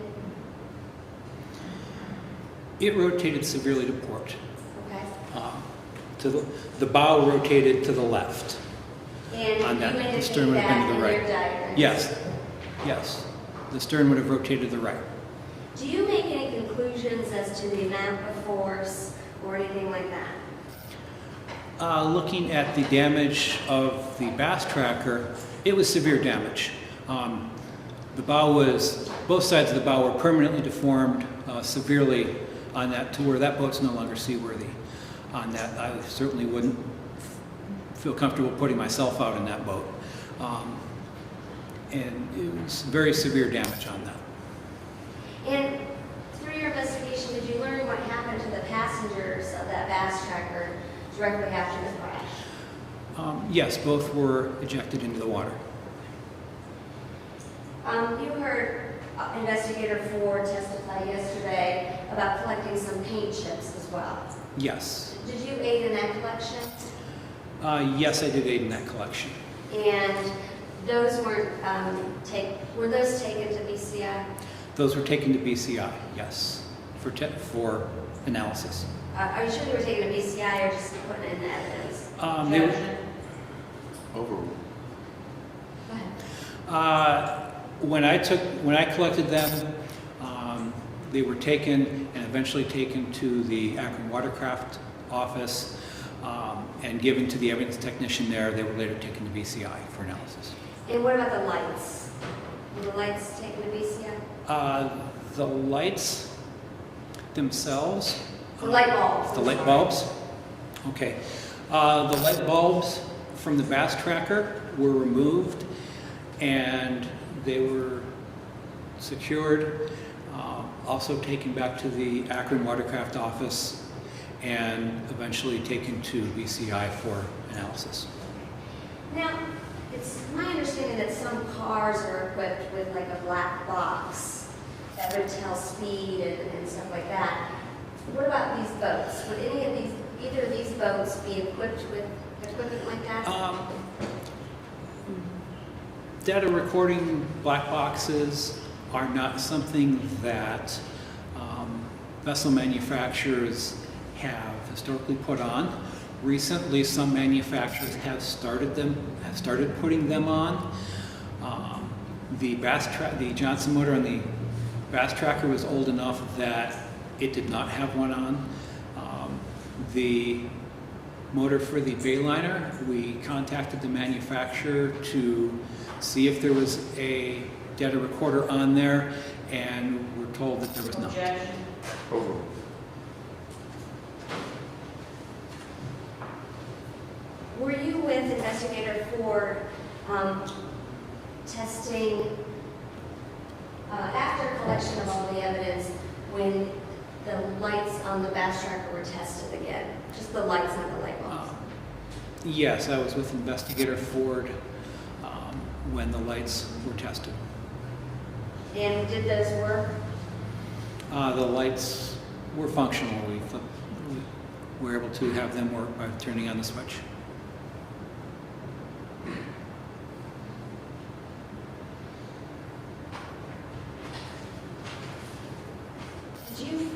It rotated severely to port. Okay. The bow rotated to the left. And On you that, the indicate stern would have been that to the in right. your diagram? Yes. Yes. The stern would have rotated to the right. Do you make any conclusions as to the amount of force or anything like that? Looking at the damage of the bass tracker, it was severe damage. The bow was, both sides of the bow were permanently deformed severely on that, to where that boat's no longer seaworthy. On that, I certainly wouldn't feel comfortable putting myself out in that boat. And it was very severe damage on that. And through your investigation, did you learn what happened to the passengers of that bass tracker directly after the crash? Yes, both were ejected into the water. You heard Investigator Ford testify yesterday about collecting some paint chips as well. Yes. Did you aid in that collection? Yes, I did aid in that collection. And those were those taken to BCI? Those were taken to BCI, yes, for analysis. Are you sure they were taken to BCI or just put in evidence? They were, Overruled. Go ahead. when I collected them, they were taken and eventually taken to the Akron Watercraft office and given to the evidence technician there. They were later taken to BCI for analysis. And what about the lights? Were the lights taken to BCI? The lights themselves. The light bulbs. The I'm light sorry. bulbs? Okay. The light bulbs from the bass tracker were removed and they were secured, also taken back to the Akron Watercraft office and eventually taken to BCI for analysis. Now, it's my understanding that some cars are equipped with like a black box that would tell speed and stuff like that. What about these boats? Would either of these boats be equipped with equipment like that? Data recording black boxes are not something that vessel manufacturers have historically put on. Recently, some manufacturers have started putting them on. The Johnson motor on the Bass Tracker was old enough that it did not have one on. The motor for the Bayliner, we contacted the manufacturer to see if there was a data recorder on there, and we're told that there was not. Objection. Over. Were you with Investigator Ford testing after collection of all the evidence when the lights on the Bass Tracker were tested again? Just the lights, not the light bulbs. Yes, I was with Investigator Ford when the lights were tested. And did those work? The lights were functional. We were able to have them work by turning on the switch. Did you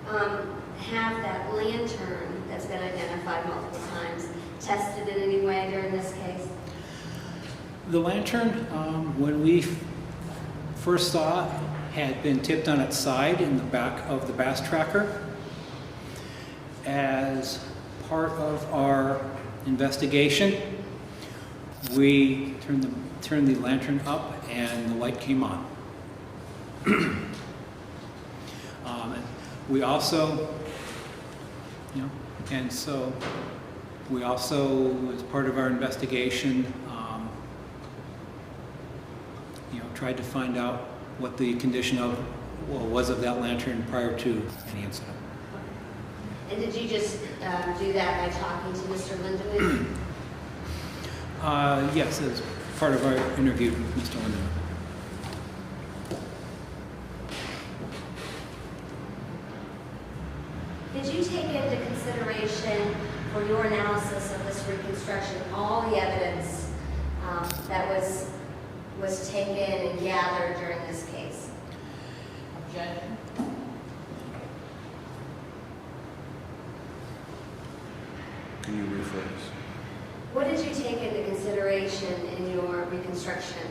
have that lantern that's been identified multiple times tested in any way during this case? The lantern, when we first saw it, had been tipped on its side in the back of the Bass Tracker. As part of our investigation, we turned the lantern up and the light came on. We also, and so we also, as part of our investigation, tried to find out what the condition was of that lantern prior to any incident. And did you just do that by talking to Mr. Lindemann? Yes, as part of our interview with Mr. Lindemann. Did you take into consideration for your analysis of this reconstruction all the evidence that was taken and gathered during this case? Objection. Can you rephrase? What did you take into consideration in your reconstruction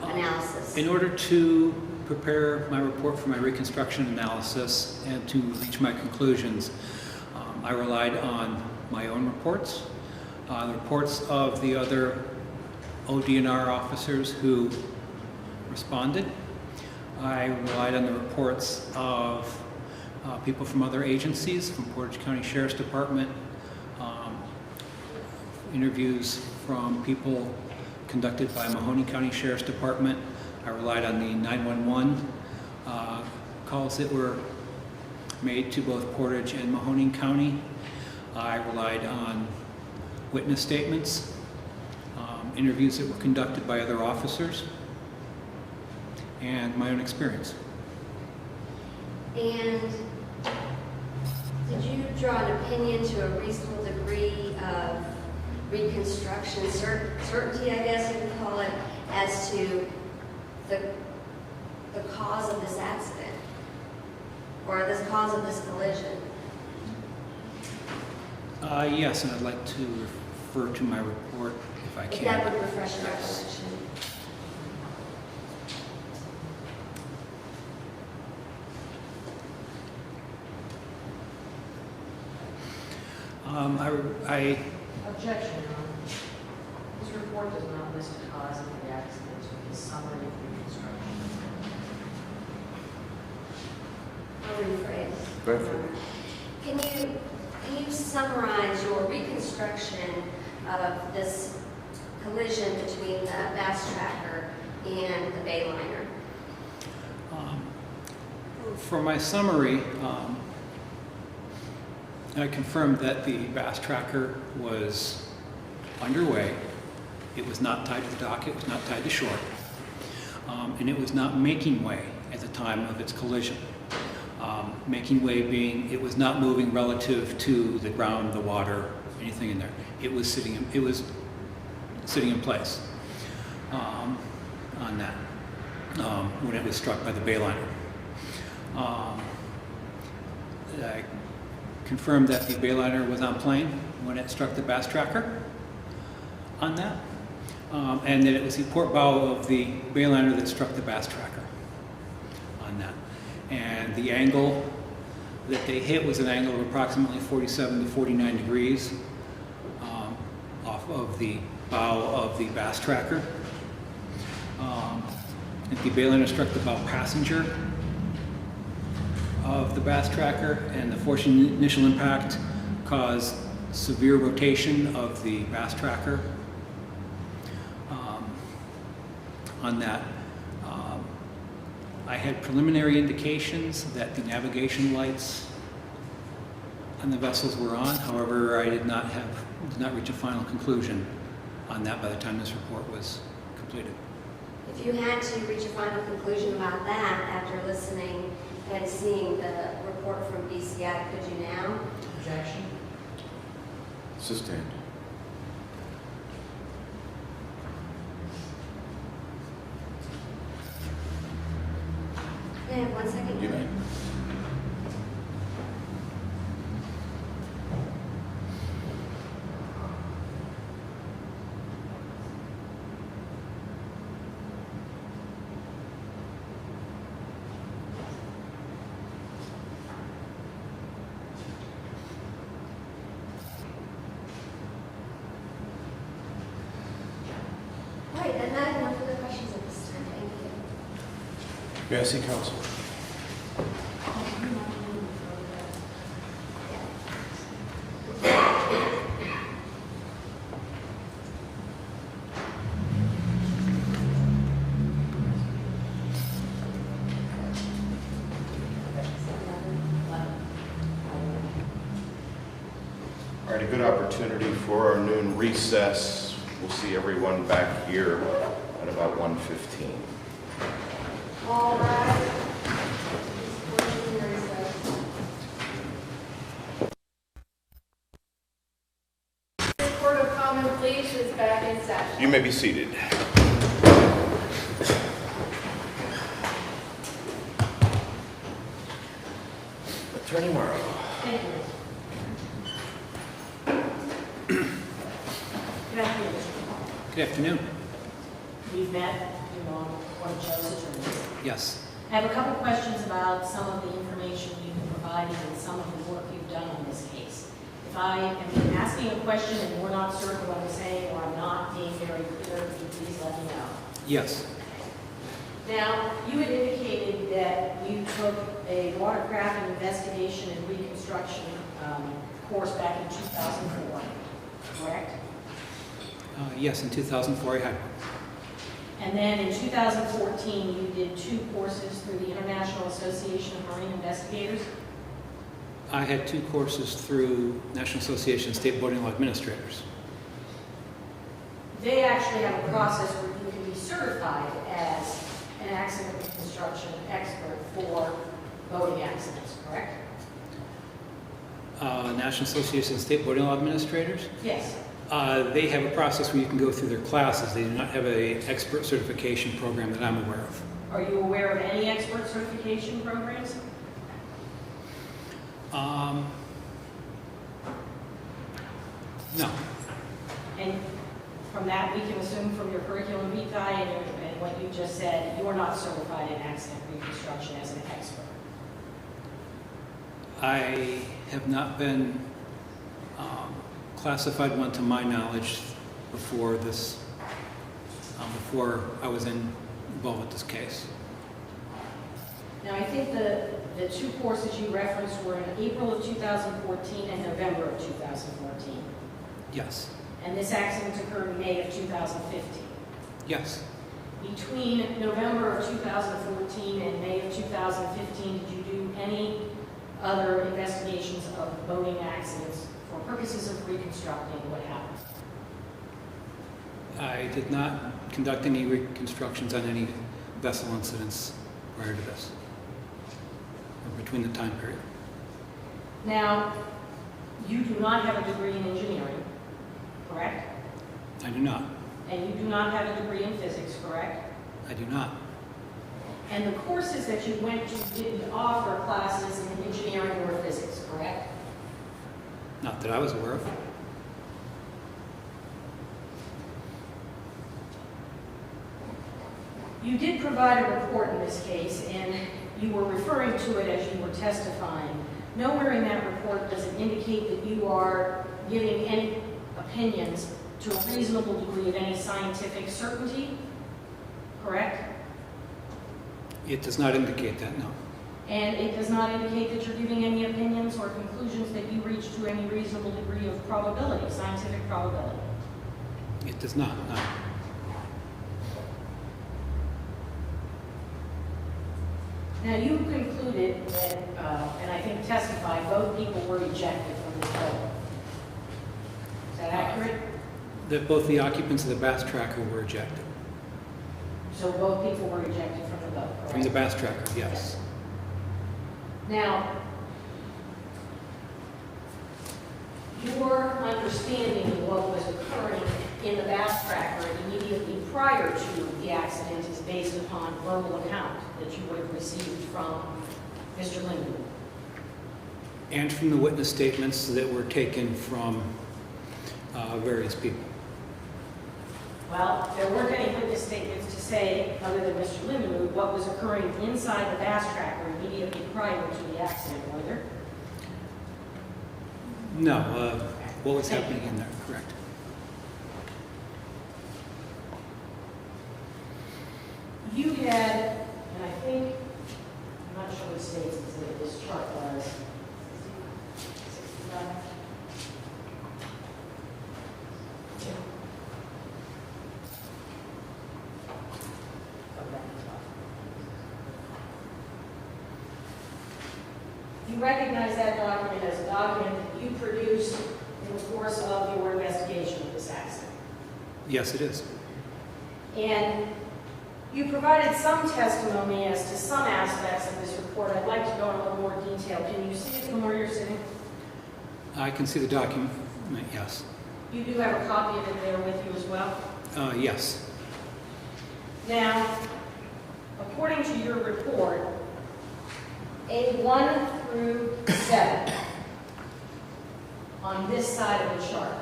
analysis? In order to prepare my report for my reconstruction analysis and to reach my conclusions, I relied on my own reports, the reports of the other ODNR officers who responded. I relied on the reports of people from other agencies, from Portage County Sheriff's Department, interviews from people conducted by Mahoning County Sheriff's Department. I relied on the 911 calls that were made to both Portage and Mahoning County. I relied on witness statements, interviews that were conducted by other officers, and my own experience. And did you draw an opinion to a reasonable degree of reconstruction certainty, I guess you could call it, as to the cause of this accident or the cause of this collision? Yes, and I'd like to refer to my report if I If can. that would refresh your recollection. I Objection, Your Honor. This report does not list a cause Go ahead. Can you summarize your reconstruction of this collision between the Bass Tracker and the Bayliner? For my summary, I confirmed that the Bass Tracker was underway. It was not tied to the dock, it was not tied to shore, and it was not making way at the time of its collision. Making way being it was not moving relative to the ground, the water, anything in there. It was sitting in place on that when it was struck by the Bayliner. I confirmed that the Bayliner was on plane when it struck the Bass Tracker on that, and that it was the port bow of the Bayliner that struck the Bass Tracker on that. And the angle that they hit was an angle of approximately 47 to 49 degrees off of the bow of the Bass Tracker. And the Bayliner struck the bow passenger of the Bass Tracker, and the force initial impact caused severe rotation of the Bass Tracker on that. I had preliminary indications that the navigation lights on the vessels were on. However, I did not reach a final conclusion on that by the time this report was completed. If you had to reach a final conclusion about that after listening and seeing the report from BCI, could you now? Objection? Sustained. May I have 1 second? You may. All right, then I have no further questions at this time. Thank you. May I see counsel? All right, a good opportunity for our noon recess. We'll see everyone back here at about 1:15. All right. This Court of Common Pleas is back in session. You may be seated. Attorney Morrow. Thank you. Good afternoon. Good afternoon. We've met, you know, one of Joe's attorneys. Yes. I have a couple questions about some of the information you've provided and some of the work you've done on this case. If I am asking a question and we're not certain what I'm saying, or I'm not being very clear, can you please let me know? Yes. Now, you had indicated that you took a watercraft investigation and reconstruction course back in 2004, correct? Yes, in 2004 I had one. And then in 2014, you did 2 courses through the International Association of Marine Investigators. I had 2 courses through National Association of State Boating Law Administrators. They actually have a process where you can be certified as an accident reconstruction expert for boating accidents, correct? National Association of State Boating Law Administrators, Yes. they have a process where you can go through their classes. They do not have an expert certification program that I'm aware of. Are you aware of any expert certification programs? No. And from that, we can assume from your curriculum vitae and what you just said, you're not certified in accident reconstruction as an expert. I have not been classified one to my knowledge before this, before I was involved with this case. Now, I think the the two courses you referenced were in April of 2014 and November of 2014. Yes. And this accident occurred in May of 2015. Yes. Between November of 2014 and May of 2015, did you do any other investigations of boating accidents for purposes of reconstructing what happened? I did not conduct any reconstructions on any vessel incidents prior to this, or between the time period. Now, you do not have a degree in engineering, correct? I do not. And you do not have a degree in physics, correct? I do not. And the courses that you went to didn't offer classes in engineering or physics, correct? Not that I was aware of. You did provide a report in this case, and you were referring to it as you were testifying. Nowhere in that report does it indicate that you are giving any opinions to a reasonable degree of any scientific certainty, correct? It does not indicate that, no. And it does not indicate that you're giving any opinions or conclusions that you reach to any reasonable degree of probability, scientific probability. It does not, no. Now, you concluded that, and I think testified, both people were ejected from this boat. Is that accurate? That both the occupants of the bass tracker were ejected. So both people were ejected from the boat, correct? From the bass tracker, yes. Now, your understanding of what was occurring in the bass tracker immediately prior to the accident is based upon verbal account that you would have received from Mr. Linden. And from the witness statements that were taken from various people. Well, there weren't any witness statements to say, other than Mr. Lindenwood, what was occurring inside the bass tracker immediately prior to the accident, were there? No, what was happening in there, correct. You had, and I think, I'm not sure what states this chart was. 65? Yeah. You recognize that document as a document that you produced in the course of your investigation of this accident. Yes, it is. And you provided some testimony as to some aspects of this report. I'd like to go in a little more detail. Can you see it from where you're sitting? I can see the document, yes. You do have a copy of it there with you as well? Yes. Now, according to your report, A1 through 7 on this side of the chart,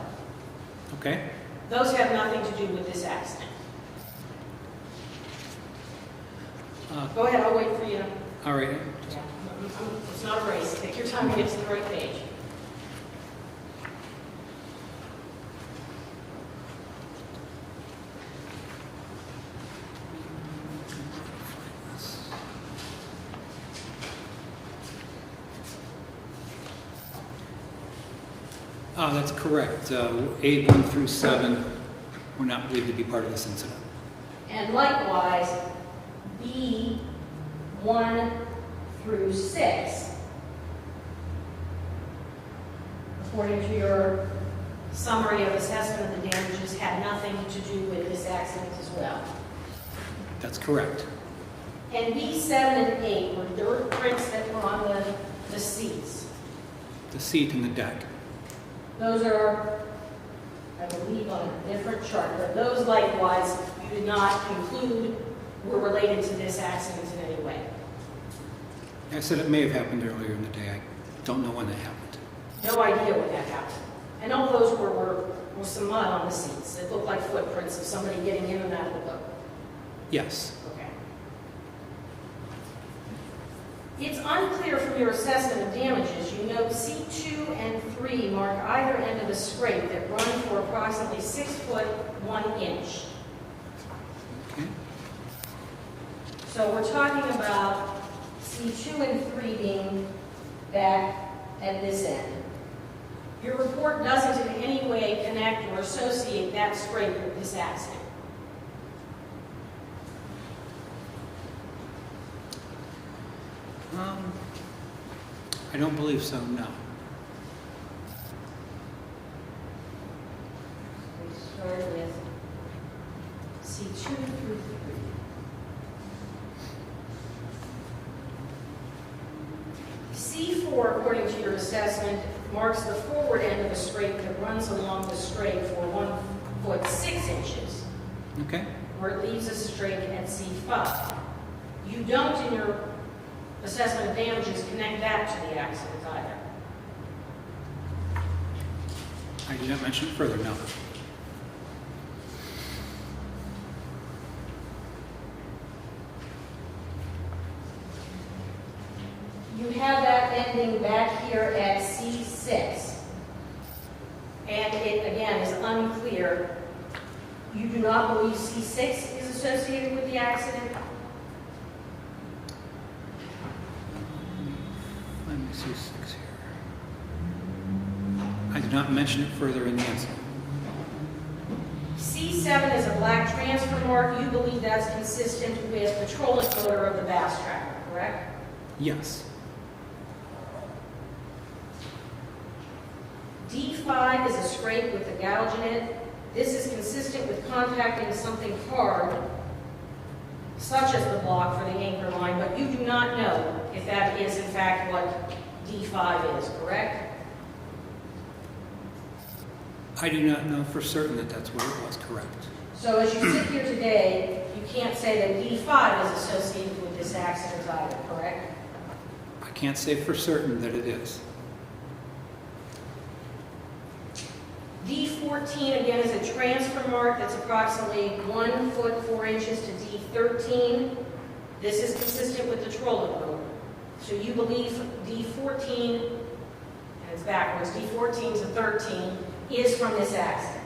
Okay. those have nothing to do with this accident. Go ahead, I'll wait for you. All right. Yeah. It's not a race. Take your time to get to the right page. That's correct. 8-1 through 7 were not believed to be part of this incident. And likewise, B1 through 6, according to your summary of assessment of the damages, had nothing to do with this accident as well. That's correct. And B7 and 8 were dirt prints that were on the seats. The seat and the deck. Those are, I believe, on a different chart, but those likewise you did not conclude were related to this accident in any way. I said it may have happened earlier in the day. I don't know when it happened. No idea when that happened. And all those were some mud on the seats. It looked like footprints of somebody getting in and out of the boat. Yes. Okay. It's unclear from your assessment of damages. You note C2 and 3 mark either end of the scrape that run for approximately 6 foot 1 inch. Okay. So we're talking about C2 and 3 being back at this end. Your report doesn't in any way connect or associate that scrape with this accident. I don't believe so, no. We start with C2 through 3. C4, according to your assessment, marks the forward end of a scrape that runs along the scrape for 1 foot 6 inches, Okay? where it leaves a strake at C5. You don't, in your assessment of damages, connect that to the accident either. I did not mention it further, no. You have that ending back here at C6. And it, again, is unclear. You do not believe C6 is associated with the accident? Let me see 6 here. I did not mention it further in the answer. C7 is a black transfer mark. You believe that's consistent with the trolling motor of the bass tracker, correct? Yes. D5 is a scrape with a gouge in it. This is consistent with contacting something hard, such as the block for the anchor line, but you do not know if that is in fact what D5 is, correct? I do not know for certain that that's what it was, correct. So as you sit here today, you can't say that D5 is associated with this accident either, correct? I can't say for certain that it is. D14 again is a transfer mark that's approximately 1 foot 4 inches to D13. This is consistent with the trolling motor. So you believe D14, and it's backwards, D14 to 13 is from this accident.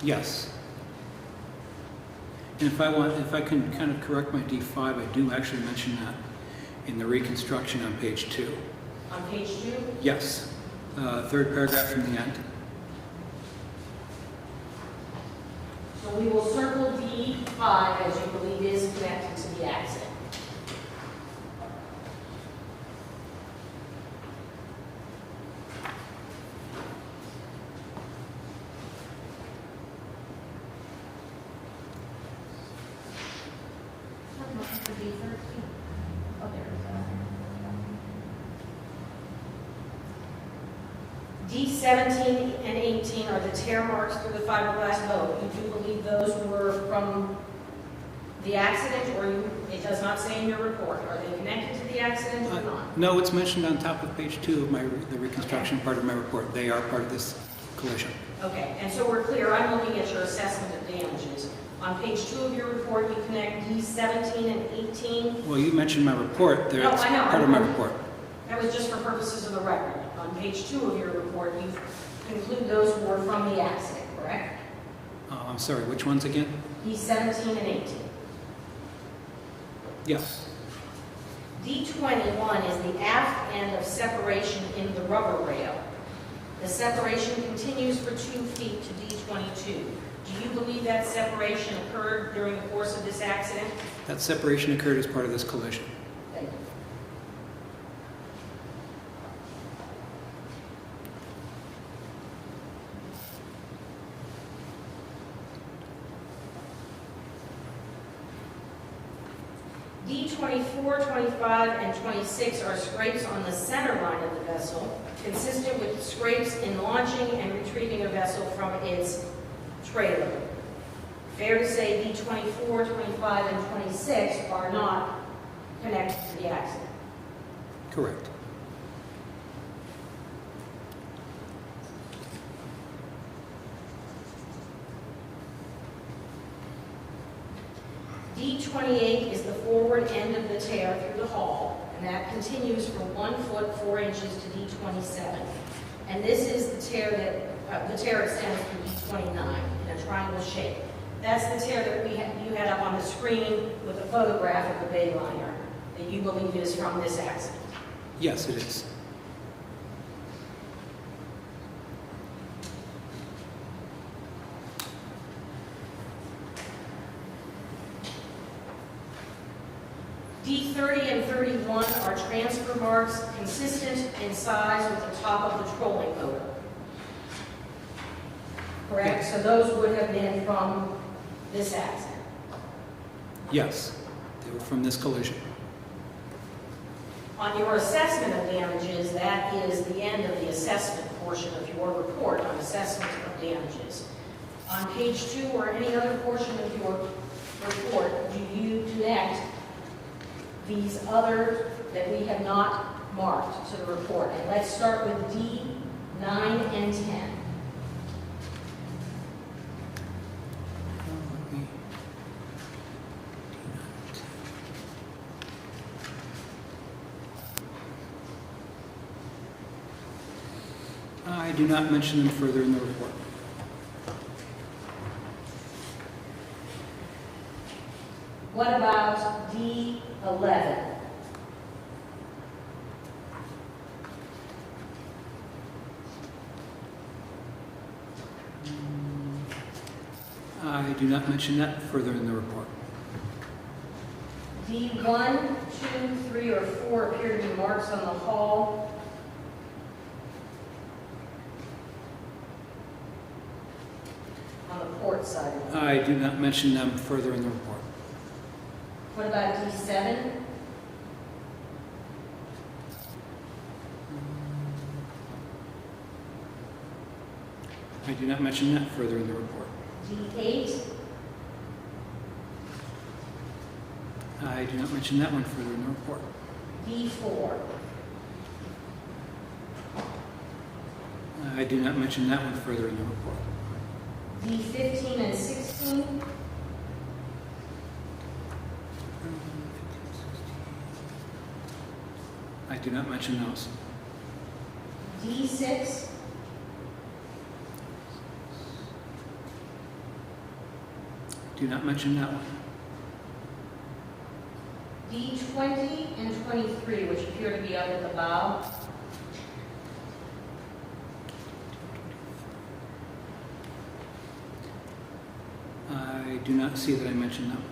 Yes. And if I can kind of correct my D5, I do actually mention that in the reconstruction on page 2. On page 2? Yes. Third paragraph from the end. So we will circle D5 as you believe is connected to the accident. D17 and 18 are the tear marks through the fiberglass boat. You do believe those were from the accident, or it does not say in your report? Are they connected to the accident or not? No, it's mentioned on top of page 2 of the reconstruction part of my report. They are part of this collision. Okay, and so we're clear. I'm looking at your assessment of damages. On page 2 of your report, you connect D17 and 18. Well, you mentioned my report. There, No, it's I know. part of my report. That was just for purposes of the record. On page 2 of your report, you conclude those were from the accident, correct? I'm sorry, which ones again? D17 and 18. Yes. D21 is the aft end of separation in the rubber rail. The separation continues for 2 feet to D22. Do you believe that separation occurred during the course of this accident? That separation occurred as part of this collision. Thank you. D24, 25, and 26 are scrapes on the center line of the vessel, consistent with scrapes in launching and retrieving a vessel from its trailer. Fair to say D24, 25, and 26 are not connected to the accident. Correct. D28 is the forward end of the tear through the hull, and that continues from 1 foot 4 inches to D27. And this is the tear that the tear extends through D29 in a triangle shape. That's the tear that you had up on the screen with a photograph of the bay liner that you believe is from this accident. Yes, it is. D30 and 31 are transfer marks consistent in size with the top of the trolling motor. Correct? So those would have been from this accident. Yes, they were from this collision. On your assessment of damages, that is the end of the assessment portion of your report on assessment of damages. On page 2 or any other portion of your report, do you connect these other that we have not marked to the report? And let's start with D, 9, and 10. I do not mention them further in the report. What about D11? I do not mention that further in the report. D1, 2, 3, or 4 appear to be marks on the hull. On the port side. I do not mention them further in the report. What about D7? I do not mention that further in the report. D8? I do not mention that one further in the report. D4? I do not mention that one further in the report. D15 and 16? I do not mention those. D6? Do not mention that one. D20 and 23, which appear to be up at the bow. I do not see that I mentioned them.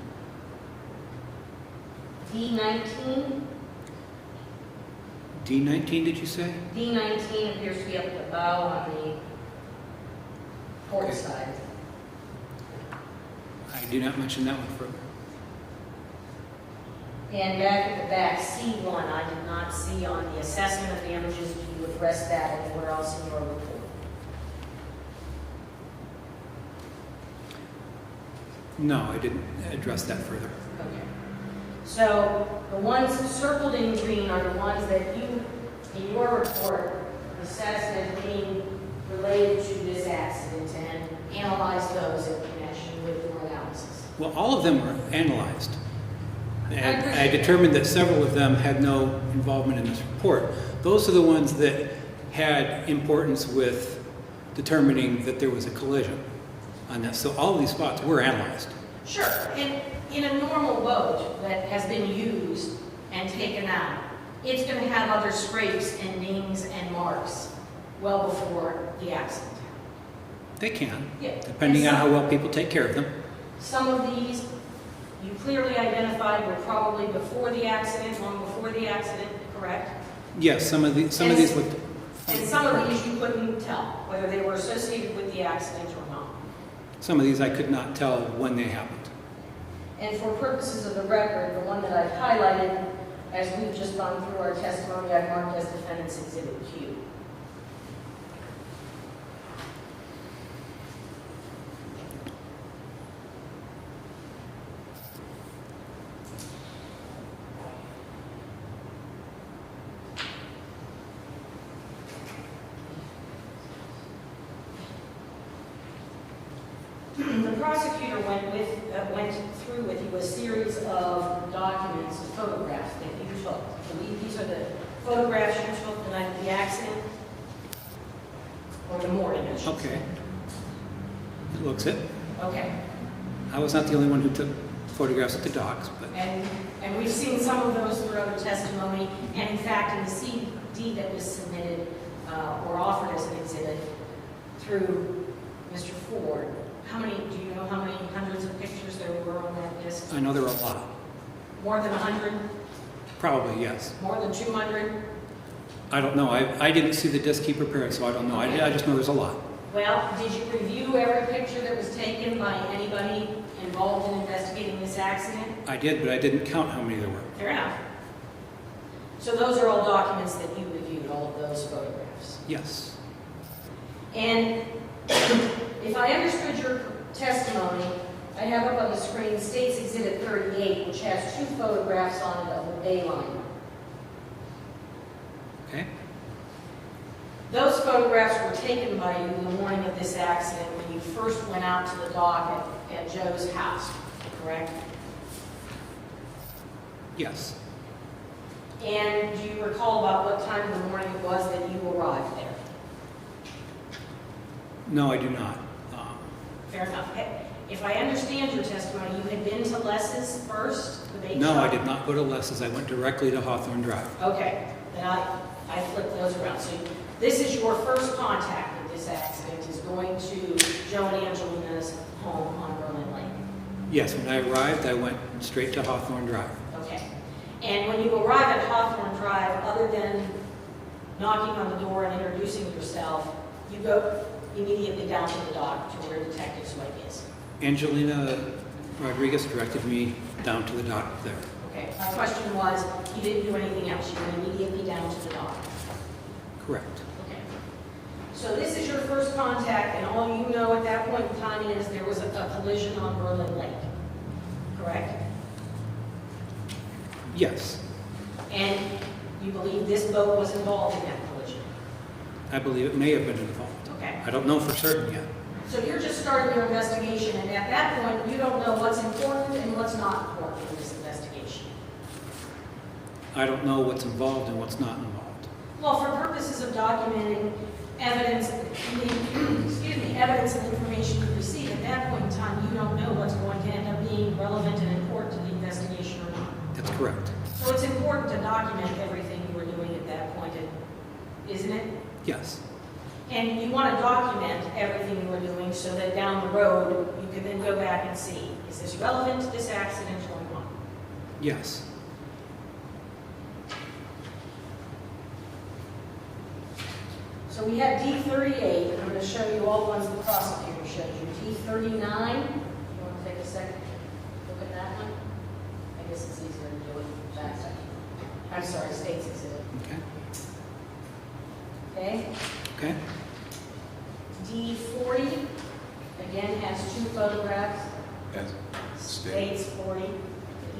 D19? D19, did you say? D19 appears to be up at the bow on the port Okay. side. I do not mention that one further. And back at the back, C1, I did not see on the assessment of damages. Do you address that anywhere else in your report? No, I didn't address that further. Okay. So the ones circled in green are the ones that you, in your report, assessed as being related to this accident and analyzed those in connection with your analysis. Well, all of them were analyzed. And I appreciate that. determined that several of them had no involvement in this report. Those are the ones that had importance with determining that there was a collision on this. So all of these spots were analyzed. Sure. In a normal boat that has been used and taken out, it's going to have other scrapes and dings and marks well before the accident. They can, Yeah. depending on how well people take care of them. Some of these you clearly identified were probably before the accident, long before the accident, correct? Yes, some of these looked. And some of these you couldn't tell whether they were associated with the accident or not. Some of these I could not tell when they happened. And for purposes of the record, the one that I've highlighted, as we've just gone through our testimony, I've marked as Defendant's Exhibit Q. The prosecutor went through with you a series of documents and photographs that you took. I believe these are the photographs you took the night of the accident, or the morning, I should say. Okay. It looks it. Okay. I was not the only one who took photographs of the dogs, but And we've seen some of those through other testimony, and in fact, in the CD that was submitted or offered as an exhibit through Mr. Ford, do you know how many hundreds of pictures there were on that disc? I know there were a lot. More than 100? Probably, yes. More than 200? I don't know. I didn't see the disc he prepared, so I don't know. I just know there's a lot. Well, did you review every picture that was taken by anybody involved in investigating this accident? I did, but I didn't count how many there were. Fair enough. So those are all documents that you reviewed, all of those photographs. Yes. And if I understood your testimony, I have up on the screen State's Exhibit 38, which has 2 photographs on it of the bay line. Okay. Those photographs were taken by you in the morning of this accident when you first went out to the dock at Joe's house, correct? Yes. And do you recall about what time of the morning it was that you arrived there? No, I do not. Fair enough. If I understand your testimony, you had been to Les's first, the bake No, shop? I did not go to Les's. I went directly to Hawthorne Drive. Okay, then I flipped those around. So this is your first contact with this accident, is going to Joe and Angelina's home on Berlin Lake. Yes, when I arrived, I went straight to Hawthorne Drive. Okay. And when you arrive at Hawthorne Drive, other than knocking on the door and introducing yourself, you go immediately down to the dock to where Detective Swipe is. Angelina Rodriguez directed me down to the dock there. Okay. My question was, you didn't do anything else. You went immediately down to the dock. Correct. Okay. So this is your first contact, and all you know at that point in time is there was a collision on Berlin Lake, correct? Yes. And you believe this boat was involved in that collision? I believe it may have been involved. Okay. I don't know for certain yet. So you're just starting your investigation, and at that point, you don't know what's important and what's not important in this investigation. I don't know what's involved and what's not involved. Well, for purposes of documenting evidence, evidence and information you receive, at that point in time, you don't know what's going to end up being relevant and important to the investigation or not. That's correct. So it's important to document everything you were doing at that point, isn't it? Yes. And you want to document everything you were doing so that down the road, you can then go back and see, is this relevant to this accident or not? Yes. So we have D38, and I'm going to show you all the ones the prosecutor showed you. D39, you want to take a second, look at that one? I guess it's easier to do it that second. I'm sorry, State's Exhibit. Okay. Okay? Okay. D40, again, has 2 photographs. Yes. State's 40. It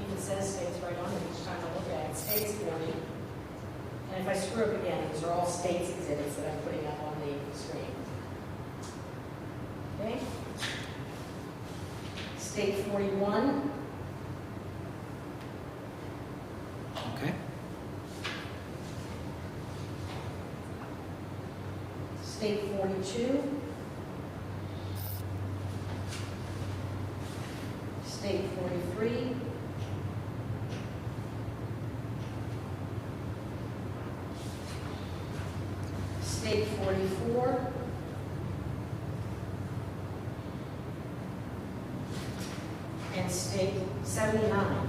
even says State's right on it each time I look at it. State's 40. And if I screw up again, these are all State's exhibits that I'm putting up on the screen. Okay? State 41. Okay. State 42. State 43. State 44. And State 79.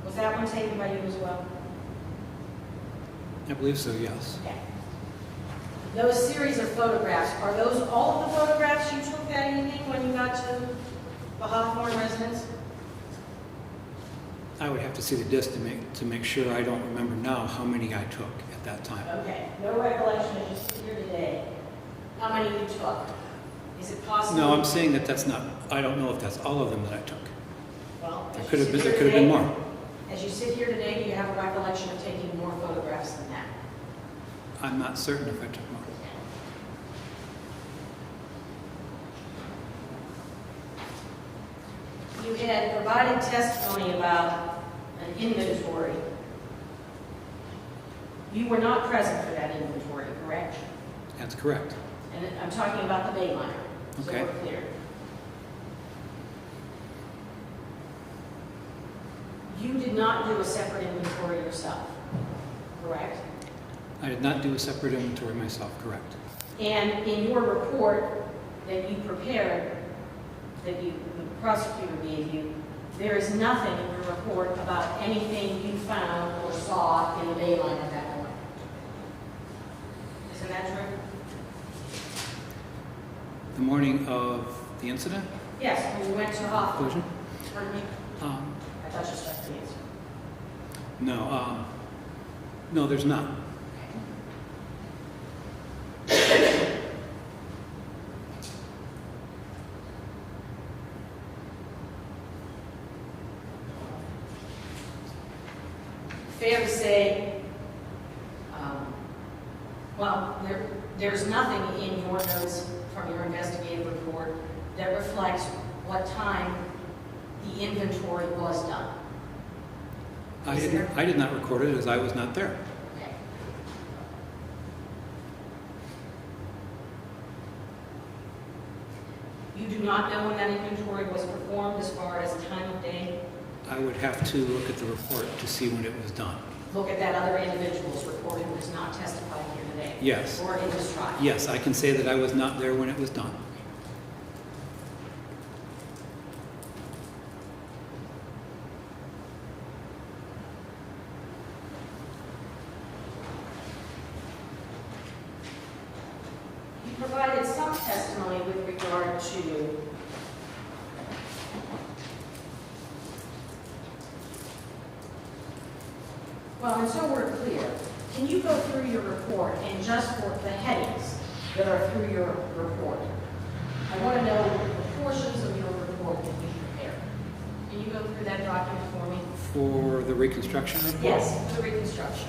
Was that one taken by you as well? I believe so, yes. Okay. Those series of photographs, are those all of the photographs you took that evening when you got to the Hawthorne residence? I would have to see the disc to make sure. I don't remember now how many I took at that time. Okay, no recollection as you sit here today, how many you took? Is it possible? No, I'm saying that that's not, I don't know if that's all of them that I took. Well, There as could you have been, sit there here could have been today- more. As you sit here today, do you have a recollection of taking more photographs than that? I'm not certain if I took more. You had provided testimony about an inventory. You were not present for that inventory, correct? That's correct. And I'm talking about the Bayliner, so Okay. we're clear. You did not do a separate inventory yourself, correct? I did not do a separate inventory myself, correct? And in your report that you prepared, that the prosecutor gave you, there is nothing in your report about anything you found or saw in the Bayliner at that point. Isn't that true? The morning of the incident, Yes, when you went to the hospital. collision? Pardon me? Um, I thought you struck the answer. no, there's not. Fair to say, well, there's nothing in your notes from your investigative report that reflects what time the inventory was done. I did not record it as I was not there. Okay. You do not know when that inventory was performed as far as time of day? I would have to look at the report to see when it was done. Look at that other individual's report who is not testifying here today? Yes. Or in this trial? Yes, I can say that I was not there when it was done. You provided some testimony with regard to well, and so we're clear. Can you go through your report and just for the headings that are through your report? I want to know the portions of your report that you prepared. Can you go through that document for me? For the reconstruction report? Yes, the reconstruction.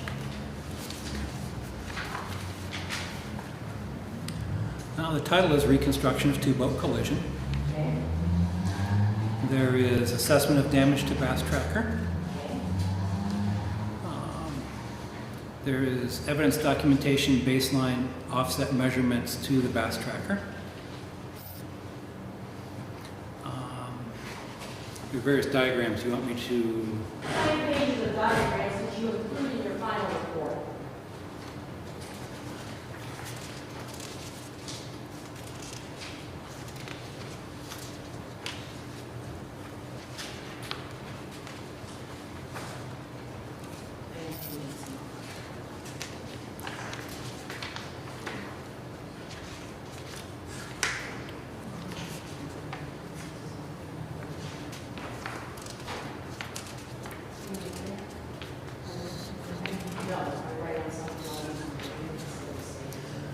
Now, the title is Reconstruction of Two-Boat Collision. Okay. There is assessment of damage to bass tracker. There is evidence documentation, baseline, offset measurements to the bass tracker. There are various diagrams. You want me to... How many pages of diagrams did you include in your final report?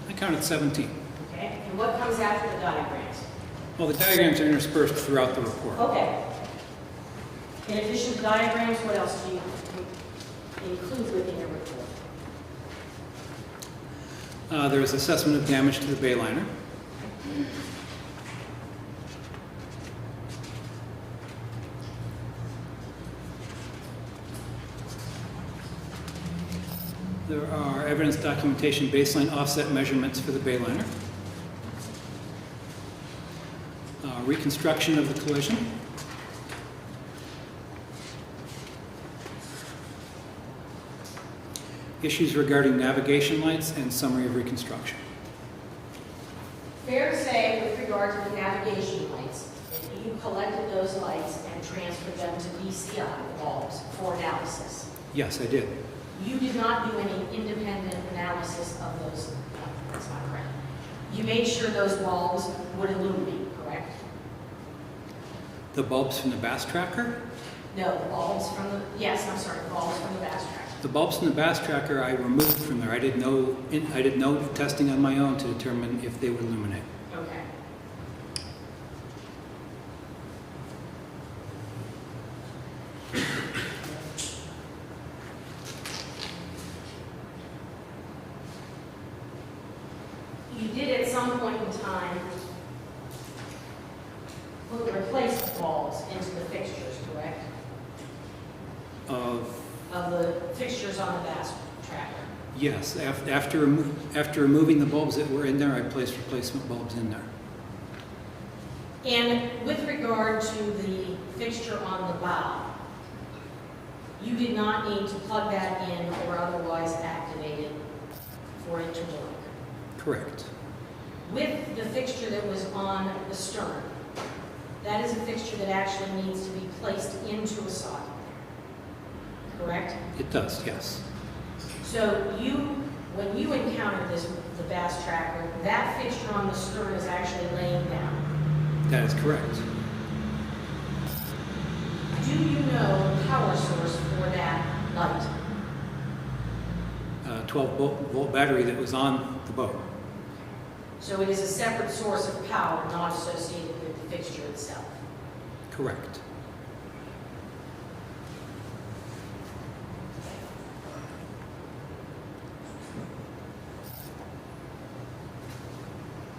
I counted 17. Okay, and what comes after the diagrams? Well, the diagrams are interspersed throughout the report. Okay. In addition to diagrams, what else do you include within your report? There is assessment of damage to the bayliner. There are evidence documentation, baseline offset measurements for the bayliner. Reconstruction of the collision. Issues regarding navigation lights and summary of reconstruction. Fair to say, with regard to the navigation lights, that you collected those lights and transferred them to BCI bulbs for analysis. Yes, I did. You did not do any independent analysis of those. That's not correct. You made sure those bulbs would illuminate, correct? The bulbs from the bass tracker? No, the bulbs from the, yes, I'm sorry, the bulbs from the bass tracker. The bulbs from the bass tracker I removed from there. I did no testing on my own to determine if they would illuminate. Okay. You did at some point in time replace the bulbs into the fixtures, correct? Of Of the fixtures on the bass tracker. Yes, after removing the bulbs that were in there, I placed replacement bulbs in there. And with regard to the fixture on the bow, you did not need to plug that in or otherwise activate it for it to work. Correct. With the fixture that was on the stern, that is a fixture that actually needs to be placed into a socket, correct? It does, yes. So when you encountered the bass tracker, that fixture on the stern is actually laying down. That is correct. Do you know the power source for that light? 12-volt battery that was on the boat. So it is a separate source of power, not associated with the fixture itself. Correct.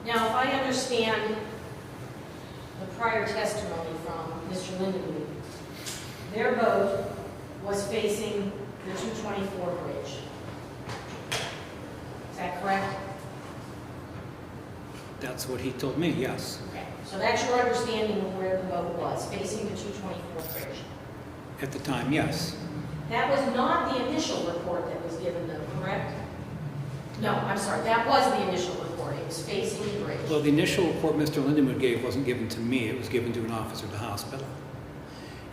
Now, if I understand the prior testimony from Mr. Lindenwood, their boat was facing the 224 bridge. Is that correct? That's what he told me, yes. Okay. So that's your understanding of where the boat was, facing the 224 bridge. At the time, yes. That was not the initial report that was given though, correct? No, I'm sorry, that was the initial report. It was facing the bridge. Well, the initial report Mr. Lindemann gave wasn't given to me. It was given to an officer at the hospital.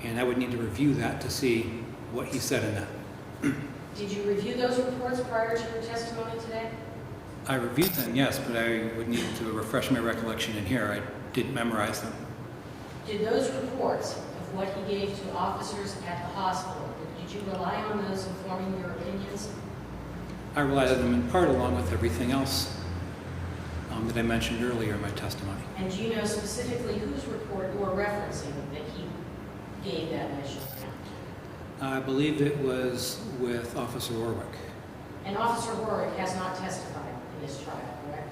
And I would need to review that to see what he said in that. Did you review those reports prior to your testimony today? I reviewed them, yes, but I would need to refresh my recollection in here. I didn't memorize them. Did those reports of what he gave to officers at the hospital, did you rely on those informing your opinions? I relied on them in part along with everything else that I mentioned earlier in my testimony. And do you know specifically whose report you were referencing that he gave that initial account? I believe it was with Officer Warwick. And Officer Warwick has not testified in this trial, correct?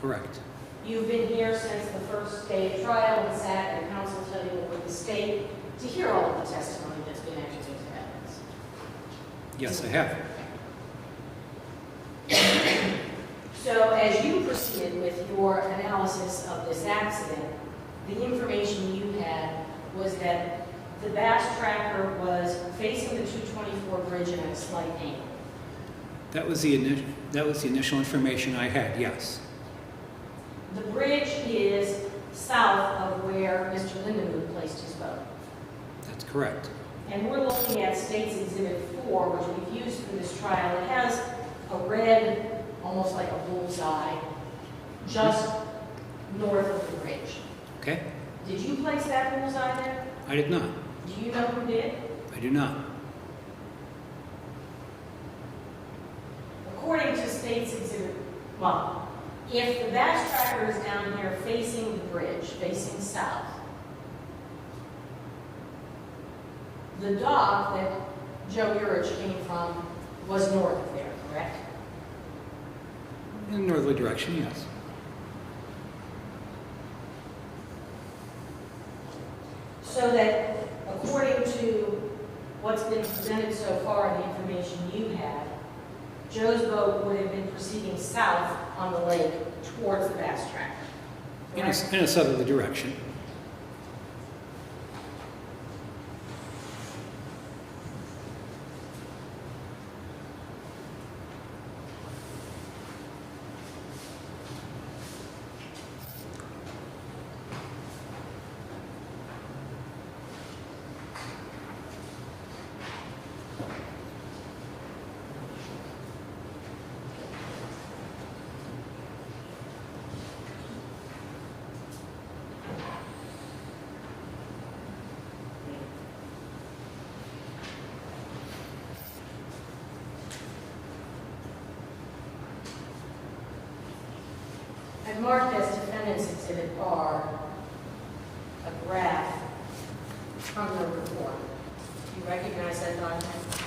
Correct. You've been here since the first day of trial and sat and counsel tell you with the state to hear all of the testimony that's been entered into evidence. Yes, I have. So as you proceeded with your analysis of this accident, the information you had was that the bass tracker was facing the 224 bridge at a slight angle. That was the initial information I had, yes. The bridge is south of where Mr. Lindenwood placed his boat. That's correct. And we're looking at State's Exhibit 4, which we've used for this trial. It has a red, almost like a bullseye, just north of the bridge. Okay? Did you place that bullseye there? I did not. Do you know who did? I do not. According to State's Exhibit, well, if the bass tracker is down here facing the bridge, facing south, the dock that Joe Yurich came from was north of there, correct? In a northerly direction, yes. So that according to what's been presented so far and the information you had, Joe's boat would have been proceeding south on the lake towards the bass tracker, correct? In a southerly direction. I've marked as Defendant's Exhibit R a graph from the report. Do you recognize that document?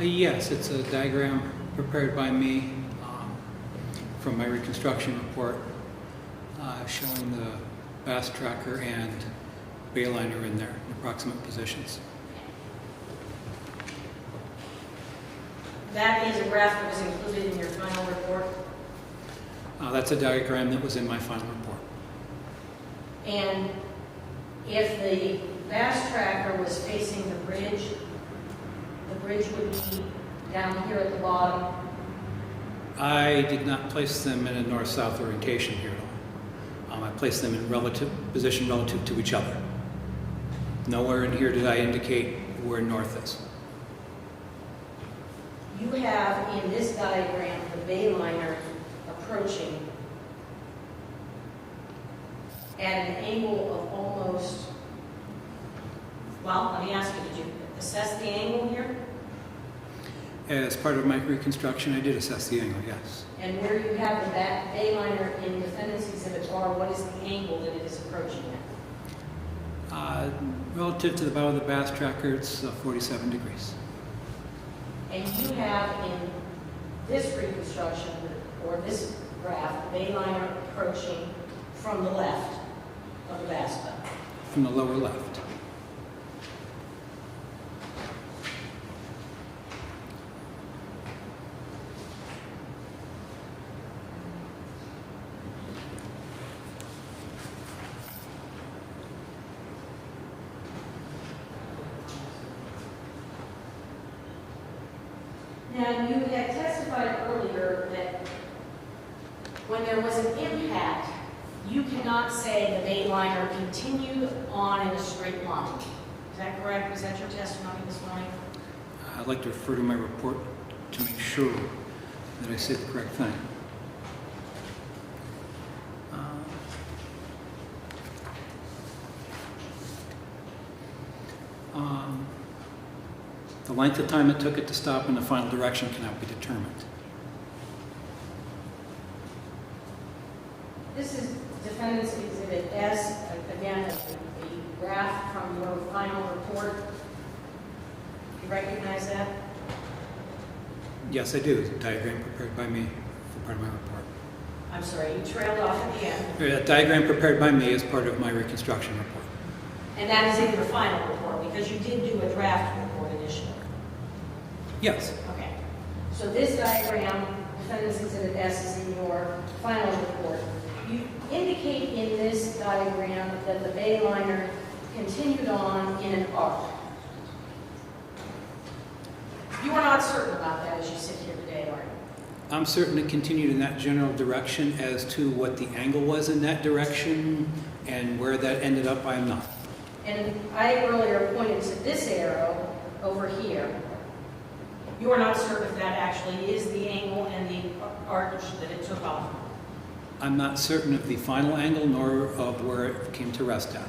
Yes, it's a diagram prepared by me from my reconstruction report showing the bass tracker and bayliner in their approximate positions. that is a graph that was included in your final report? That's a diagram that was in my final report. And if the bass tracker was facing the bridge would be down here at the bottom. I did not place them in a north-south orientation here at all. I placed them in position relative to each other. Nowhere in here did I indicate where north is. You have in this diagram the bayliner approaching at an angle of almost, well, let me ask you, did you assess the angle here? As part of my reconstruction, I did assess the angle, yes. And where you have the bayliner in Defendant's Exhibit R, what is the angle that it is approaching at? Relative to the bow of the bass tracker, it's 47 degrees. And you have in this reconstruction, or this graph, the bayliner approaching from the left of the bass bow. From the lower left. Now, you had testified earlier that when there was an impact, you cannot say the bayliner continued on in a straight line. Is that correct? Was that your testimony this morning? I'd like to refer to my report to make sure that I say the correct thing. The length of time it took it to stop in the final direction cannot be determined. This is Defendant's Exhibit S, again, a graph from your final report. You recognize that? Yes, I do. It's a diagram prepared by me for part of my report. I'm sorry, you trailed off at the end. A diagram prepared by me as part of my reconstruction report. And that is in your final report, because you did do a draft report initially. Yes. Okay. So this diagram, Defendant's Exhibit S, is in your final report. You indicate in this diagram that the bayliner continued on in an arc. You are not certain about that as you sit here today, are you? I'm certain it continued in that general direction. As to what the angle was in that direction and where that ended up, I am not. And I earlier pointed to this arrow over here. You are not certain if that actually is the angle and the arc that it took off. I'm not certain of the final angle nor of where it came to rest at.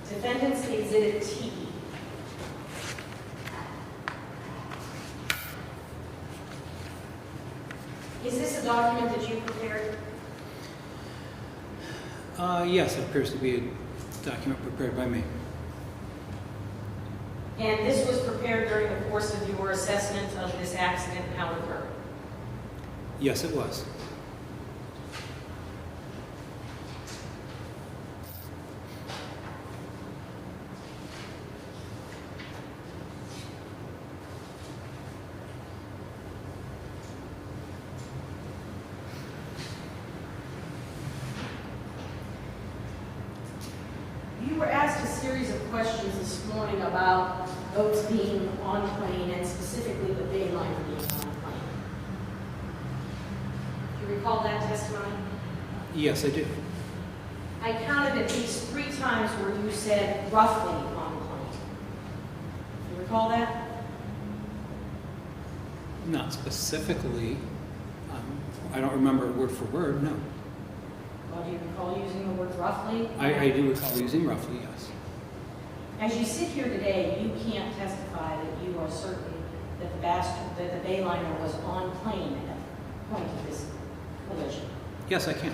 Defendant's Exhibit T. Is this a document that you prepared? Yes, it appears to be a document prepared by me. And this was prepared during the course of your assessment of this accident and how it occurred? Yes, it was. You were asked a series of questions this morning about boats being on plane and specifically the bayliner being on plane. Do you recall that testimony? Yes, I do. I counted at least 3 times where you said roughly on plane. Do you recall that? Not specifically. I don't remember word for word, no. Well, do you recall using the word roughly? I do recall using roughly, yes. As you sit here today, you can't testify that you are certain that the bayliner was on plane at the point of this collision. Yes, I can.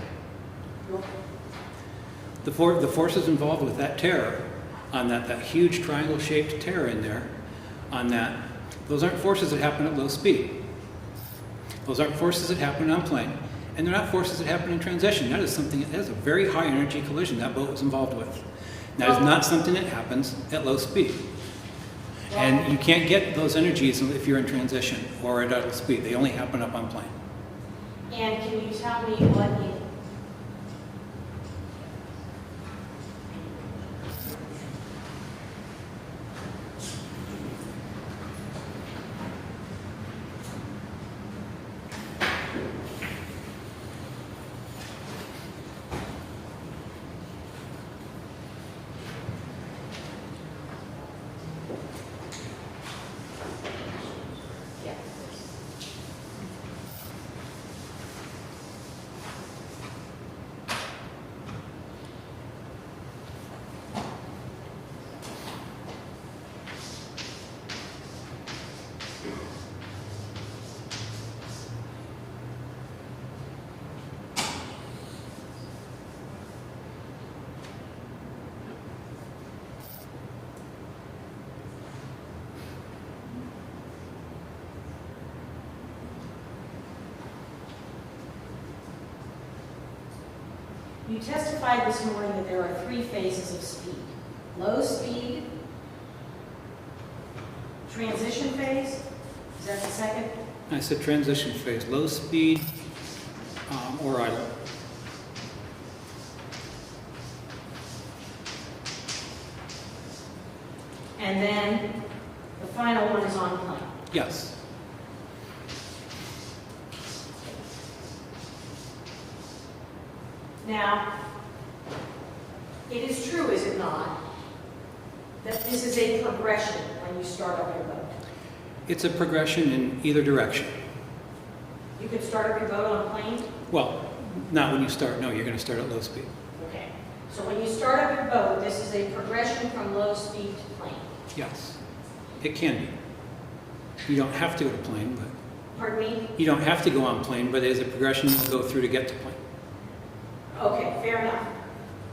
The forces involved with that tear, on that huge triangle-shaped tear in there, on that, those aren't forces that happen at low speed. Those aren't forces that happen on plane, and they're not forces that happen in transition. That is a very high energy collision that boat was involved with. That is not something that happens at low speed. And you can't get those energies if you're in transition or at idle speed. They only happen up on plane. And can you tell me what you... You testified this morning that there are 3 phases of speed. Low speed, transition phase, is that the second? I said transition phase, low speed or idle. And then the final one is on plane. Yes. Now, it is true, is it not, that this is a progression when you start up your boat? It's a progression in either direction. You could start up your boat on a plane? Well, not when you start. No, you're going to start at low speed. Okay. So when you start up your boat, this is a progression from low speed to plane? Yes. It can be. You don't have to go to plane, but... Pardon me? You don't have to go on plane, but there's a progression you go through to get to plane. Okay, fair enough.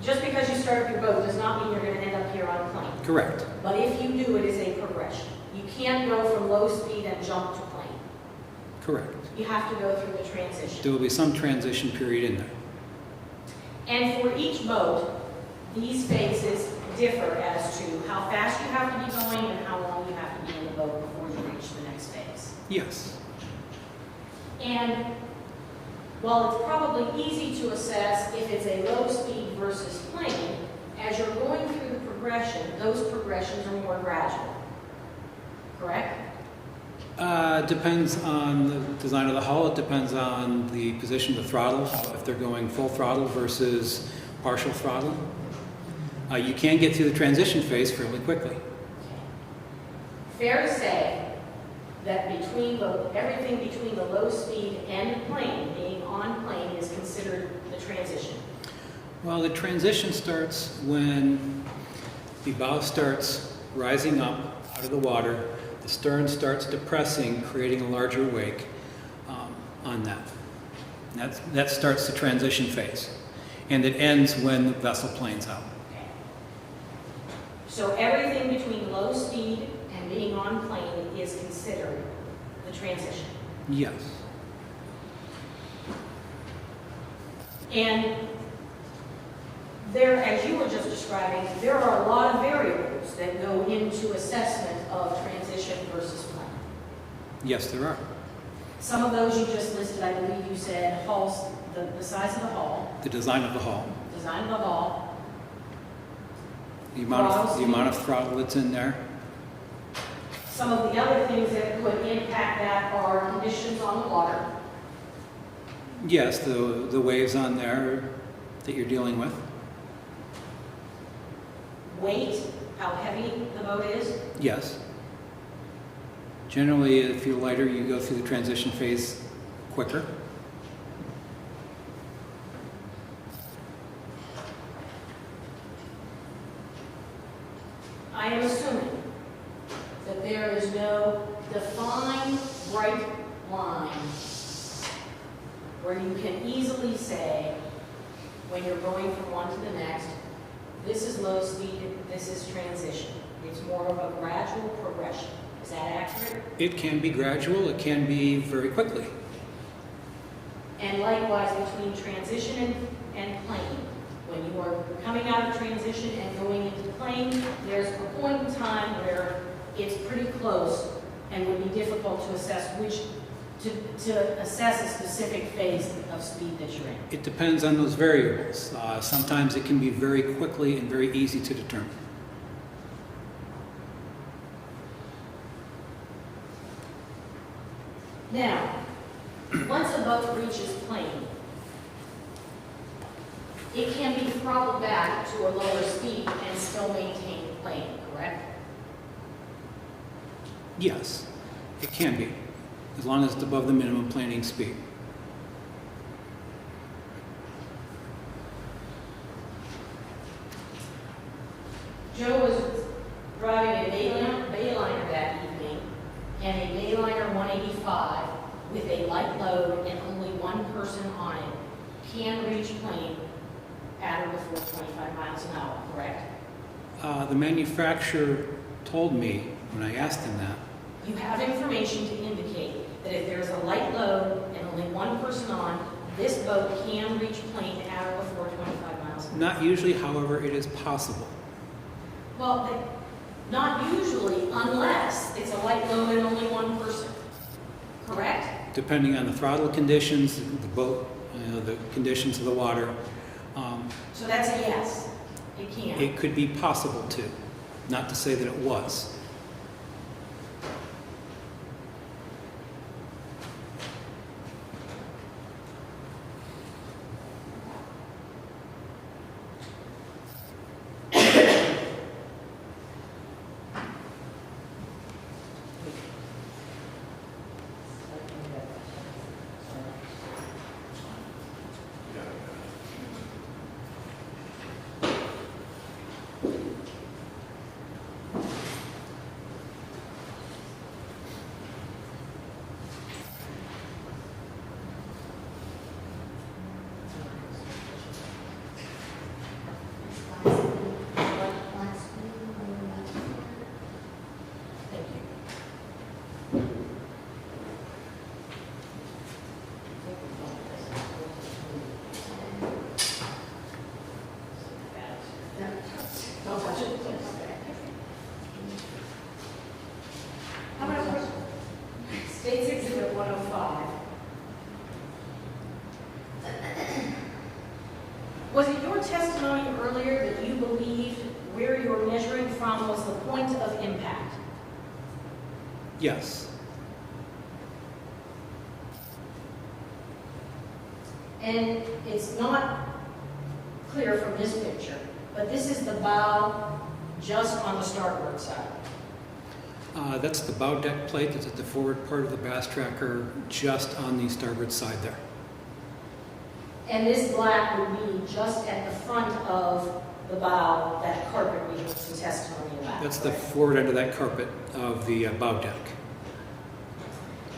Just because you start up your boat does not mean you're going to end up here on a plane. Correct. But if you do, it is a progression. You can't go from low speed and jump to plane. Correct. You have to go through the transition. There will be some transition period in there. And for each boat, these phases differ as to how fast you have to be going and how long you have to be in the boat before you reach the next phase. Yes. And while it's probably easy to assess if it's a low speed versus plane, as you're going through the progression, those progressions are more gradual. Correct? Depends on the design of the hull. It depends on the position of the throttle, if they're going full throttle versus partial throttle. You can get through the transition phase fairly quickly. Fair to say that everything between the low speed and the plane, being on plane, is considered the transition. Well, the transition starts when the bow starts rising up out of the water, the stern starts depressing, creating a larger wake on that. That starts the transition phase, and it ends when the vessel planes out. Okay. So everything between low speed and being on plane is considered the transition. Yes. And there, as you were just describing, there are a lot of variables that go into assessment of transition versus plane. Yes, there are. Some of those you just listed, I believe you said hulls, the size of the hull, The design of the hull, design of the hull, the amount of throttle that's in there. some of the other things that could impact that are conditions on the water, Yes, the waves on there that you're dealing with. weight, how heavy the boat is. Yes. Generally, if you're lighter, you go through the transition phase quicker. I am assuming that there is no defined bright line where you can easily say when you're going from one to the next, this is low speed, this is transition. It's more of a gradual progression. Is that accurate? It can be gradual, it can be very quickly. And likewise, between transition and plane, when you are coming out of transition and going into plane, there's a point in time where it's pretty close and would be difficult to assess to assess a specific phase of speed that you're in. It depends on those variables. Sometimes it can be very quickly and very easy to determine. Now, once a boat reaches plane, it can be throttled back to a lower speed and still maintain plane, correct? Yes, it can be, as long as it's above the minimum planing speed. Joe was driving a Bayliner that evening, and a Bayliner 185 with a light load and only one person on it can reach plane at or before 25 miles an hour, correct? The manufacturer told me, when I asked him that, You have information to indicate that if there's a light load and only one person on, this boat can reach plane at or before 25 miles an hour. not usually, however, it is possible. Well, not usually unless it's a light load and only one person, correct? Depending on the throttle conditions, the boat, the conditions of the water, So that's a yes, it can. it could be possible to, not to say that it was. Thank you. Don't touch it. How about State's Exhibit 105? Was it your testimony earlier that you believed where you were measuring from was the point of impact? Yes, And it's not clear from this picture, but this is the bow just on the starboard side. that's the bow deck plate that's at the forward part of the bass tracker, just on the starboard side there. And this black would be just at the front of the bow, that carpet we heard some testimony about. That's the forward end of that carpet of the bow deck.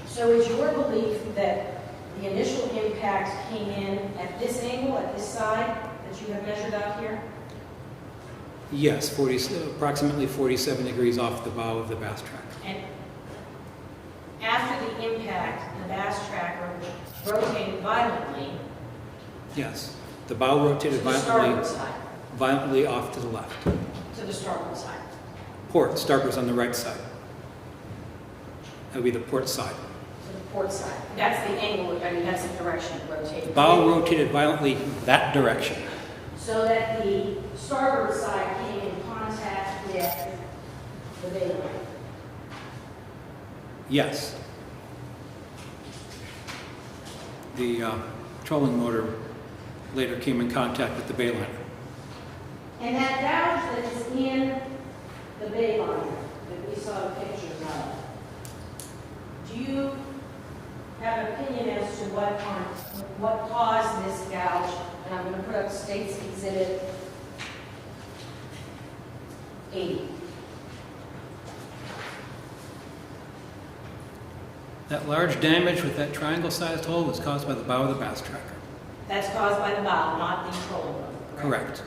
So is your belief that the initial impact came in at this angle, at this side, that you have measured out here? Yes, approximately 47 degrees off the bow of the bass tracker. And after the impact, the bass tracker rotated violently Yes, the bow rotated to the starboard violently, side, violently off to the left. to the starboard side. Port, starboard's on the right side. That would be the port side. To the port side. That's the angle, I mean, that's the direction it rotated. Bow rotated violently that direction. So that the starboard side came in contact with the Bayliner. Yes. The trolling motor later came in contact with the Bayliner. And that gouge that is in the Bayliner that we saw pictures of, do you have an opinion as to what caused this gouge? And I'm going to put up State's Exhibit 80. That large damage with that triangle-sized hole was caused by the bow of the bass tracker. That's caused by the bow, not the trolling motor, correct? Correct.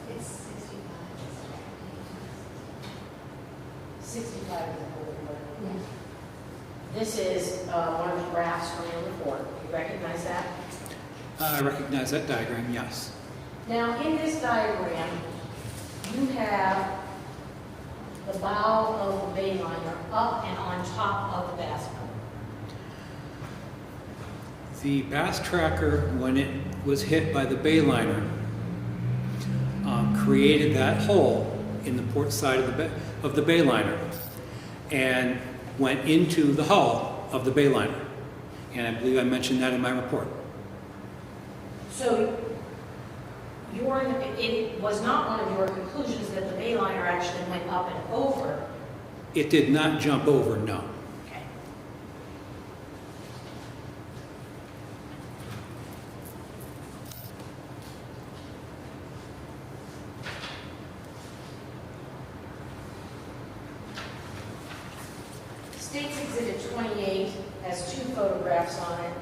It's 65. 65 is the trolling motor. Yeah. This is one of the graphs from your report. You recognize that? I recognize that diagram, yes. Now, in this diagram, you have the bow of the bayliner up and on top of the bass boat. The bass tracker, when it was hit by the bayliner, created that hole in the port side of the bayliner and went into the hull of the bayliner. And I believe I mentioned that in my report. So, it was not one of your conclusions that the bayliner actually went up and over. It did not jump over, no. Okay. State's Exhibit 28 has 2 photographs on it,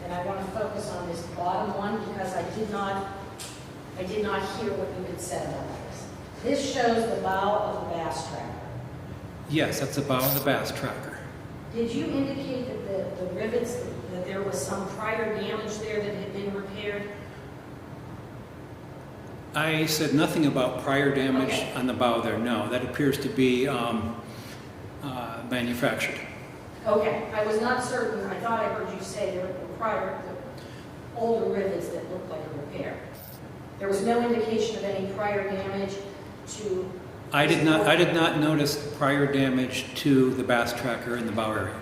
and I want to focus on this bottom one because I did not hear what you had said about this. This shows the bow of the bass tracker. Yes, that's the bow of the bass tracker. Did you indicate that the rivets, that there was some prior damage there that had been repaired? I said nothing about prior damage Okay. on the bow there, no. That appears to be manufactured. Okay, I was not certain. I thought I heard you say there were the older rivets that looked like a repair. There was no indication of any prior damage to... I did not notice prior damage to the bass tracker in the bow area.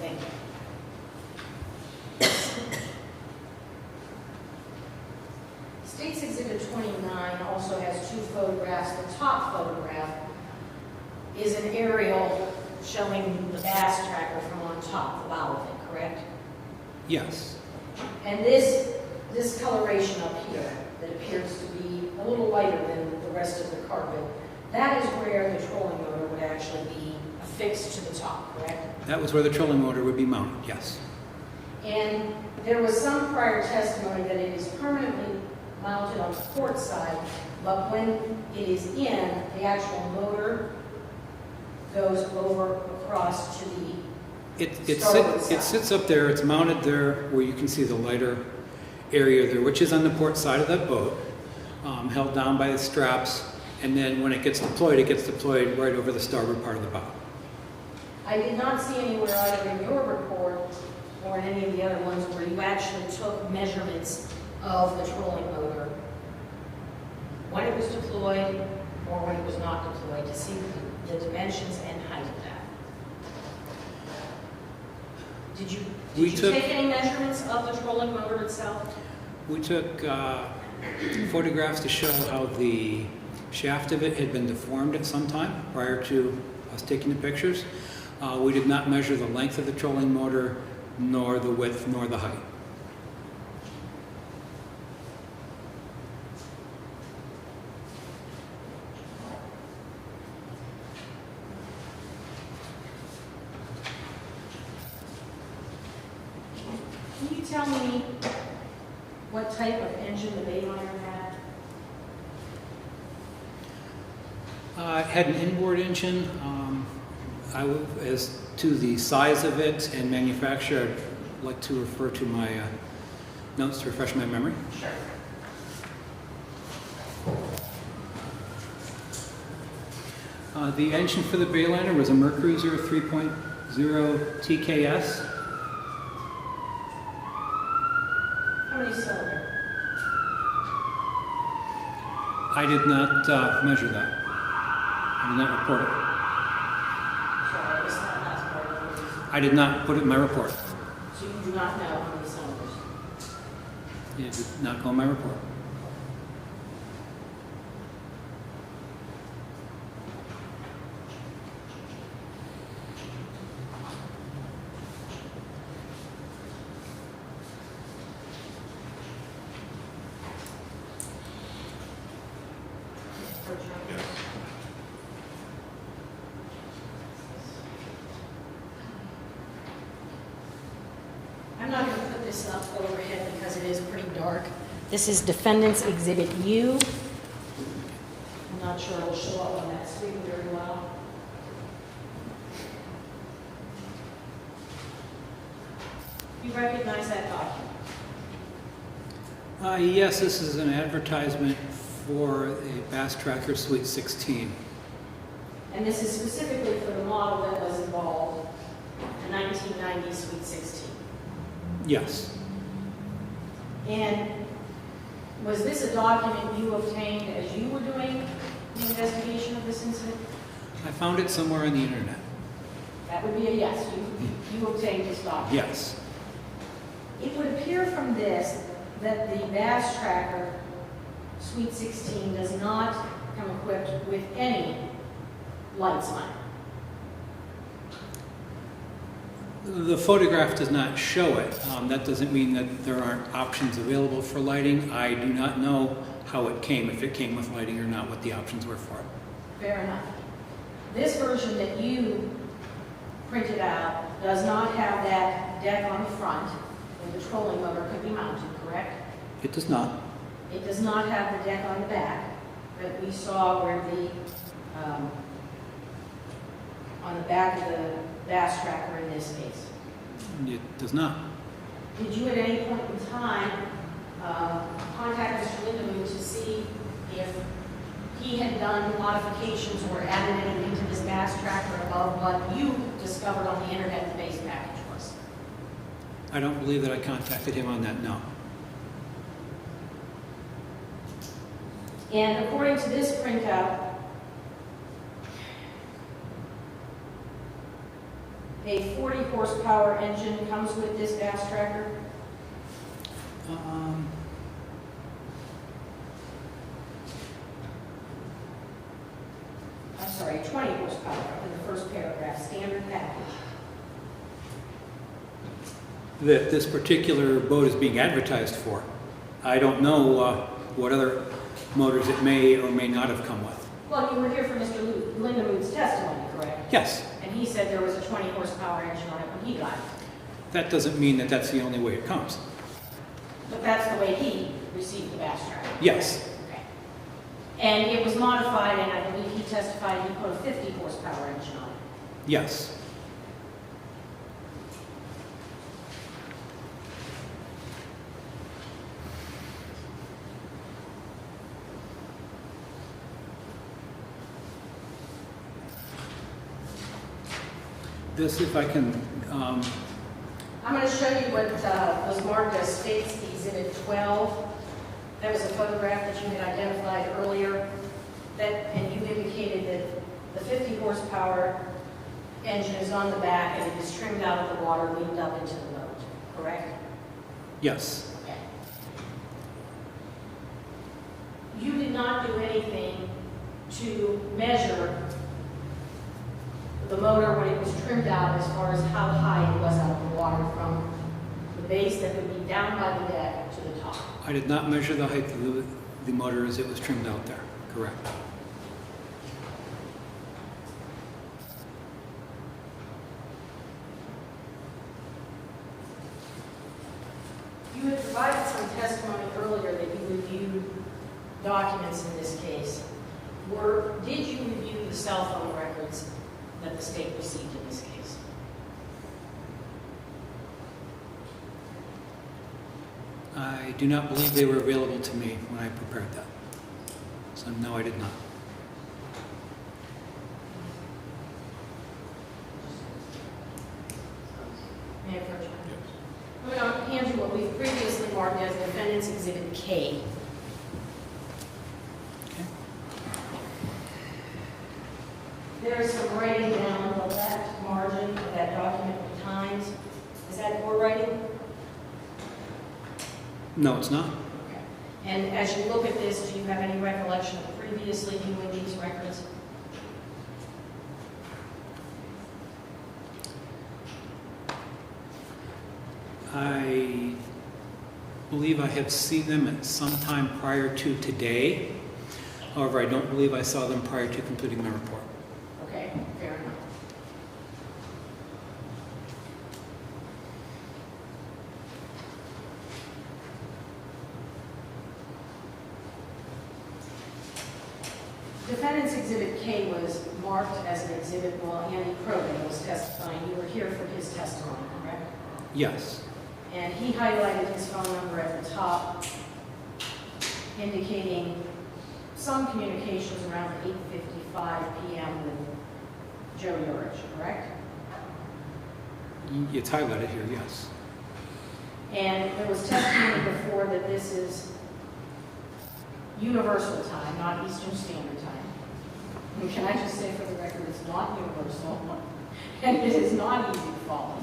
Thank you. State's Exhibit 29 also has 2 photographs. The top photograph is an aerial showing the bass tracker from on top, the bow of it, correct? Yes. And this coloration up here that appears to be a little lighter than the rest of the carpet, that is where the trolling motor would actually be affixed to the top, correct? That was where the trolling motor would be mounted, yes. And there was some prior testimony that it is permanently mounted on the port side, but when it is in, the actual motor goes over across to the It sits up there, it's mounted there where you can see the lighter area there, which is on the port side of that boat, held down by the straps, and then when it gets deployed right over the starboard part of the bow. I did not see anywhere either in your report or in any of the other ones where you actually took measurements of the trolling motor when it was deployed or when it was not deployed to see the dimensions and height of that. Did you take any measurements of the trolling motor itself? We took photographs to show how the shaft of it had been deformed at some time prior to us taking the pictures. We did not measure the length of the trolling motor, nor the width, nor the height. Can you tell me what type of engine the bayliner had? It had an inboard engine. As to the size of it and manufacture, I'd like to refer to my notes to refresh my memory. Sure. The engine for the bayliner was a Mercruiser 3.0 TKS. How many cylinder? I did not measure that. I did not report it. Sorry, I missed that last part of it. I did not put it in my report. So you do not know how many cylinders? It did not go in my report. I'm not going to put this up overhead because it is pretty dark. This is Defendant's Exhibit U. I'm not sure it'll show up on that screen very well. You recognize that document? Yes, this is an advertisement for a Bass Tracker Suite 16. And this is specifically for the model that was involved, the 1990 Sweet 16. Yes. And was this a document you obtained as you were doing the investigation of this incident? I found it somewhere on the internet. That would be a yes. You obtained this document. Yes. It would appear from this that the Bass Tracker Sweet 16 does not come equipped with any lights on it. The photograph does not show it. That doesn't mean that there aren't options available for lighting. I do not know how it came, if it came with lighting or not, what the options were for it. Fair enough. This version that you printed out does not have that deck on the front where the trolling motor could be mounted, correct? It does not. It does not have the deck on the back that we saw where the, on the back of the Bass Tracker in this case. It does not. Did you at any point in time contact Mr. Lindemood to see if he had done modifications or added anything to this Bass Tracker above what you discovered on the internet the base package was? I don't believe that I contacted him on that, no. And according to this printout, a 40 horsepower engine comes with this Bass Tracker. I'm sorry, 20 horsepower in the first paragraph, standard package. That this particular boat is being advertised for. I don't know what other motors it may or may not have come with. Well, you were here for Mr. Lindemood's testimony, correct? Yes. And he said there was a 20 horsepower engine on it when he got it. That doesn't mean that that's the only way it comes. But that's the way he received the Bass Tracker. Yes. Okay. And it was modified, and I believe he testified he put a 50 horsepower engine on it. Yes. This, if I can, I'm going to show you what was marked as State's Exhibit 12. That was a photograph that you had identified earlier, and you indicated that the 50 horsepower engine is on the back and it is trimmed out of the water, leaned up into the boat, correct? yes. Okay. You did not do anything to measure the motor when it was trimmed out as far as how high it was out of the water from the base that would be down by the deck to the top. I did not measure the height of the motor as it was trimmed out there. Correct. You had provided some testimony earlier that you reviewed documents in this case. Did you review the cell phone records that the state received in this case? I do not believe they were available to me when I prepared that. So no, I did not. May I approach you? I'm going to hand you what we've previously marked as Defendant's Exhibit K. Okay. There is some writing down the left margin of that document with times. Is that your writing? No, it's not. Okay. And as you look at this, do you have any recollection of previously viewing these records? I believe I have seen them at some time prior to today. However, I don't believe I saw them prior to completing my report. Okay, fair enough. defendant's Exhibit K was marked as an exhibit while Andy Krogan was testifying. You were here for his testimony, correct? Yes. And he highlighted his phone number at the top, indicating some communications around 8:55 p.m. with Joe Yurich, correct? It's highlighted here, yes. And there was testimony before that this is universal time, not Eastern Standard Time. And can I just say for the record, it's not universal, and it is not easy to follow.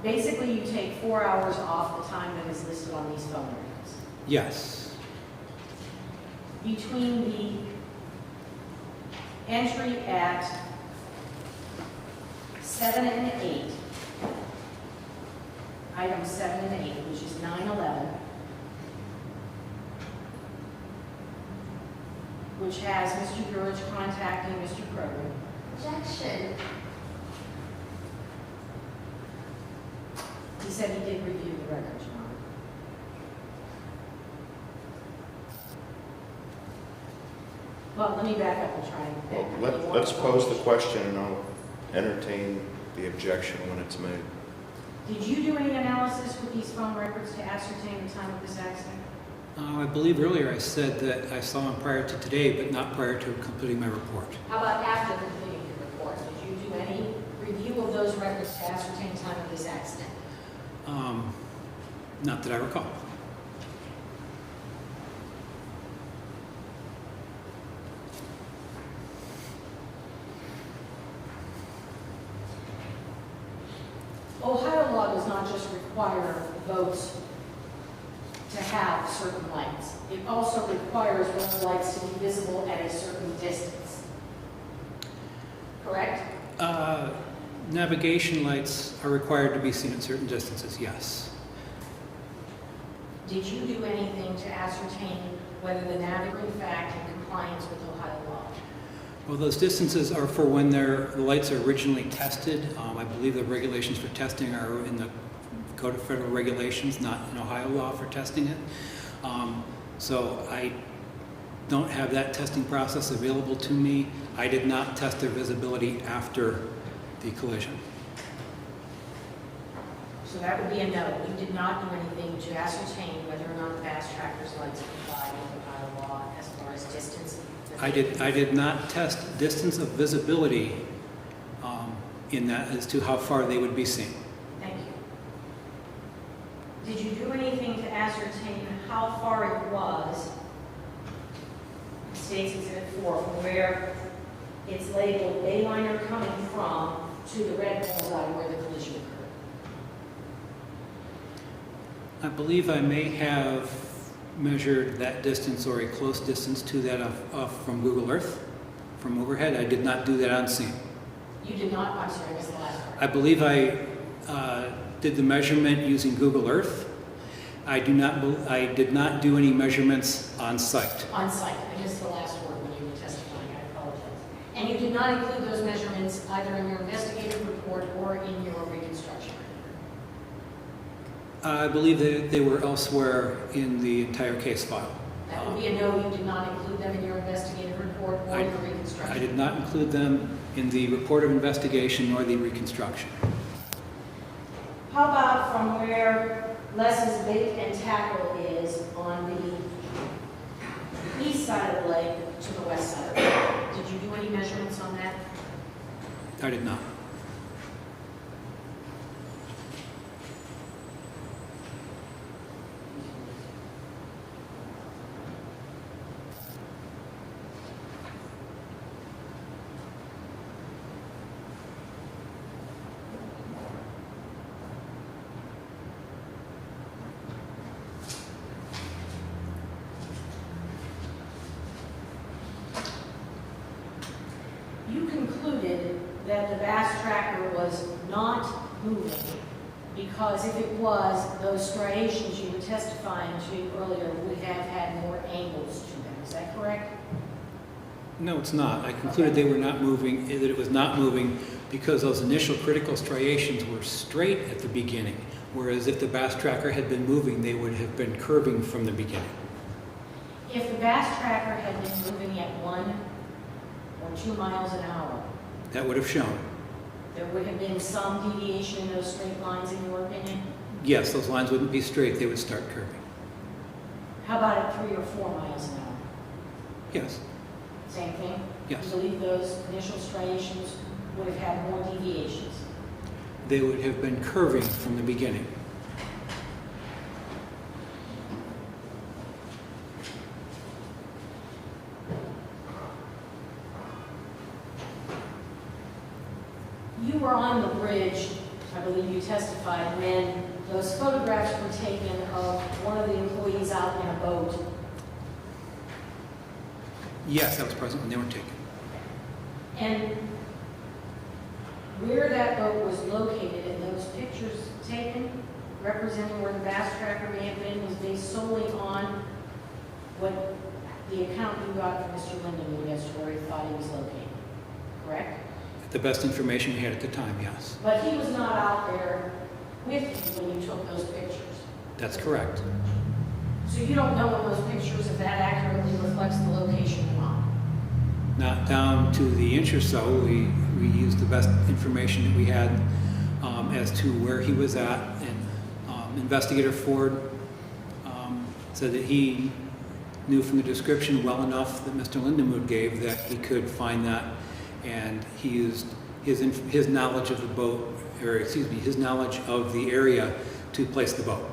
Basically, you take 4 hours off the time that is listed on these phone records. Yes. Between the entry at 7 and 8, items 7 and 8, which is 9/11, which has Mr. Yurich contacting Mr. Kroger. Objection. He said he did review the records, Your Honor. Well, let me back up and try. Well, let's pose the question and I'll entertain the objection when it's made. Did you do any analysis with these phone records to ascertain the time of this accident? I believe earlier I said that I saw him prior to today, but not prior to completing my report. How about after completing your report? Did you do any review of those records to ascertain the time of this accident? Not that I recall. Ohio law does not just require boats to have certain lights. It also requires those lights to be visible at a certain distance. Correct? Navigation lights are required to be seen at certain distances, yes. Did you do anything to ascertain whether the nav were in fact in compliance with Ohio law? Well, those distances are for when the lights are originally tested. I believe the regulations for testing are in the Code of Federal Regulations, not in Ohio law for testing it. So I don't have that testing process available to me. I did not test their visibility after the collision. So that would be a no. You did not do anything to ascertain whether or not the fast tracker's lights comply with Ohio law as far as distance. I did not test distance of visibility in that as to how far they would be seen. Thank you. Did you do anything to ascertain how far it was, it states Exhibit 4, from where it's labeled A-liner coming from to the red bullseye where the collision occurred? I believe I may have measured that distance or a close distance to that from Google Earth, from overhead. I did not do that on scene. You did not, I'm sorry, I missed the last part. I believe I did the measurement using Google Earth. I did not do any measurements on site. On site, I missed the last word when you were testifying, I apologize. And you did not include those measurements either in your investigative report or in your reconstruction report? I believe that they were elsewhere in the entire case file. That would be a no, you did not include them in your investigative report or your reconstruction? I did not include them in the report of investigation nor the reconstruction. How about from where Les's bait and tackle is on the east side of the lake to the west side of the lake? Did you do any measurements on that? I did not. You concluded that the vast tracker was not moving because if it was, those striations you were testifying to earlier would have had more angles to them. Is that correct? No, it's not. I concluded they were not moving, that it was not moving because those initial critical striations were straight at the beginning, whereas if the bass tracker had been moving, they would have been curving from the beginning. If the Bass Tracker had been moving at 1 or 2 miles an hour, That would have shown. there would have been some deviation in those straight lines, in your opinion? Yes, those lines wouldn't be straight, they would start curving. How about at 3 or 4 miles an hour? Yes, Same thing? yes. You believe those initial striations would have had more deviations? They would have been curving from the beginning. You were on the bridge, I believe you testified, when those photographs were taken of one of the employees out in a boat. Yes, I was present when they were taken. And where that boat was located and those pictures taken representing where the Bass Tracker may have been was based solely on what the account you got from Mr. Lindenwood as to where he thought he was located, correct? The best information we had at the time, yes. But he was not out there with you when you took those pictures. That's correct. So you don't know in those pictures if that accurately reflects the location or not? Not down to the inch or so. We used the best information that we had as to where he was at. And Investigator Ford said that he knew from the description well enough that Mr. Lindenwood gave that he could find that. And he used his knowledge of the boat, or excuse me, his knowledge of the area to place the boat.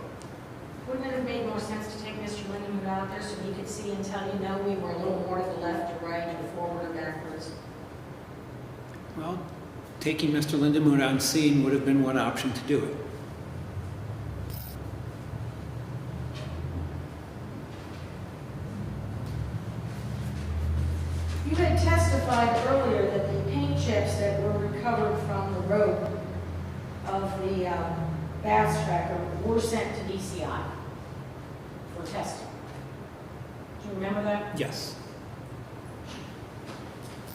Wouldn't it have made more sense to take Mr. Lindenwood out there so he could see and tell you, no, we were a little more to the left or right or forward or backwards? Well, taking Mr. Lindenwood out and seeing would have been one option to do it. You had testified earlier that the paint chips that were recovered from the rope of the Bass Tracker were sent to DCI for testing. Do you remember that? Yes.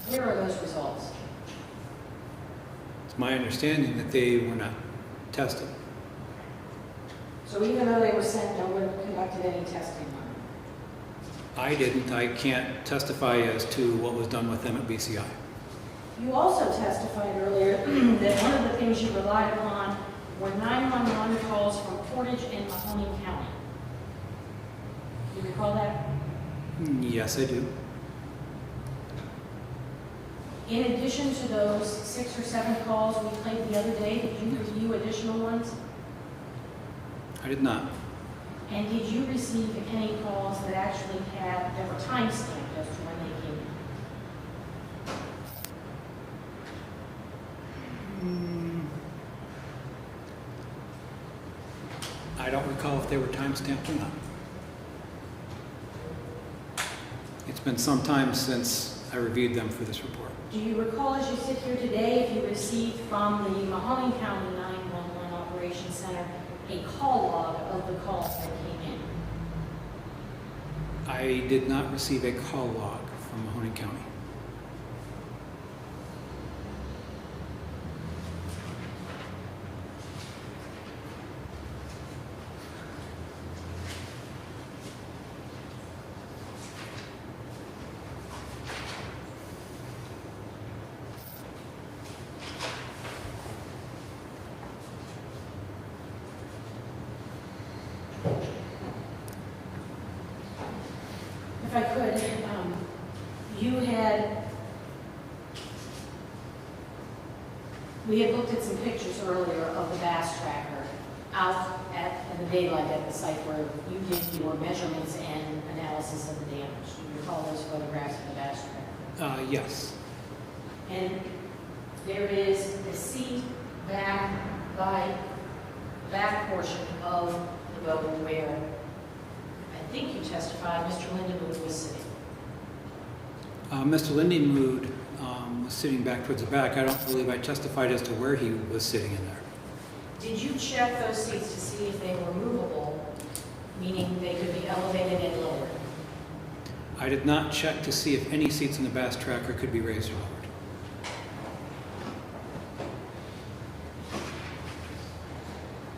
Where are those results? It's my understanding that they were not tested. So even though they were sent, no one conducted any testing on them? I didn't. I can't testify as to what was done with them at BCI. You also testified earlier that one of the things you relied upon were 911 calls from Portage and Mahoning County. Do you recall that? Yes, I do. In addition to those 6 or 7 calls we played the other day, did you review additional ones? I did not. And did you receive any calls that actually had, that were timestamped as to when they came in? I don't recall if they were time-stamped or not. It's been some time since I reviewed them for this report. Do you recall as you sit here today if you received from the Mahoning County 911 Operations Center a call log of the calls that came in? I did not receive a call log from Mahoning County. If I could, we had looked at some pictures earlier of the Bass Tracker out in the daylight at the site where you did your measurements and analysis of the damage. Do you recall those photographs of the Bass Tracker? Yes. And there is a seat back by the back portion of the boat where I think you testified Mr. Lindenwood was sitting. Mr. Lindenwood was sitting back towards the back. I don't believe I testified as to where he was sitting in there. Did you check those seats to see if they were movable, meaning they could be elevated and lowered? I did not check to see if any seats in the Bass Tracker could be raised or lowered.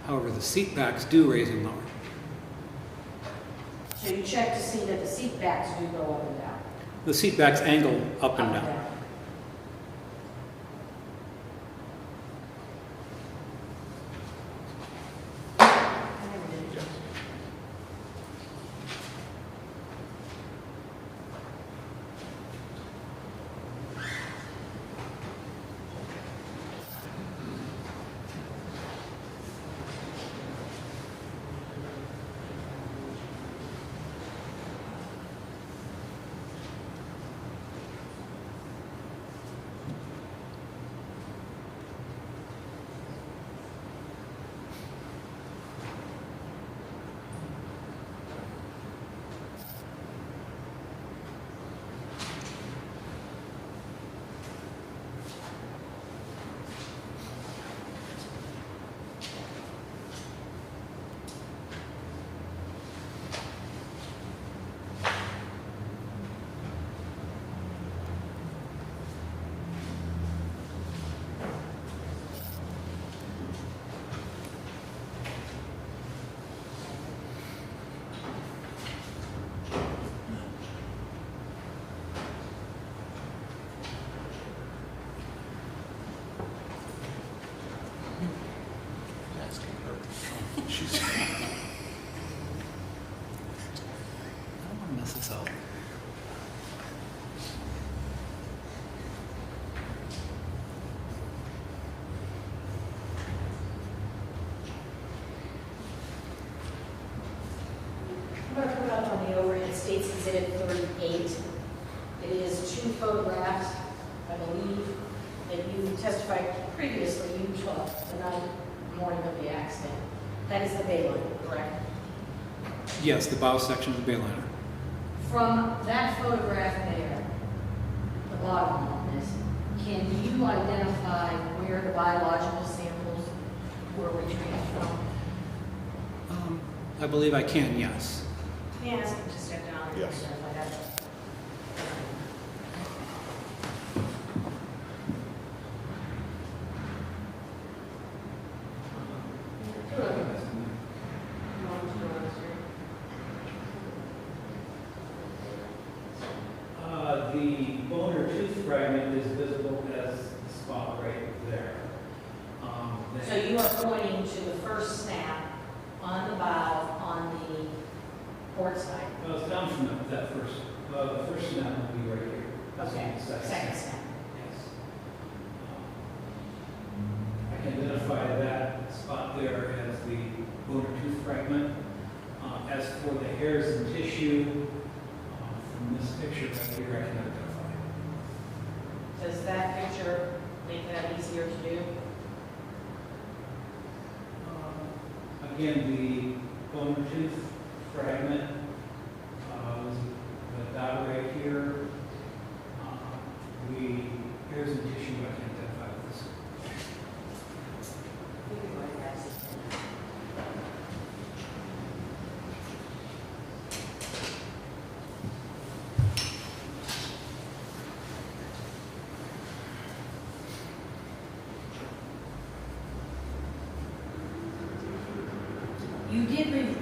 However, the seat backs do raise and lower. So you you check to see that the seat backs do go up and down? The seat backs angle up and down. She's. I don't want to mess this up. I'm going to put up on the overhead states Exhibit 38. It is 2 photographs, I believe, that you testified previously you took the night morning of the accident. That is the Bayline, correct? Yes, the bow section of the Bayliner. From that photograph there, the bottom of this, can you identify where the biological samples were retrieved from? I believe I can, yes. May I ask him to step down and Yes. identify that? The bone or tooth fragment is visible as the spot right there. So you are pointing to the first snap on the bow on the port side? Well, it's down from that first, the first snap will be right here. This Okay, is the second snap. Yes. I can identify that spot there as the bone or tooth fragment. As for the hairs and tissue, from this picture right here, I can identify. Does that picture make that easier to do? Again, the bone or tooth fragment was the dot right here. The hairs and tissue I can identify with this. You did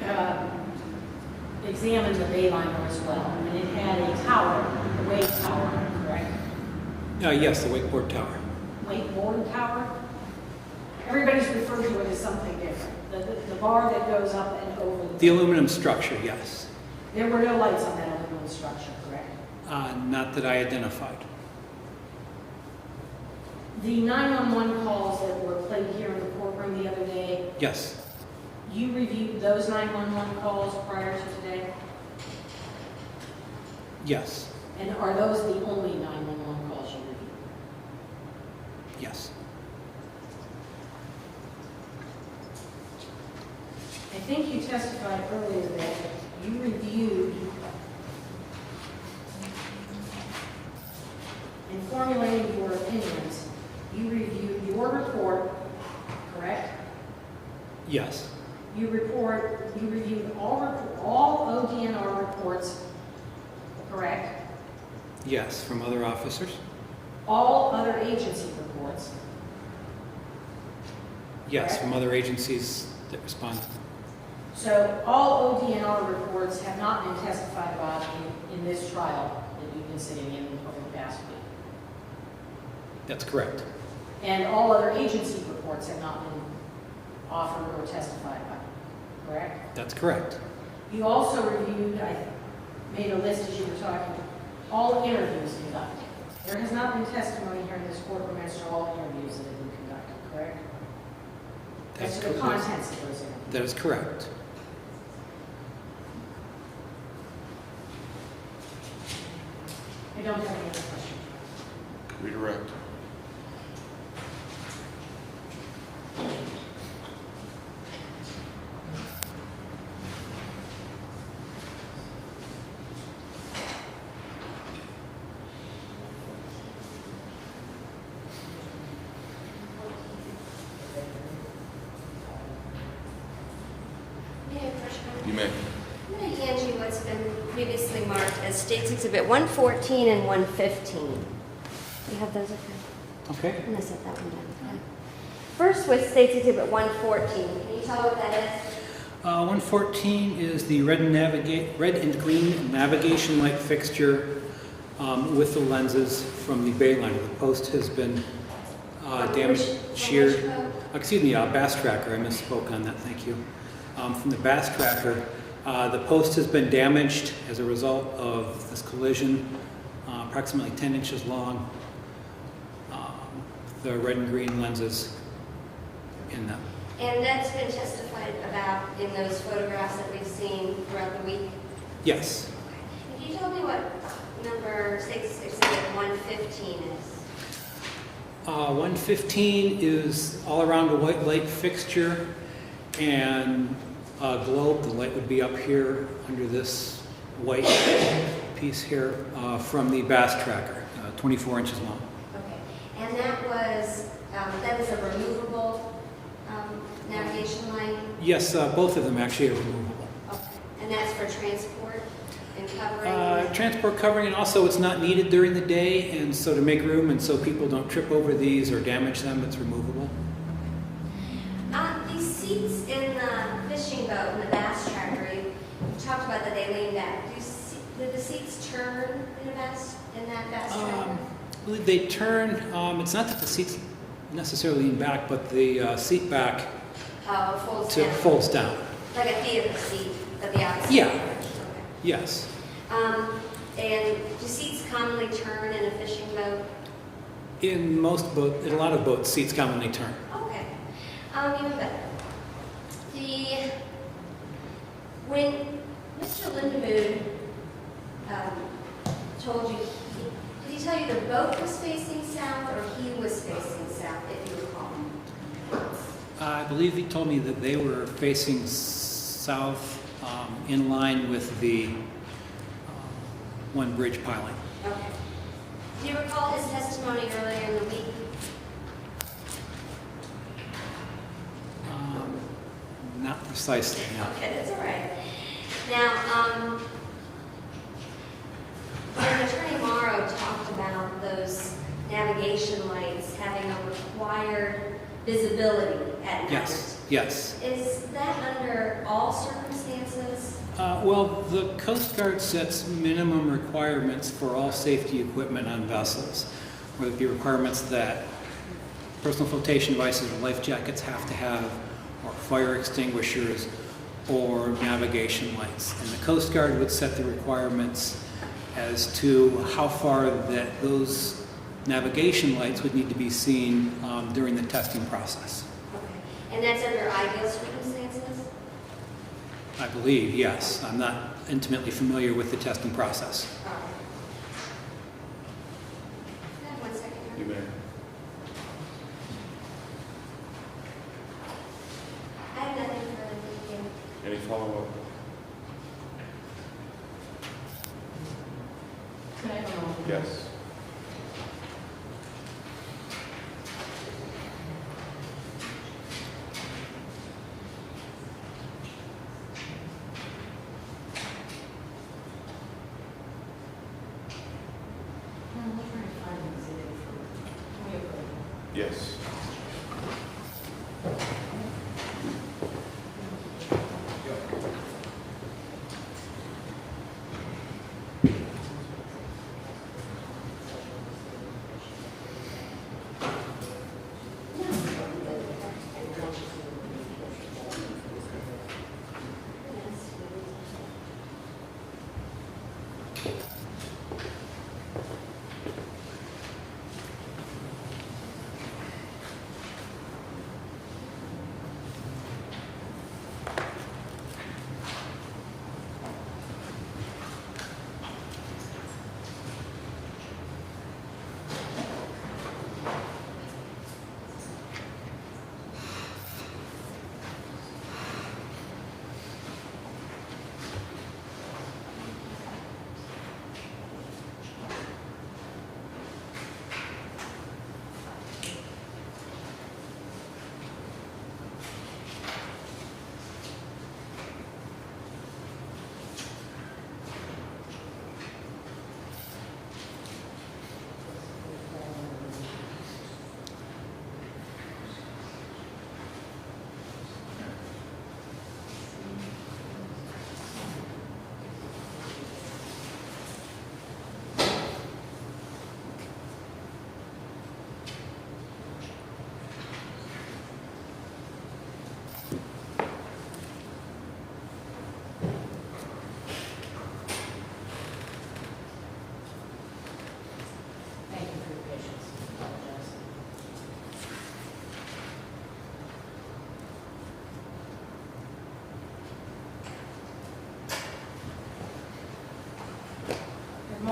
examine the Bayliner as well, and it had a tower, a weight tower, correct? Yes, the wakeboard tower. Wakeboard tower? Everybody's referred to it as something different. The bar that goes up and over The aluminum structure, yes. There were no lights on that aluminum structure, correct? Not that I identified. The 911 calls that were played here in the courtroom the other day, Yes, you reviewed those 911 calls prior to today? yes, And are those the only 911 calls you reviewed? yes. I think you testified earlier that you reviewed, in formulating your opinions, you reviewed your report, correct? Yes, You reviewed all ODNR reports, correct? yes, from other officers. All other agency reports, Yes, Correct. from other agencies that respond. So all ODNR reports have not been testified about in this trial that you've been sitting in over the past week. That's correct. And all other agency reports have not been offered or testified about, correct? That's correct. You also reviewed, I made a list as you were talking, all interviews conducted. There has not been testimony here in this courtroom as to all interviews that have been conducted, correct? That's As to the correct. contents of those interviews. That is correct. I don't have any other questions. Redirect. May I approach you? You may. I'm going to hand you what's been previously marked as States Exhibit 114 and 115. You have those, okay? Okay. I'm going to set that one down. Okay. First with States Exhibit 114. Can you tell what that is? 114 is the red and green navigation light fixture with the lenses from the bay liner. The post has been damaged, sheared. Excuse me, Bass Tracker. I misspoke on that. Thank you. From the Bass Tracker, the post has been damaged as a result of this collision, approximately 10 inches long. The red and green lenses in them. And that's been testified about in those photographs that we've seen throughout the week? Yes. Can you tell me what number States Exhibit 115 is? 115 is all around a white light fixture and a globe. The light would be up here under this white piece here from the Bass Tracker, 24 inches long. Okay. And that was a removable navigation light? Yes, both of them actually are removable. Okay. And that's for transport and covering? Transport covering, and also it's not needed during the day, and so to make room and so people don't trip over these or damage them, it's removable. These seats in the fishing boat in the Bass Tracker, you talked about that they lean back. Do the seats turn in that Bass Tracker? I believe they turn, it's not that the seats necessarily lean back, but the seat back folds down. Like a theater seat at the opposite? Yeah. direction, okay. Yes. And do seats commonly turn in a fishing boat? In a lot of boats, seats commonly turn. Okay. Even better. When Mr. Lindemood told you, did he tell you the boat was facing south or he was facing south, if you recall? I believe he told me that they were facing south in line with the one bridge piling. Okay. Do you recall his testimony earlier in the week? Not precisely, no. Okay, that's all right. Now, when Attorney Morrow talked about those navigation lights having a required visibility at night. Yes. Is that under all circumstances? Well, the Coast Guard sets minimum requirements for all safety equipment on vessels, whether it be requirements that personal flotation devices or life jackets have to have, or fire extinguishers, or navigation lights. And the Coast Guard would set the requirements as to how far that those navigation lights would need to be seen during the testing process. Okay. And that's under ideal circumstances? I believe, yes. I'm not intimately familiar with the testing process. All right. Can I have 1 second? You may. I have nothing further to do. Any follow-up? Can I have a moment? Yes. I'm trying to find an exhibit for you. Yes.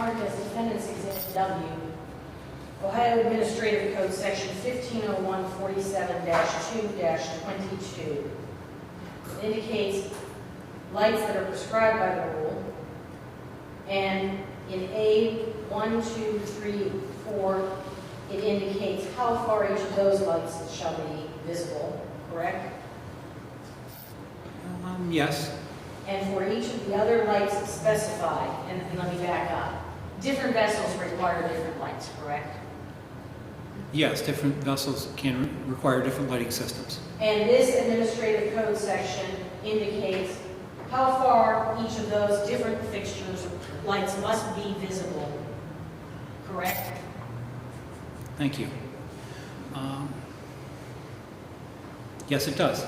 marked as Defendant's Exhibit W, Ohio Administrative Code Section 1501-47-2-22. It indicates lights that are prescribed by the rule. And in A1, 2, 3, 4, it indicates how far each of those lights shall be visible, correct? Yes. And for each of the other lights specified, and let me back up, different vessels require different lights, correct? Yes, different vessels can require different lighting systems. And this administrative code section indicates how far each of those different fixtures or lights must be visible, correct? Thank you. Yes, it does.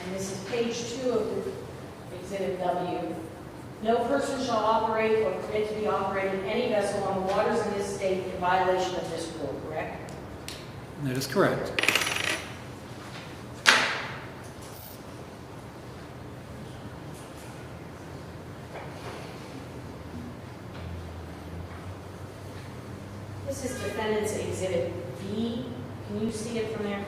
And this is page 2 of the Exhibit W. No person shall operate or permit to be operated any vessel on the waters of this state in violation of this rule, correct? That is correct. This is Defendant's Exhibit B. Can you see it from there?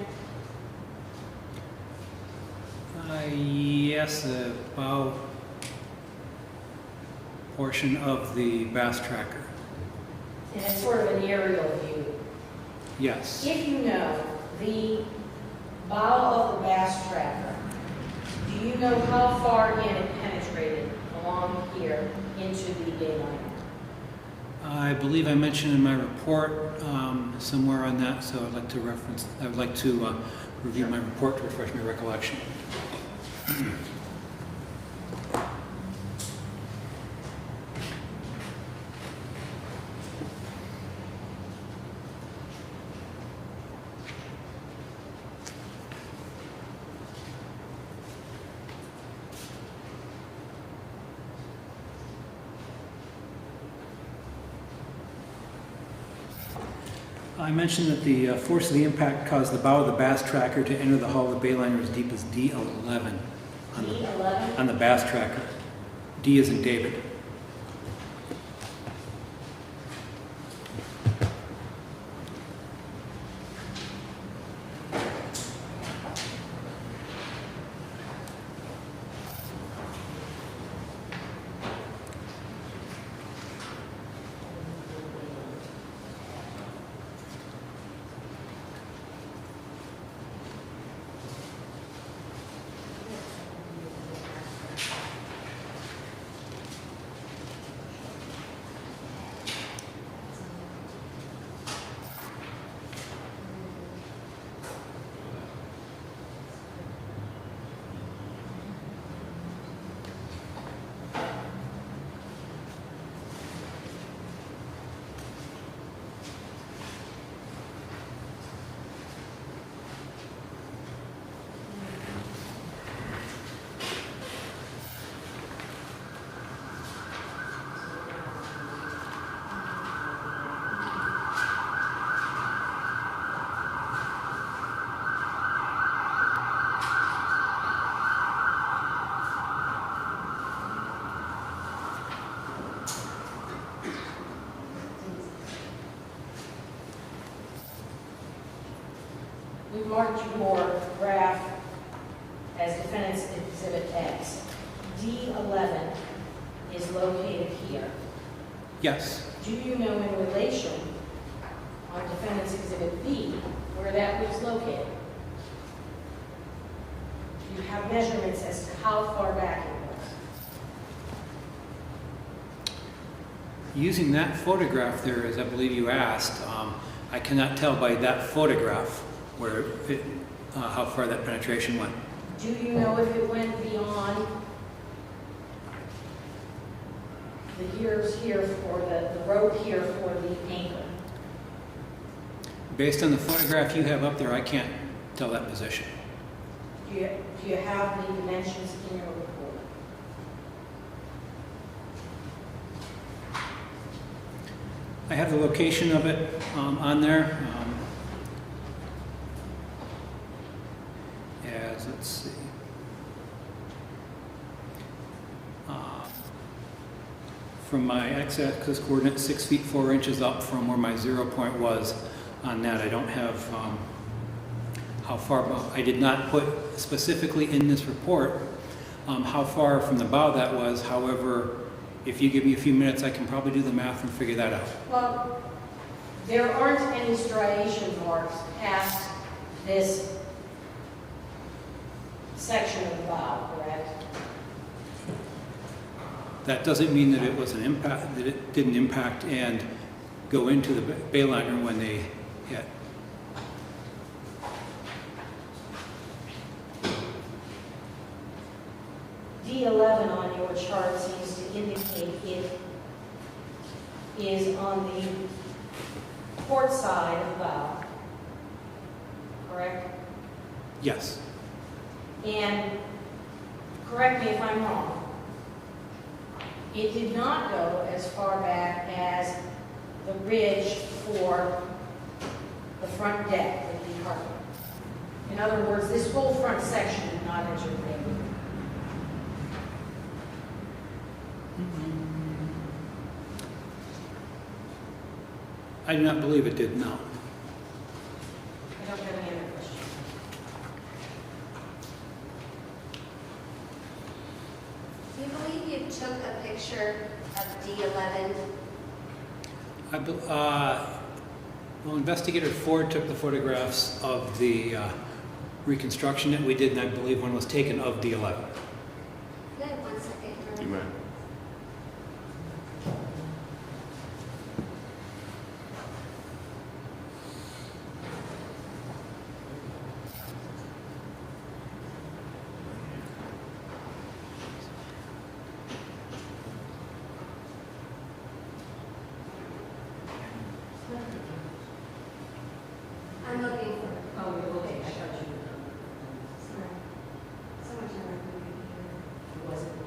Yes, the bow portion of the bass tracker. And it's sort of an aerial view. Yes. If you know the bow of the bass tracker, do you know how far in it penetrated along here into the dayline? I believe I mentioned in my report somewhere on that, so I'd like to review my report to refresh my recollection. I mentioned that the force of the impact caused the bow of the bass tracker to enter the hull of the bayliner as deep as D11 D11? on the bass tracker. D is in David. We've marked your graph as Defendant's Exhibit X. D11 is located here. Yes. Do you know in relation on Defendant's Exhibit B where that was located? Do you have measurements as to how far back it was? Using that photograph there, as I believe you asked, I cannot tell by that photograph how far that penetration went. Do you know if it went beyond the gears here for the rope here for the anchor? Based on the photograph you have up there, I can't tell that position. Do you have the dimensions in your report? I have the location of it on there. As let's see. from my x-axis coordinate 6 feet 4 inches up from where my 0 point was on that. I don't have how far, I did not put specifically in this report how far from the bow that was. However, if you give me a few minutes, I can probably do the math and figure that out. Well, there aren't any striation marks past this section of the bow, correct? That doesn't mean that it was an impact, that it didn't impact and go into the bay liner when they hit. D11 on your chart seems to indicate it is on the port side of the bow, correct? Yes. And correct me if I'm wrong, it did not go as far back as the ridge for the front deck of the apartment. In other words, this whole front section did not enter the bay. I do not believe it did, no. I don't have any other questions. Do you believe you took a picture of D11? Well, Investigator Ford took the photographs of the reconstruction that we did, and I believe one was taken of D11. Can I have 1 second? You may. I'm looking for, Oh, okay, I thought you were done. sorry, so much on my computer. It wasn't me.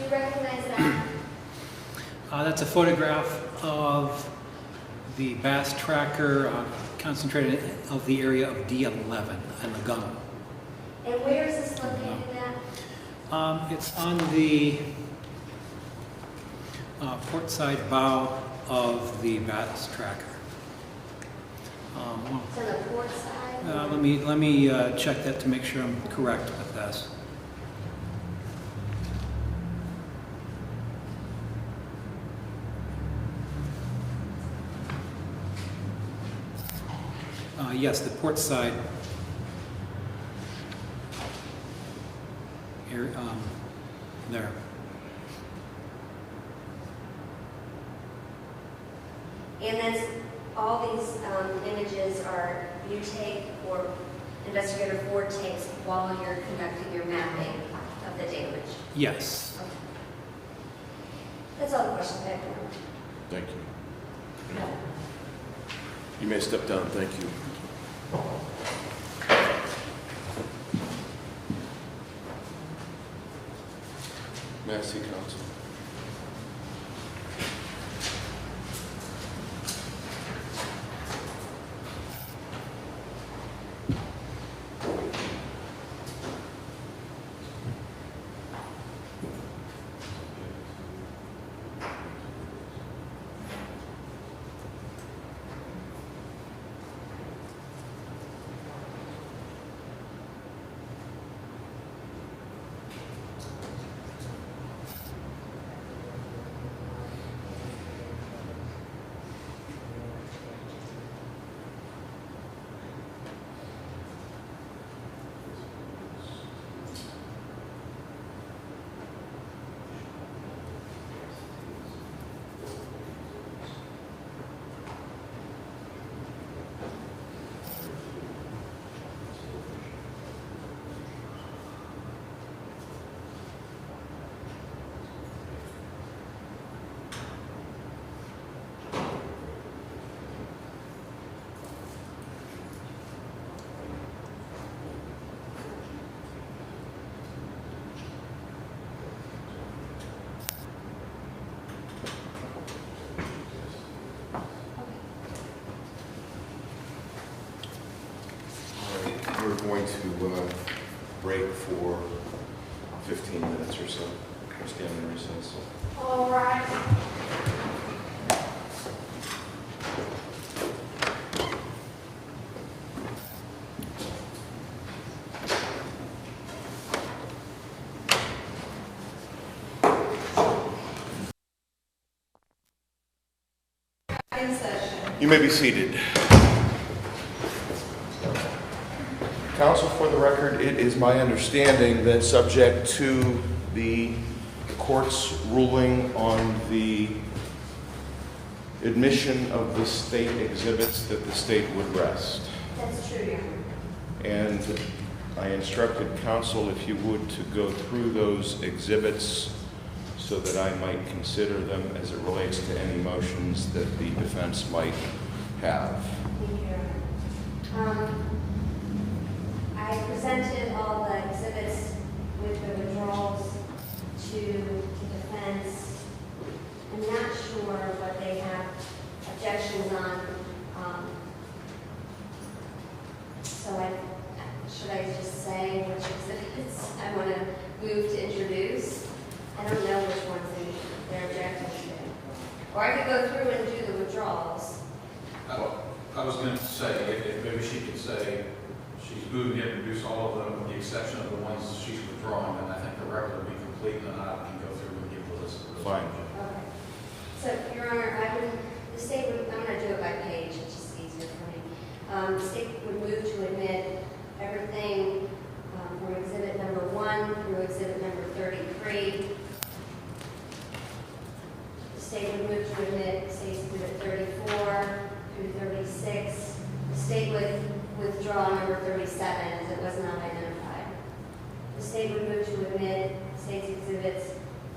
you recognize that? That's a photograph of the bass tracker concentrated of the area of D11 and the gunwale. And where is this located at? It's on the port side bow of the bass tracker. It's on the port side? Let me check that to make sure I'm correct with this. Yes, the port side. Here, there. And then all these images are you take or Investigator Ford takes while you're conducting your mapping of the damage? Yes. Okay. That's all the questions I have. Thank you. You may step down. Thank you. May I see counsel? We're going to break for 15 minutes or so. We'll stand in recess. All right. In session. You may be seated. Counsel, for the record, it is my understanding that subject to the court's ruling on the admission of the state exhibits that the state would rest. That's true, Your Honor. And I instructed counsel, if you would, to go through those exhibits so that I might consider them as it relates to any motions that the defense might have. Thank you, Your Honor. I presented all the exhibits with the withdrawals to defense. I'm not sure what they have objections on. Should I just say which exhibits I want to move to introduce? I don't know which ones they're objecting to. Or I could go through and do the withdrawals. I was going to say, if maybe she could say she's moving to introduce all of them with the exception of the ones she's withdrawing, and I think the record will be complete, and I can go through and give the list of those. Fine. Okay. So, Your Honor, the state would, I'm going to do it by page, it's just easier for me. The state would move to admit everything from exhibit number 1 through exhibit number 33. The state would move to admit, say, exhibit 34 through 36. The state would withdraw number 37 as it was not identified. The state would move to admit state's exhibits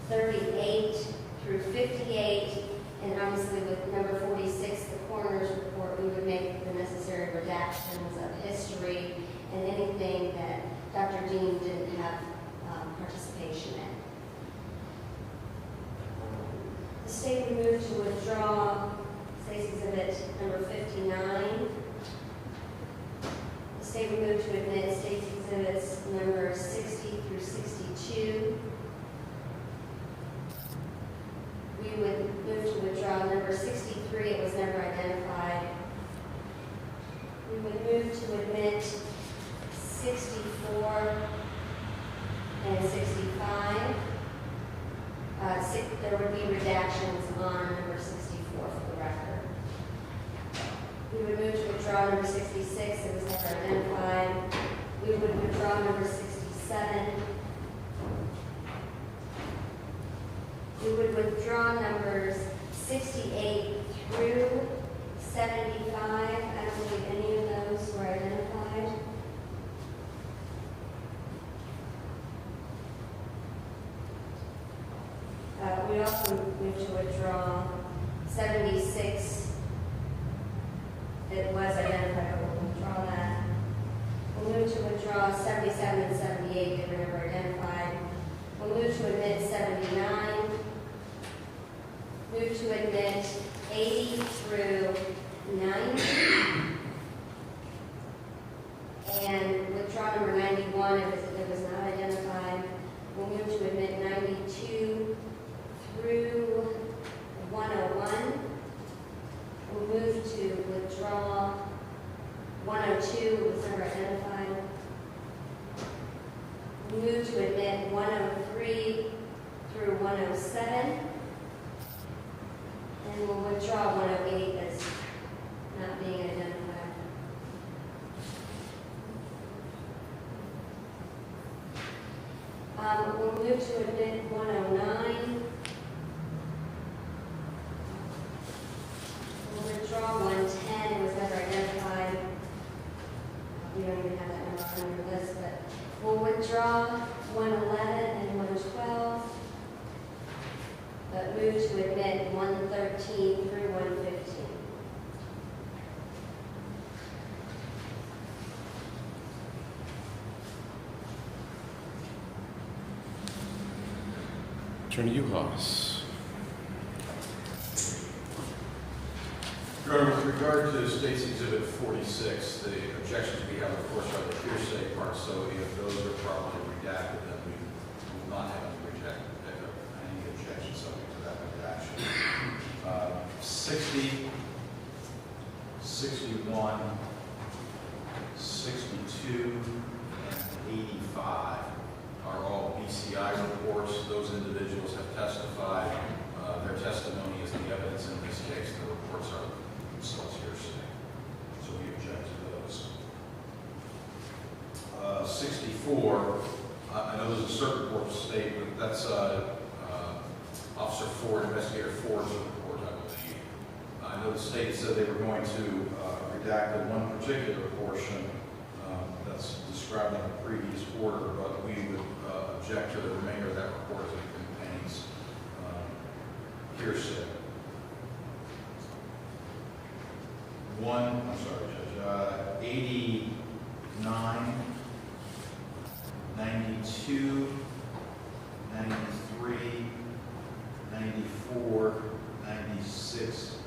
38 through 58, and obviously with number 46, the coroner's report, we would make the necessary redactions of history and anything that Dr. Dean didn't have participation in. state would move to withdraw State's Exhibit number 59. The state would move to admit State's Exhibits number 60 through 62. We would move to withdraw number 63. It was never identified. We would move to admit 64 and 65. There would be redactions on number 64 for the record. We would move to withdraw number 66. It was never identified. We would withdraw number 67. We would withdraw numbers 68 through 75. I don't believe any of those were identified. We also move to withdraw 76. It was identified, but we'll withdraw that. We'll move to withdraw 77 and 78. They were never identified. We'll move to admit 79. Move to admit 80 through 90. And withdraw number 91 if it was not identified. We'll move to admit 92 through 101. We'll move to withdraw 102, it was never identified. We'll move to admit 103 through 107. And we'll withdraw 108 as not being identified. We'll move to admit 109. We'll withdraw 110. It was never identified. We don't even have that number on your list, but we'll withdraw 111 and 112. But move to admit 113 through 115. Attorney Uhas. Your Honor, with regard to State's Exhibit 46, the objections we have, of course, are the hearsay part, so if those are properly redacted, then we will not have any objections subject to that redaction. 60, 61, 62, and 85 are all BCI reports. Those individuals have testified. Their testimony is the evidence in this case. The reports are themselves hearsay. So we object to those. 64, I know there's a certain report to state, but that's Officer Ford, Investigator Ford's report, I believe. I know the state said they were going to redact the one particular portion that's described in the previous order, but we would object to the remainder of that report as it contains hearsay. Judge, 89, 92, 93, 94, 96,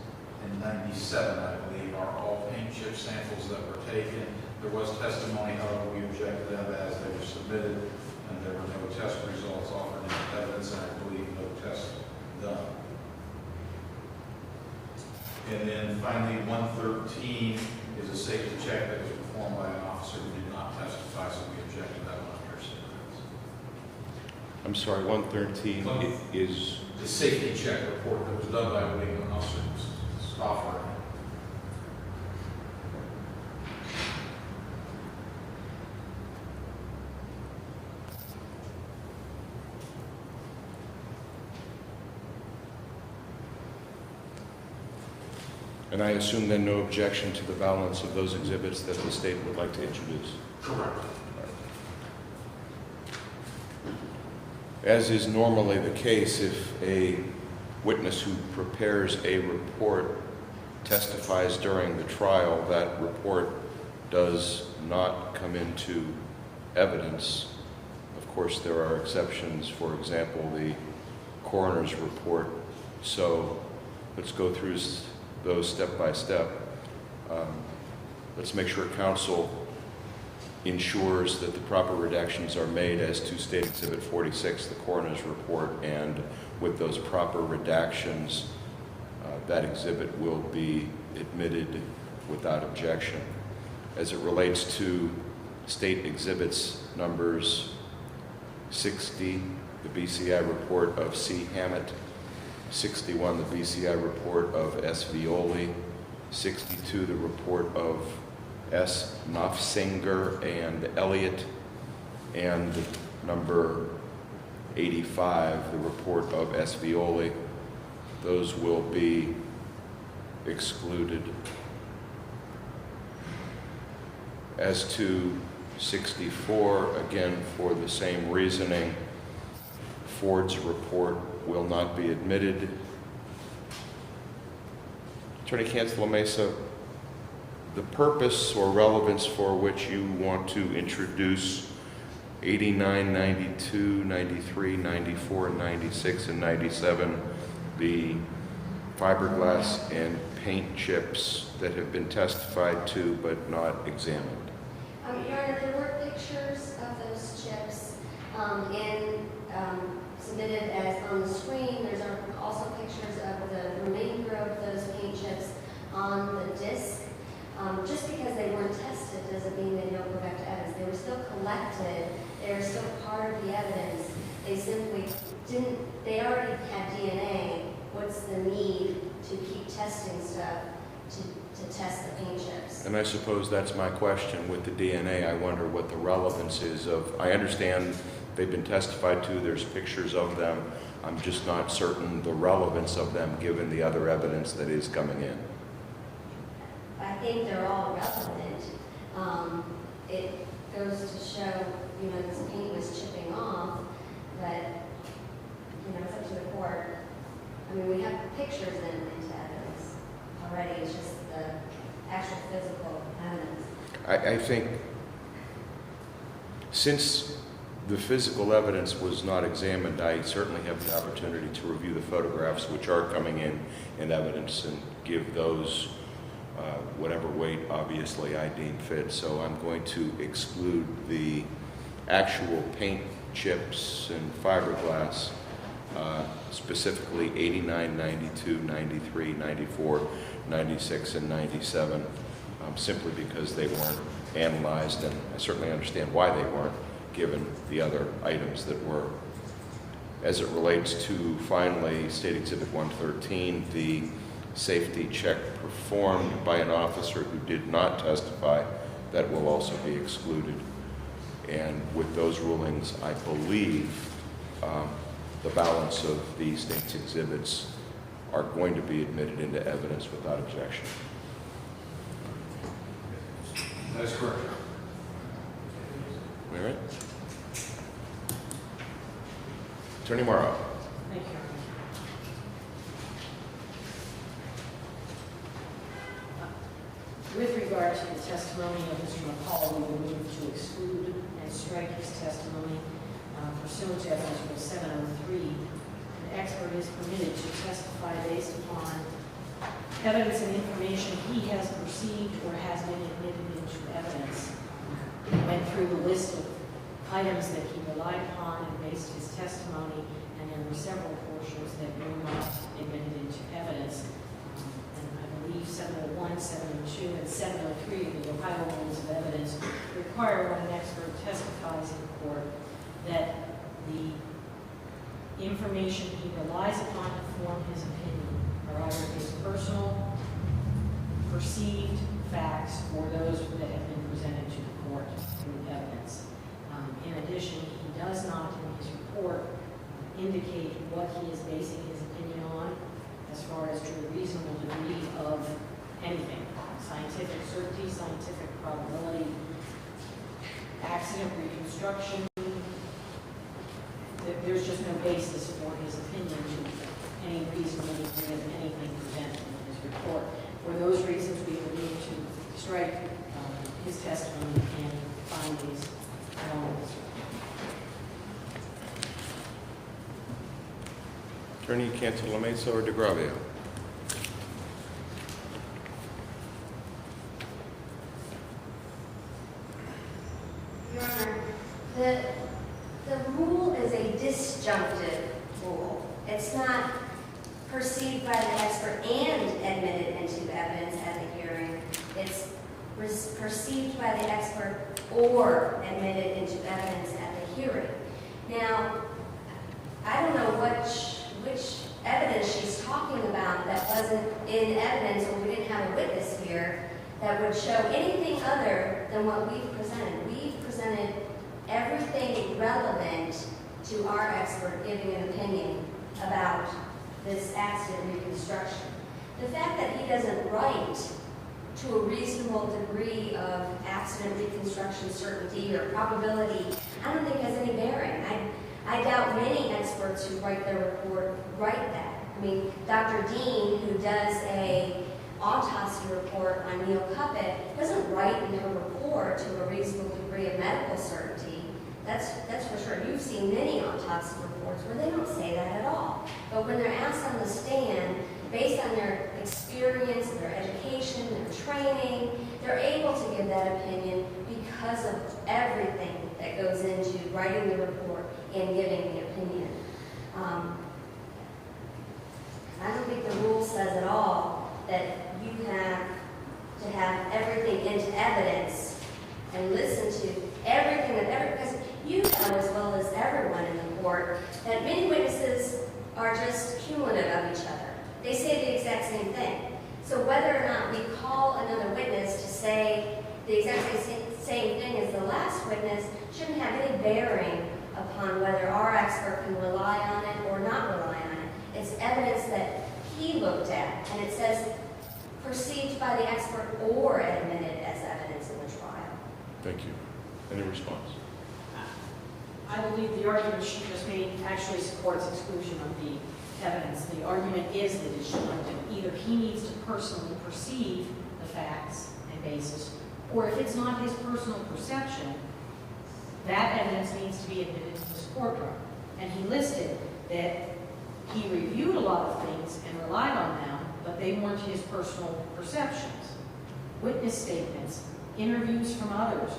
and 97, I believe, are all paint chip samples that were taken. There was testimony, however, we objected to them as they were submitted, and there were no test results offered in evidence, and I believe no tests done. And then finally, 113 is a safety check that was performed by an officer who did not testify, so we object to that one on hearsay grounds. I'm sorry, 113 is... The safety check report that was done by a legal officer, Stoffer. And I assume then no objection to the balance of those exhibits that the state would like to introduce? Correct. As is normally the case, if a witness who prepares a report testifies during the trial, that report does not come into evidence. Of course, there are exceptions. For example, the coroner's report So let's go through those step by step. Let's make sure council ensures that the proper redactions are made as to State Exhibit 46, the coroner's report, and with those proper redactions, that exhibit will be admitted without objection. As it relates to state exhibits numbers 60, the BCI report of C. Hammett, 61, the BCI report of S. Violi, 62, the report of S. Nofsinger and Elliott, and number 85, the report of S. Violi. Those will be excluded. As to 64, again, for the same reasoning, Ford's report will not be admitted. Attorney Cancela Mesa, the purpose or relevance for which you want to introduce 89, 92, 93, 94, 96, and 97, the fiberglass and paint chips that have been testified to but not examined. Your Honor, there were pictures of those chips submitted as on the screen. There's also pictures of the remainder of those paint chips on the disc. Just because they weren't tested doesn't mean they don't go back to evidence. They were still collected. They were still part of the evidence. They simply didn't, they already had DNA. What's the need to keep testing stuff to test the paint chips? And I suppose that's my question with the DNA. I wonder what the relevance is of, I understand they've been testified to, there's pictures of them. I'm just not certain the relevance of them given the other evidence that is coming in. I think they're all relevant. It goes to show, this paint was chipping off, but, it's up to the court. I mean, we have pictures into evidence already. It's just the actual physical evidence. I think since the physical evidence was not examined, I certainly have the opportunity to review the photographs which are coming in evidence and give those whatever weight, obviously, I deem fit. So I'm going to exclude the actual paint chips and fiberglass, specifically 89, 92, 93, 94, 96, and 97, simply because they weren't analyzed, and I certainly understand why they weren't, given the other items that were. As it relates to, finally, State Exhibit 113, the safety check performed by an officer who did not testify, that will also be excluded. And with those rulings, I believe the balance of the state's exhibits are going to be admitted into evidence without objection. That's correct. All right. Attorney Morrow. Thank you. With regard to the testimony of Mr. McCall, we will move to exclude and strike his testimony pursuant to Evidence Rule 703. An expert is permitted to testify based upon evidence and information he has perceived or has been admitted into evidence. He went through the list of items that he relied upon and based his testimony, and there were several portions that were not admitted into evidence. And I believe 701, 702, and 703 of the Ohio Rules of Evidence require when an expert testifies in court that the information he relies upon to form his opinion are either his personal, perceived facts or those that have been presented to the court through evidence. In addition, he does not in his report indicate what he is basing his opinion on as far as to a reasonable degree of anything. Scientific certainty, scientific probability, accident reconstruction. There's just no basis for his opinion to any reasonable degree of anything presented in his report. For those reasons, we will need to strike his testimony and find these elements. Attorney Cantalamessa or DeGravia? Your Honor, the rule is a disjunctive rule. It's not perceived by the expert and admitted into evidence at the hearing. It's perceived by the expert or admitted into evidence at the hearing. Now, I don't know which evidence she's talking about that wasn't in evidence, or we didn't have a witness here that would show anything other than what we've presented. We've presented everything relevant to our expert giving an opinion about this accident reconstruction. The fact that he doesn't write to a reasonable degree of accident reconstruction certainty or probability, I don't think has any bearing. I doubt many experts who write their report write that. I mean, Dr. Dean, who does a autopsy report on Neil Cuppett, doesn't write in her report to a reasonable degree of medical certainty. That's for sure. You've seen many autopsy reports where they don't say that at all. But when they're asked on the stand, based on their experience, their education, their training, they're able to give that opinion because of everything that goes into writing the report and giving the opinion. I don't think the rule says at all that you have to have everything into evidence and listen to everything because you know as well as everyone in the court that many witnesses are just cumulative of each other. They say the exact same thing. So whether or not we call another witness to say the exact same thing as the last witness shouldn't have any bearing upon whether our expert can rely on it or not rely on it. It's evidence that he looked at, and it says perceived by the expert or admitted as evidence in the trial. Thank you. Any response? I believe the argument she just made actually supports exclusion of the evidence. The argument is that it's disjunctive. Either he needs to personally perceive the facts and basis, or if it's not his personal perception, that evidence needs to be admitted to this courtroom. And he listed that he reviewed a lot of things and relied on them, but they weren't his personal perceptions. Witness statements, interviews from others,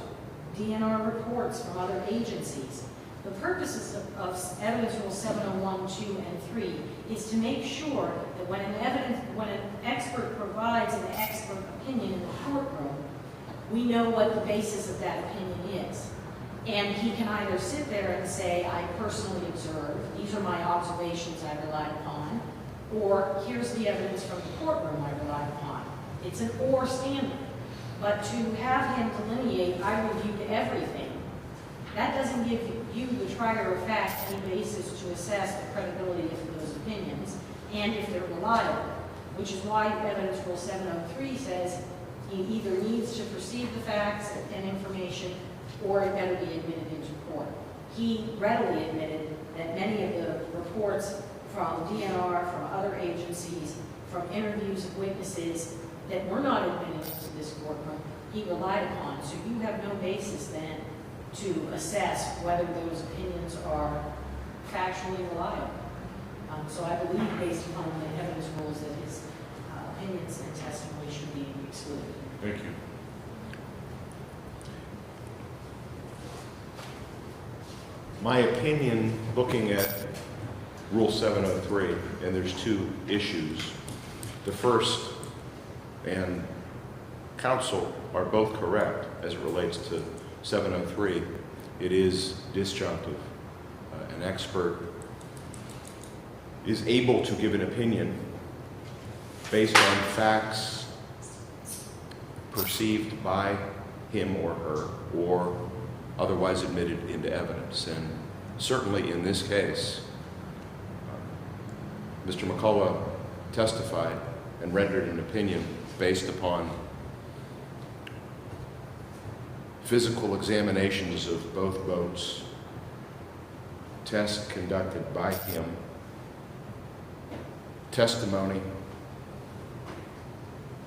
DNR reports from other agencies. The purposes of Evidence Rule 701, 2, and 3 is to make sure that when an expert provides an expert opinion in the courtroom, we know what the basis of that opinion is. And he can either sit there and say, I personally observed, these are my observations I relied upon, or here's the evidence from the courtroom I relied upon. It's an or standard. But to have him delineate, I reviewed everything, that doesn't give you, the trier of fact, any basis to assess the credibility of those opinions and if they're reliable, which is why Evidence Rule 703 says he either needs to perceive the facts and information or it better be admitted into court. He readily admitted that many of the reports from DNR, from other agencies, from interviews of witnesses that were not admitted into this courtroom, he relied upon. So you have no basis then to assess whether those opinions are factually reliable. So I believe, based upon the evidence rules, that his opinions and testimony should be excluded. Thank you. My opinion, looking at Rule 703, and there's two issues. The first, and counsel are both correct as it relates to 703, it is disjunctive. An expert is able to give an opinion based on facts perceived by him or her or otherwise admitted into evidence. And certainly in this case, Mr. McCullough testified and rendered an opinion based upon physical examinations of both boats, tests conducted by him, testimony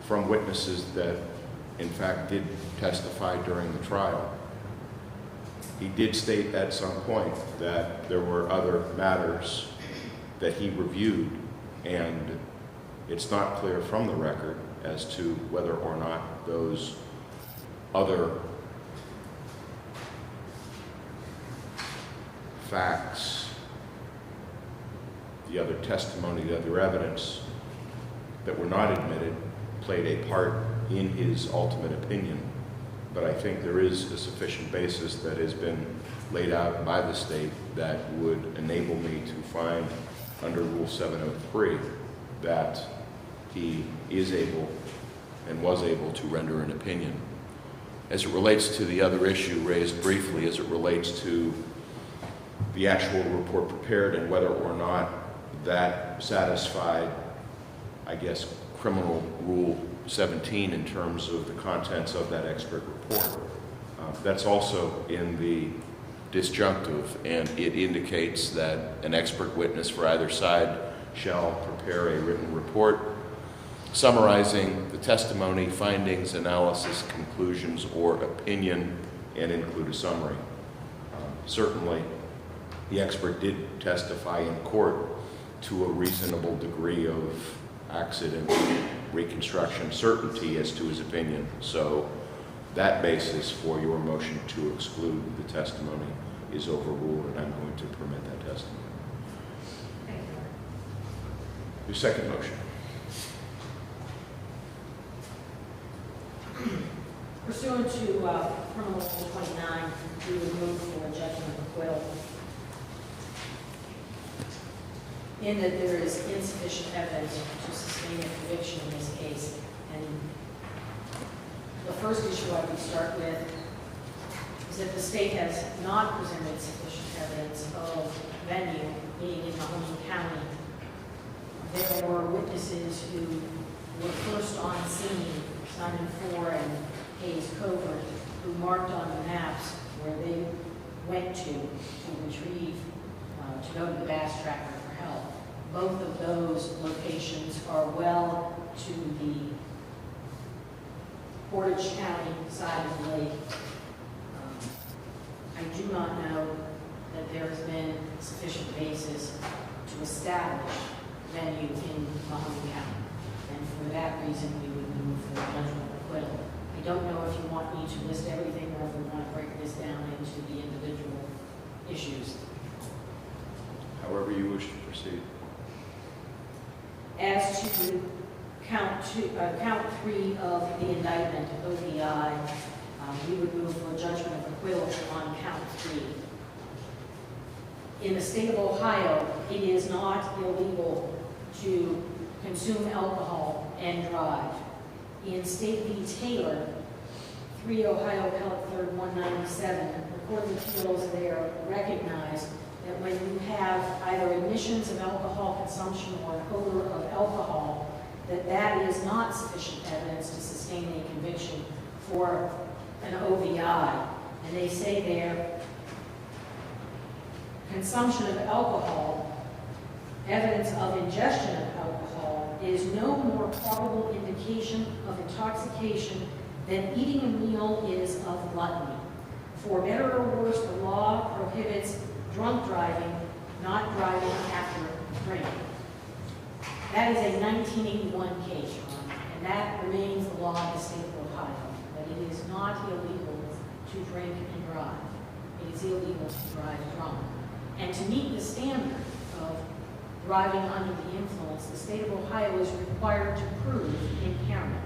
from witnesses that in fact did testify during the trial. He did state at some point that there were other matters that he reviewed, and it's not clear from the record as to whether or not those other facts, the other testimony, the other evidence that were not admitted played a part in his ultimate opinion. But I think there is a sufficient basis that has been laid out by the state that would enable me to find under Rule 703 that he is able and was able to render an opinion. As it relates to the other issue raised briefly, as it relates to the actual report prepared and whether or not that satisfied, I guess, criminal Rule 17 in terms of the contents of that expert report. That's also in the disjunctive, and it indicates that an expert witness for either side shall prepare a written report summarizing the testimony, findings, analysis, conclusions, or opinion, and include a summary. Certainly, the expert did testify in court to a reasonable degree of accident reconstruction certainty as to his opinion. So that basis for your motion to exclude the testimony is overruled, and I'm going to permit that testimony. Your second motion. Pursuant to Criminal Rule 29, we would move for a judgment of acquittal in that there is insufficient evidence to sustain a conviction in this case. And the first issue I would start with is that the state has not presented sufficient evidence of venue, being in Mahoney County. There were witnesses who were first on scene, Simon Four and Hayes Covert, who marked on the maps where they went to retrieve, to go to the Bass Tracker for help. Both of those locations are well to the Portage County side of the lake. I do not know that there has been sufficient basis to establish venue in Mahoney County. And for that reason, we would move for a judgment of acquittal. I don't know if you want me to list everything or if we want to break this down into the individual issues. However you wish to proceed. As to count 3 of the indictment, OVI, we would move for a judgment of acquittal on count 3. In the state of Ohio, it is not illegal to consume alcohol and drive. In State v. Taylor, 3 Ohio Appellate 3rd 197, the Court of Appeals there recognized that when you have either admissions of alcohol consumption or an odor of alcohol, that is not sufficient evidence to sustain a conviction for an OVI. And they say there, consumption of alcohol, evidence of ingestion of alcohol, is no more probable indication of intoxication than eating a meal is of gluttony. For better or worse, the law prohibits drunk driving, not driving after drinking. That is a 1981 case, and that remains the law of the state of Ohio, that it is not illegal to drink and drive. It is illegal to drive drunk. And to meet the standard of driving under the influence, the state of Ohio is required to prove impairment.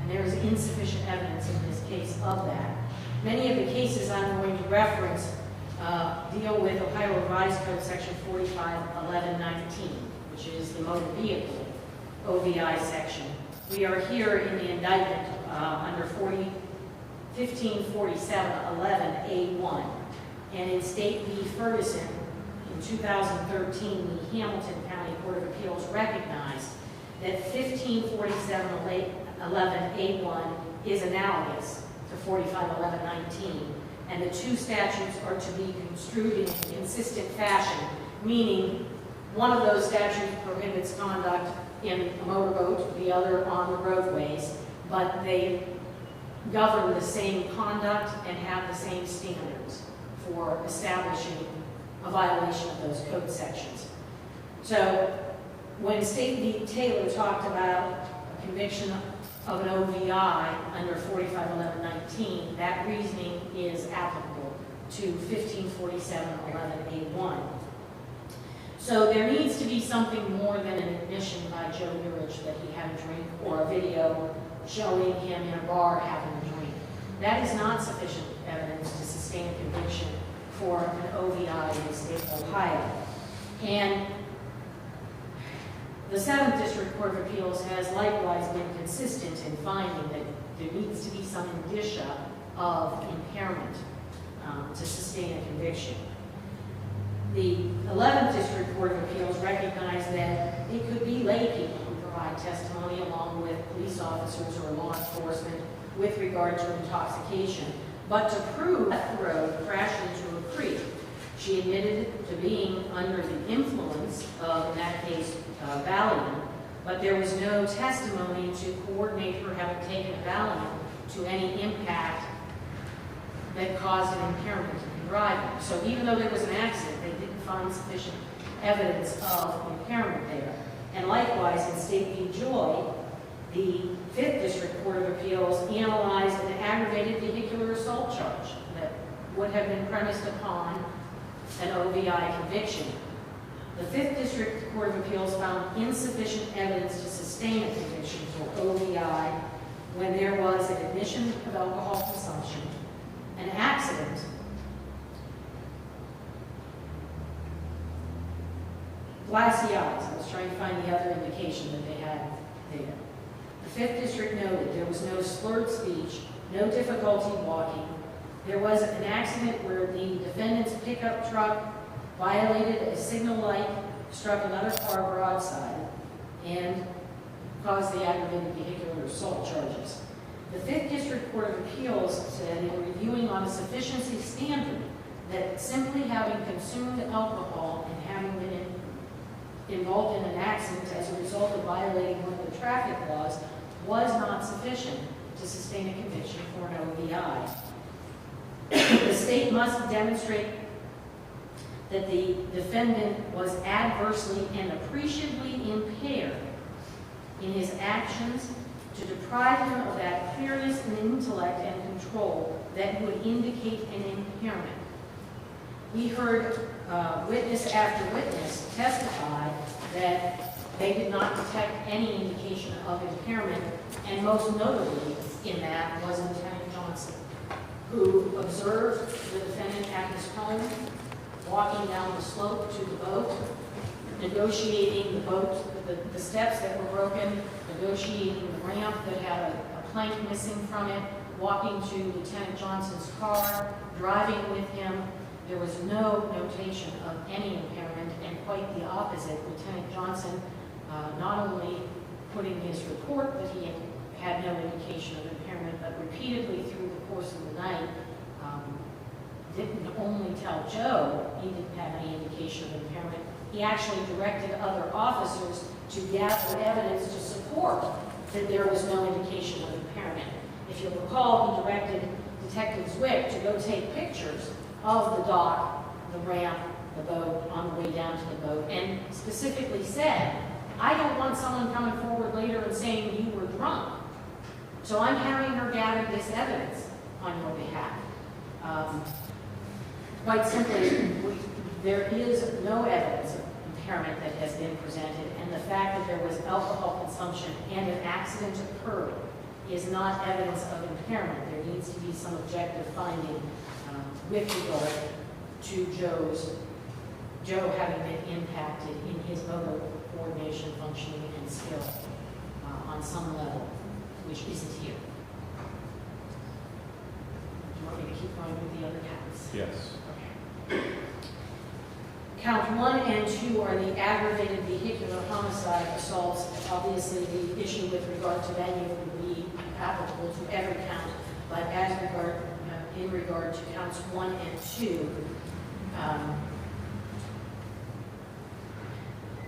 And there is insufficient evidence in this case of that. Many of the cases I'm going to reference deal with Ohio Revised Code Section 451119, which is the motor vehicle OVI section. We are here in the indictment under 154711A1. And in State v. Ferguson, in 2013, the Hamilton County Court of Appeals recognized that 154711A1 is analogous to 451119, and the two statutes are to be construed in a consistent fashion, meaning one of those statutes prohibits conduct in a motorboat, the other on the roadways, but they govern the same conduct and have the same standards for establishing a violation of those code sections. So when State v. Taylor talked about a conviction of an OVI under 451119, that reasoning is applicable to 154711A1. So there needs to be something more than an admission by Joe Yurich that he had a drink, or a video showing him in a bar having a drink. That is not sufficient evidence to sustain a conviction for an OVI in the state of Ohio. And the 7th District Court of Appeals has likewise been consistent in finding that there needs to be some indicia of impairment to sustain a conviction. The 11th District Court of Appeals recognized that it could be lay people who provide testimony along with police officers or law enforcement with regard to intoxication. But to prove that the road crashed into a creek, she admitted to being under the influence of, in that case, Valium, but there was no testimony to coordinate her having taken Valium to any impact that caused an impairment in driving. So even though there was an accident, they didn't find sufficient evidence of impairment there. And likewise, in State v. Joy, the 5th District Court of Appeals analyzed an aggravated vehicular assault charge that would have been premised upon an OVI conviction. The 5th District Court of Appeals found insufficient evidence to sustain a conviction for OVI when there was an admission of alcohol consumption, an accident, glassy eyes. I was trying to find the other indication that they had there. The 5th District noted there was no slurred speech, no difficulty walking. There was an accident where the defendant's pickup truck violated a signal light, struck another car broadside, and caused the aggravated vehicular assault charges. The 5th District Court of Appeals said in reviewing on a sufficiency standard that simply having consumed alcohol and having been involved in an accident as a result of violating one of the traffic laws was not sufficient to sustain a conviction for an OVI. The state must demonstrate that the defendant was adversely and appreciably impaired in his actions to deprive him of that clearness and intellect and control that would indicate an impairment. We heard witness after witness testify that they did not detect any indication of impairment, and most notably in that was Lieutenant Johnson, who observed the defendant at his home, walking down the slope to the boat, negotiating the boat, the steps that were broken, negotiating the ramp that had a plank missing from it, walking to Lieutenant Johnson's car, driving with him. There was no notation of any impairment, and quite the opposite. Lieutenant Johnson not only put in his report that he had no indication of impairment, but repeatedly through the course of the night didn't only tell Joe he didn't have any indication of impairment, he actually directed other officers to gather evidence to support that there was no indication of impairment. If you'll recall, he directed Detective Zwick to go take pictures of the dock, the ramp, the boat, on the way down to the boat, and specifically said, I don't want someone coming forward later and saying you were drunk. So I'm having her gather this evidence on your behalf. Quite simply, there is no evidence of impairment that has been presented, and the fact that there was alcohol consumption and an accident occurred is not evidence of impairment. There needs to be some objective finding with regard to Joe having been impacted in his motor coordination, functioning, and skill on some level, which isn't here. Do you want me to keep going with the other counts? Yes. Okay. Count 1 and 2 are the aggravated vehicular homicide assaults. Obviously, the issue with regard to venue would be applicable to every count, but in regard to counts 1 and 2,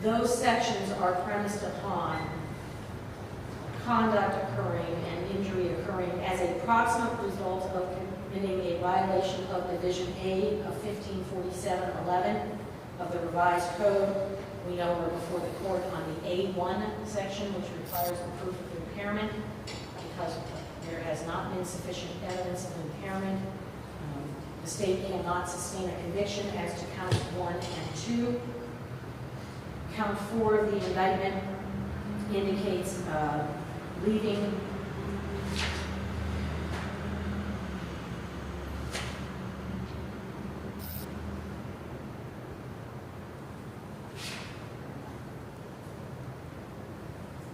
those sections are premised upon conduct occurring and injury occurring as a proximate result of committing a violation of Division A of 1547-11 of the Revised Code, We know we're before the court on the A1 section, which requires the proof of impairment, because there has not been sufficient evidence of impairment. The state cannot sustain a conviction as to counts 1 and 2. Count 4 of the indictment indicates leaving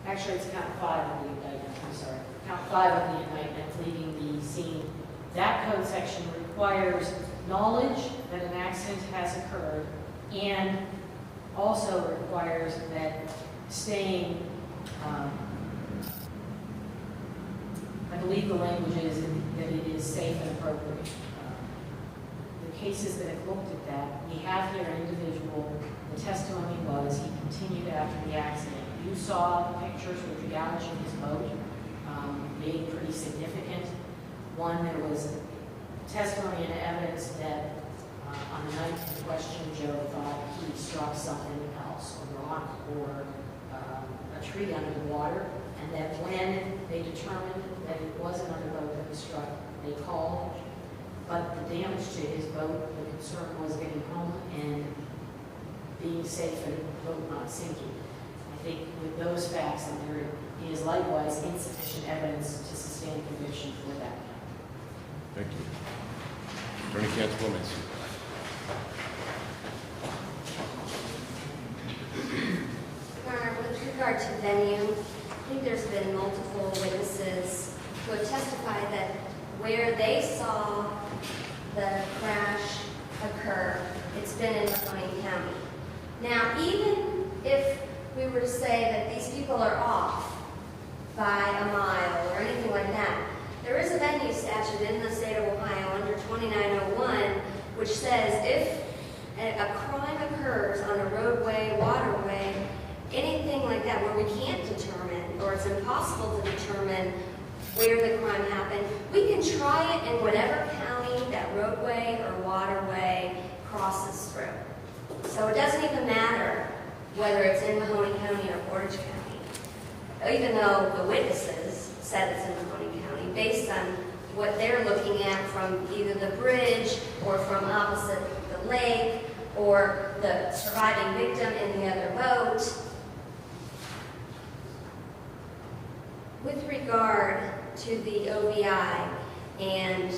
Actually, it's count 5 of the indictment, I'm sorry. Count 5 of the indictment, leaving the scene. That code section requires knowledge that an accident has occurred and also requires that staying, I believe the language is that it is safe and appropriate. The cases that have looked at that, we have here an individual, the testimony was he continued after the accident. You saw the pictures with the gouge in his boat, being pretty significant. One, there was testimony and evidence that on the night in question, Joe thought he struck something else, a rock or a tree under the water, and that when they determined that it was another boat that was struck, they called. But the damage to his boat, the concern was getting home and being safe and the boat not sinking. I think with those facts, and there is likewise insufficient evidence to sustain a conviction for that. Thank you. Attorney Cantalomasi. Your Honor, with regard to venue, I think there's been multiple witnesses who have testified that where they saw the crash occur, it's been in Mahoning County. Now, even if we were to say that these people are off by a mile or anything like that, there is a venue statute in the state of Ohio under 2901 which says if a crime occurs on a roadway, waterway, anything like that where we can't determine or it's impossible to determine where the crime happened, we can try it in whatever county that roadway or waterway crosses through. So it doesn't even matter whether it's in Mahoning County or Portage County, even though the witnesses said it's in Mahoning County, based on what they're looking at from either the bridge or from opposite the lake or the surviving victim in the other boat. With regard to the OVI and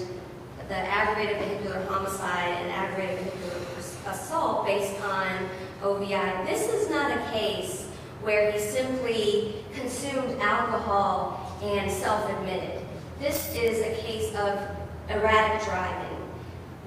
the aggravated vehicular homicide and aggravated vehicular assault based on OVI, this is not a case where he simply consumed alcohol and self-admitted. This is a case of erratic driving.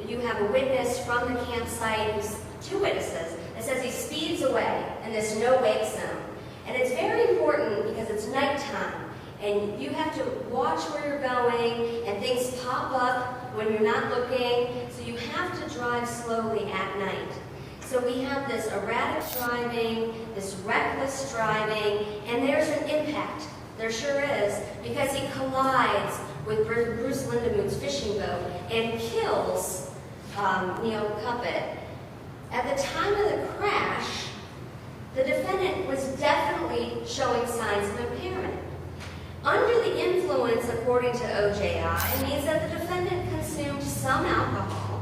You have a witness from the campsite, two witnesses, that says he speeds away in this no-wake zone. And it's very important because it's nighttime. And you have to watch where you're going, and things pop up when you're not looking, so you have to drive slowly at night. So we have this erratic driving, this reckless driving, and there's an impact. There sure is, because he collides with Bruce Lindemood's fishing boat and kills Neil Cuppet. At the time of the crash, the defendant was definitely showing signs of impairment. Under the influence, according to OJI, means that the defendant consumed some alcohol,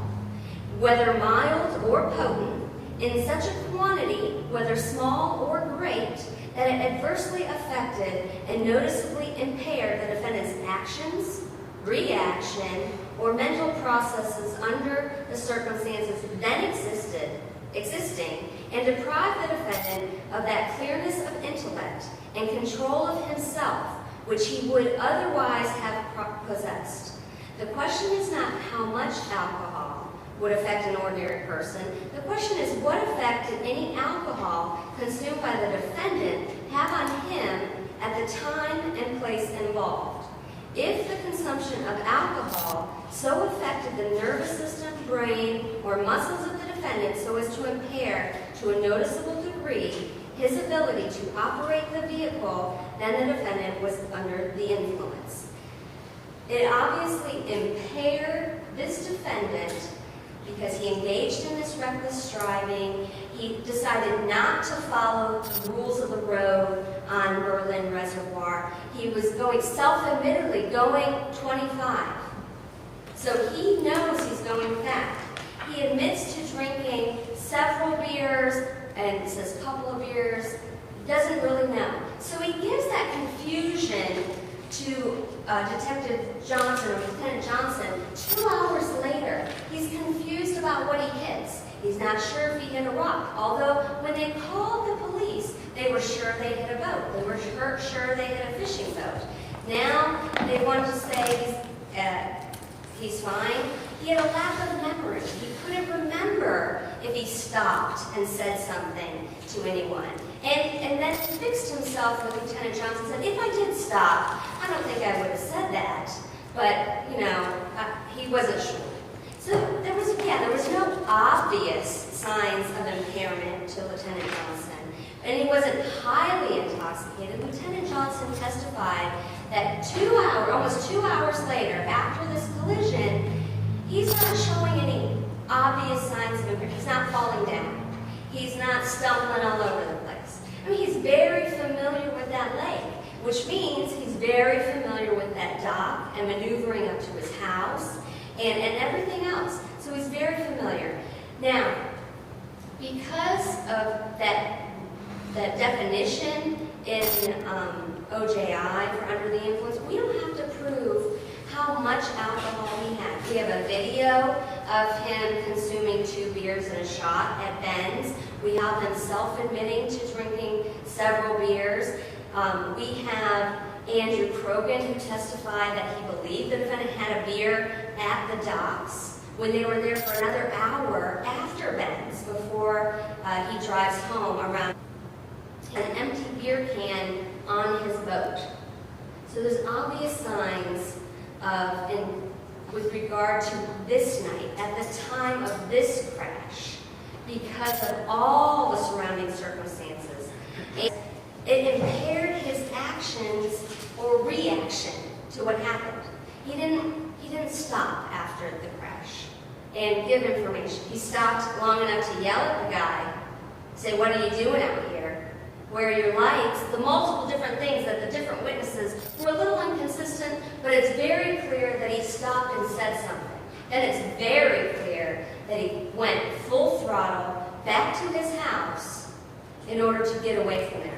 whether mild or potent, in such a quantity, whether small or great, that it adversely affected and noticeably impaired the defendant's actions, reaction, or mental processes under the circumstances then existing, and deprived the defendant of that clearness of intellect and control of himself which he would otherwise have possessed. The question is not how much alcohol would affect an ordinary person. The question is what effect did any alcohol consumed by the defendant have on him at the time and place involved. If the consumption of alcohol so affected the nervous system, brain, or muscles of the defendant so as to impair to a noticeable degree his ability to operate the vehicle, then the defendant was under the influence. It obviously impaired this defendant because he engaged in this reckless driving. he decided not to follow the rules of the road on Berlin Reservoir. He was going, self-admittedly, going 25. So he knows he's going fast. He admits to drinking several beers and says a couple of beers. Doesn't really know. So he gives that confusion to Detective Johnson, or Lieutenant Johnson, 2 hours later. He's confused about what he hits. He's not sure if he hit a rock. Although when they called the police, they were sure they hit a boat. They were sure they hit a fishing boat. Now they want to say he's fine. He had a lack of memory. He couldn't remember if he stopped and said something to anyone. And then he fixed himself with Lieutenant Johnson, said, if I did stop, I don't think I would have said that. But, you know, he wasn't sure. So there was no obvious signs of impairment to Lieutenant Johnson. And he wasn't highly intoxicated. Lieutenant Johnson testified that almost 2 hours later, after this collision, he's not showing any obvious signs of impairment. He's not falling down. He's not stumbling all over the place. I mean, he's very familiar with that lake, which means he's very familiar with that dock and maneuvering up to his house and everything else. So he's very familiar. Now, because of that definition in OJI for under the influence, we don't have to prove how much alcohol he had. We have a video of him consuming 2 beers and a shot at Ben's. We have them self-admitting to drinking several beers. We have Andrew Krogan, who testified that he believed the defendant had a beer at the docks when they were there for another hour after Ben's, before he drives home around an empty beer can on his boat. So there's obvious signs with regard to this night, at the time of this crash, because of all the surrounding circumstances. It impaired his actions or reaction to what happened. He didn't stop after the crash and give information. He stopped long enough to yell at the guy, say, "What are you doing out here? Where are your lights?" The multiple different things that the different witnesses were a little inconsistent, but it's very clear that he stopped and said something. And it's very clear that he went full throttle back to his house in order to get away from there.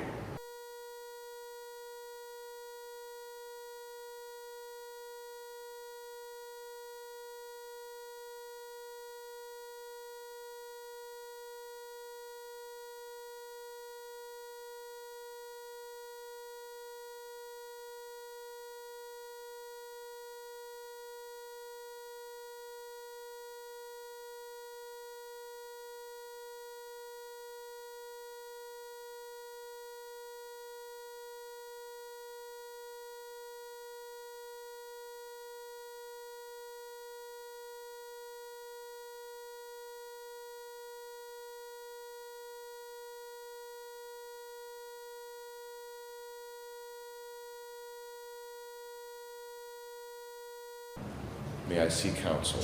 May I see counsel?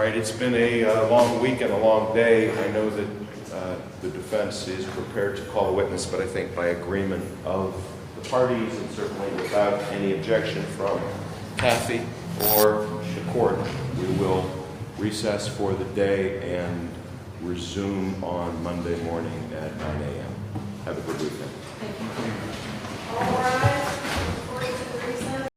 right, it's been a long week and a long day. I know that the defense is prepared to call a witness, but I think by agreement of the parties and certainly without any objection from Kathy or the court, we will recess for the day and resume on Monday morning at 9 a.m. Have a good weekend.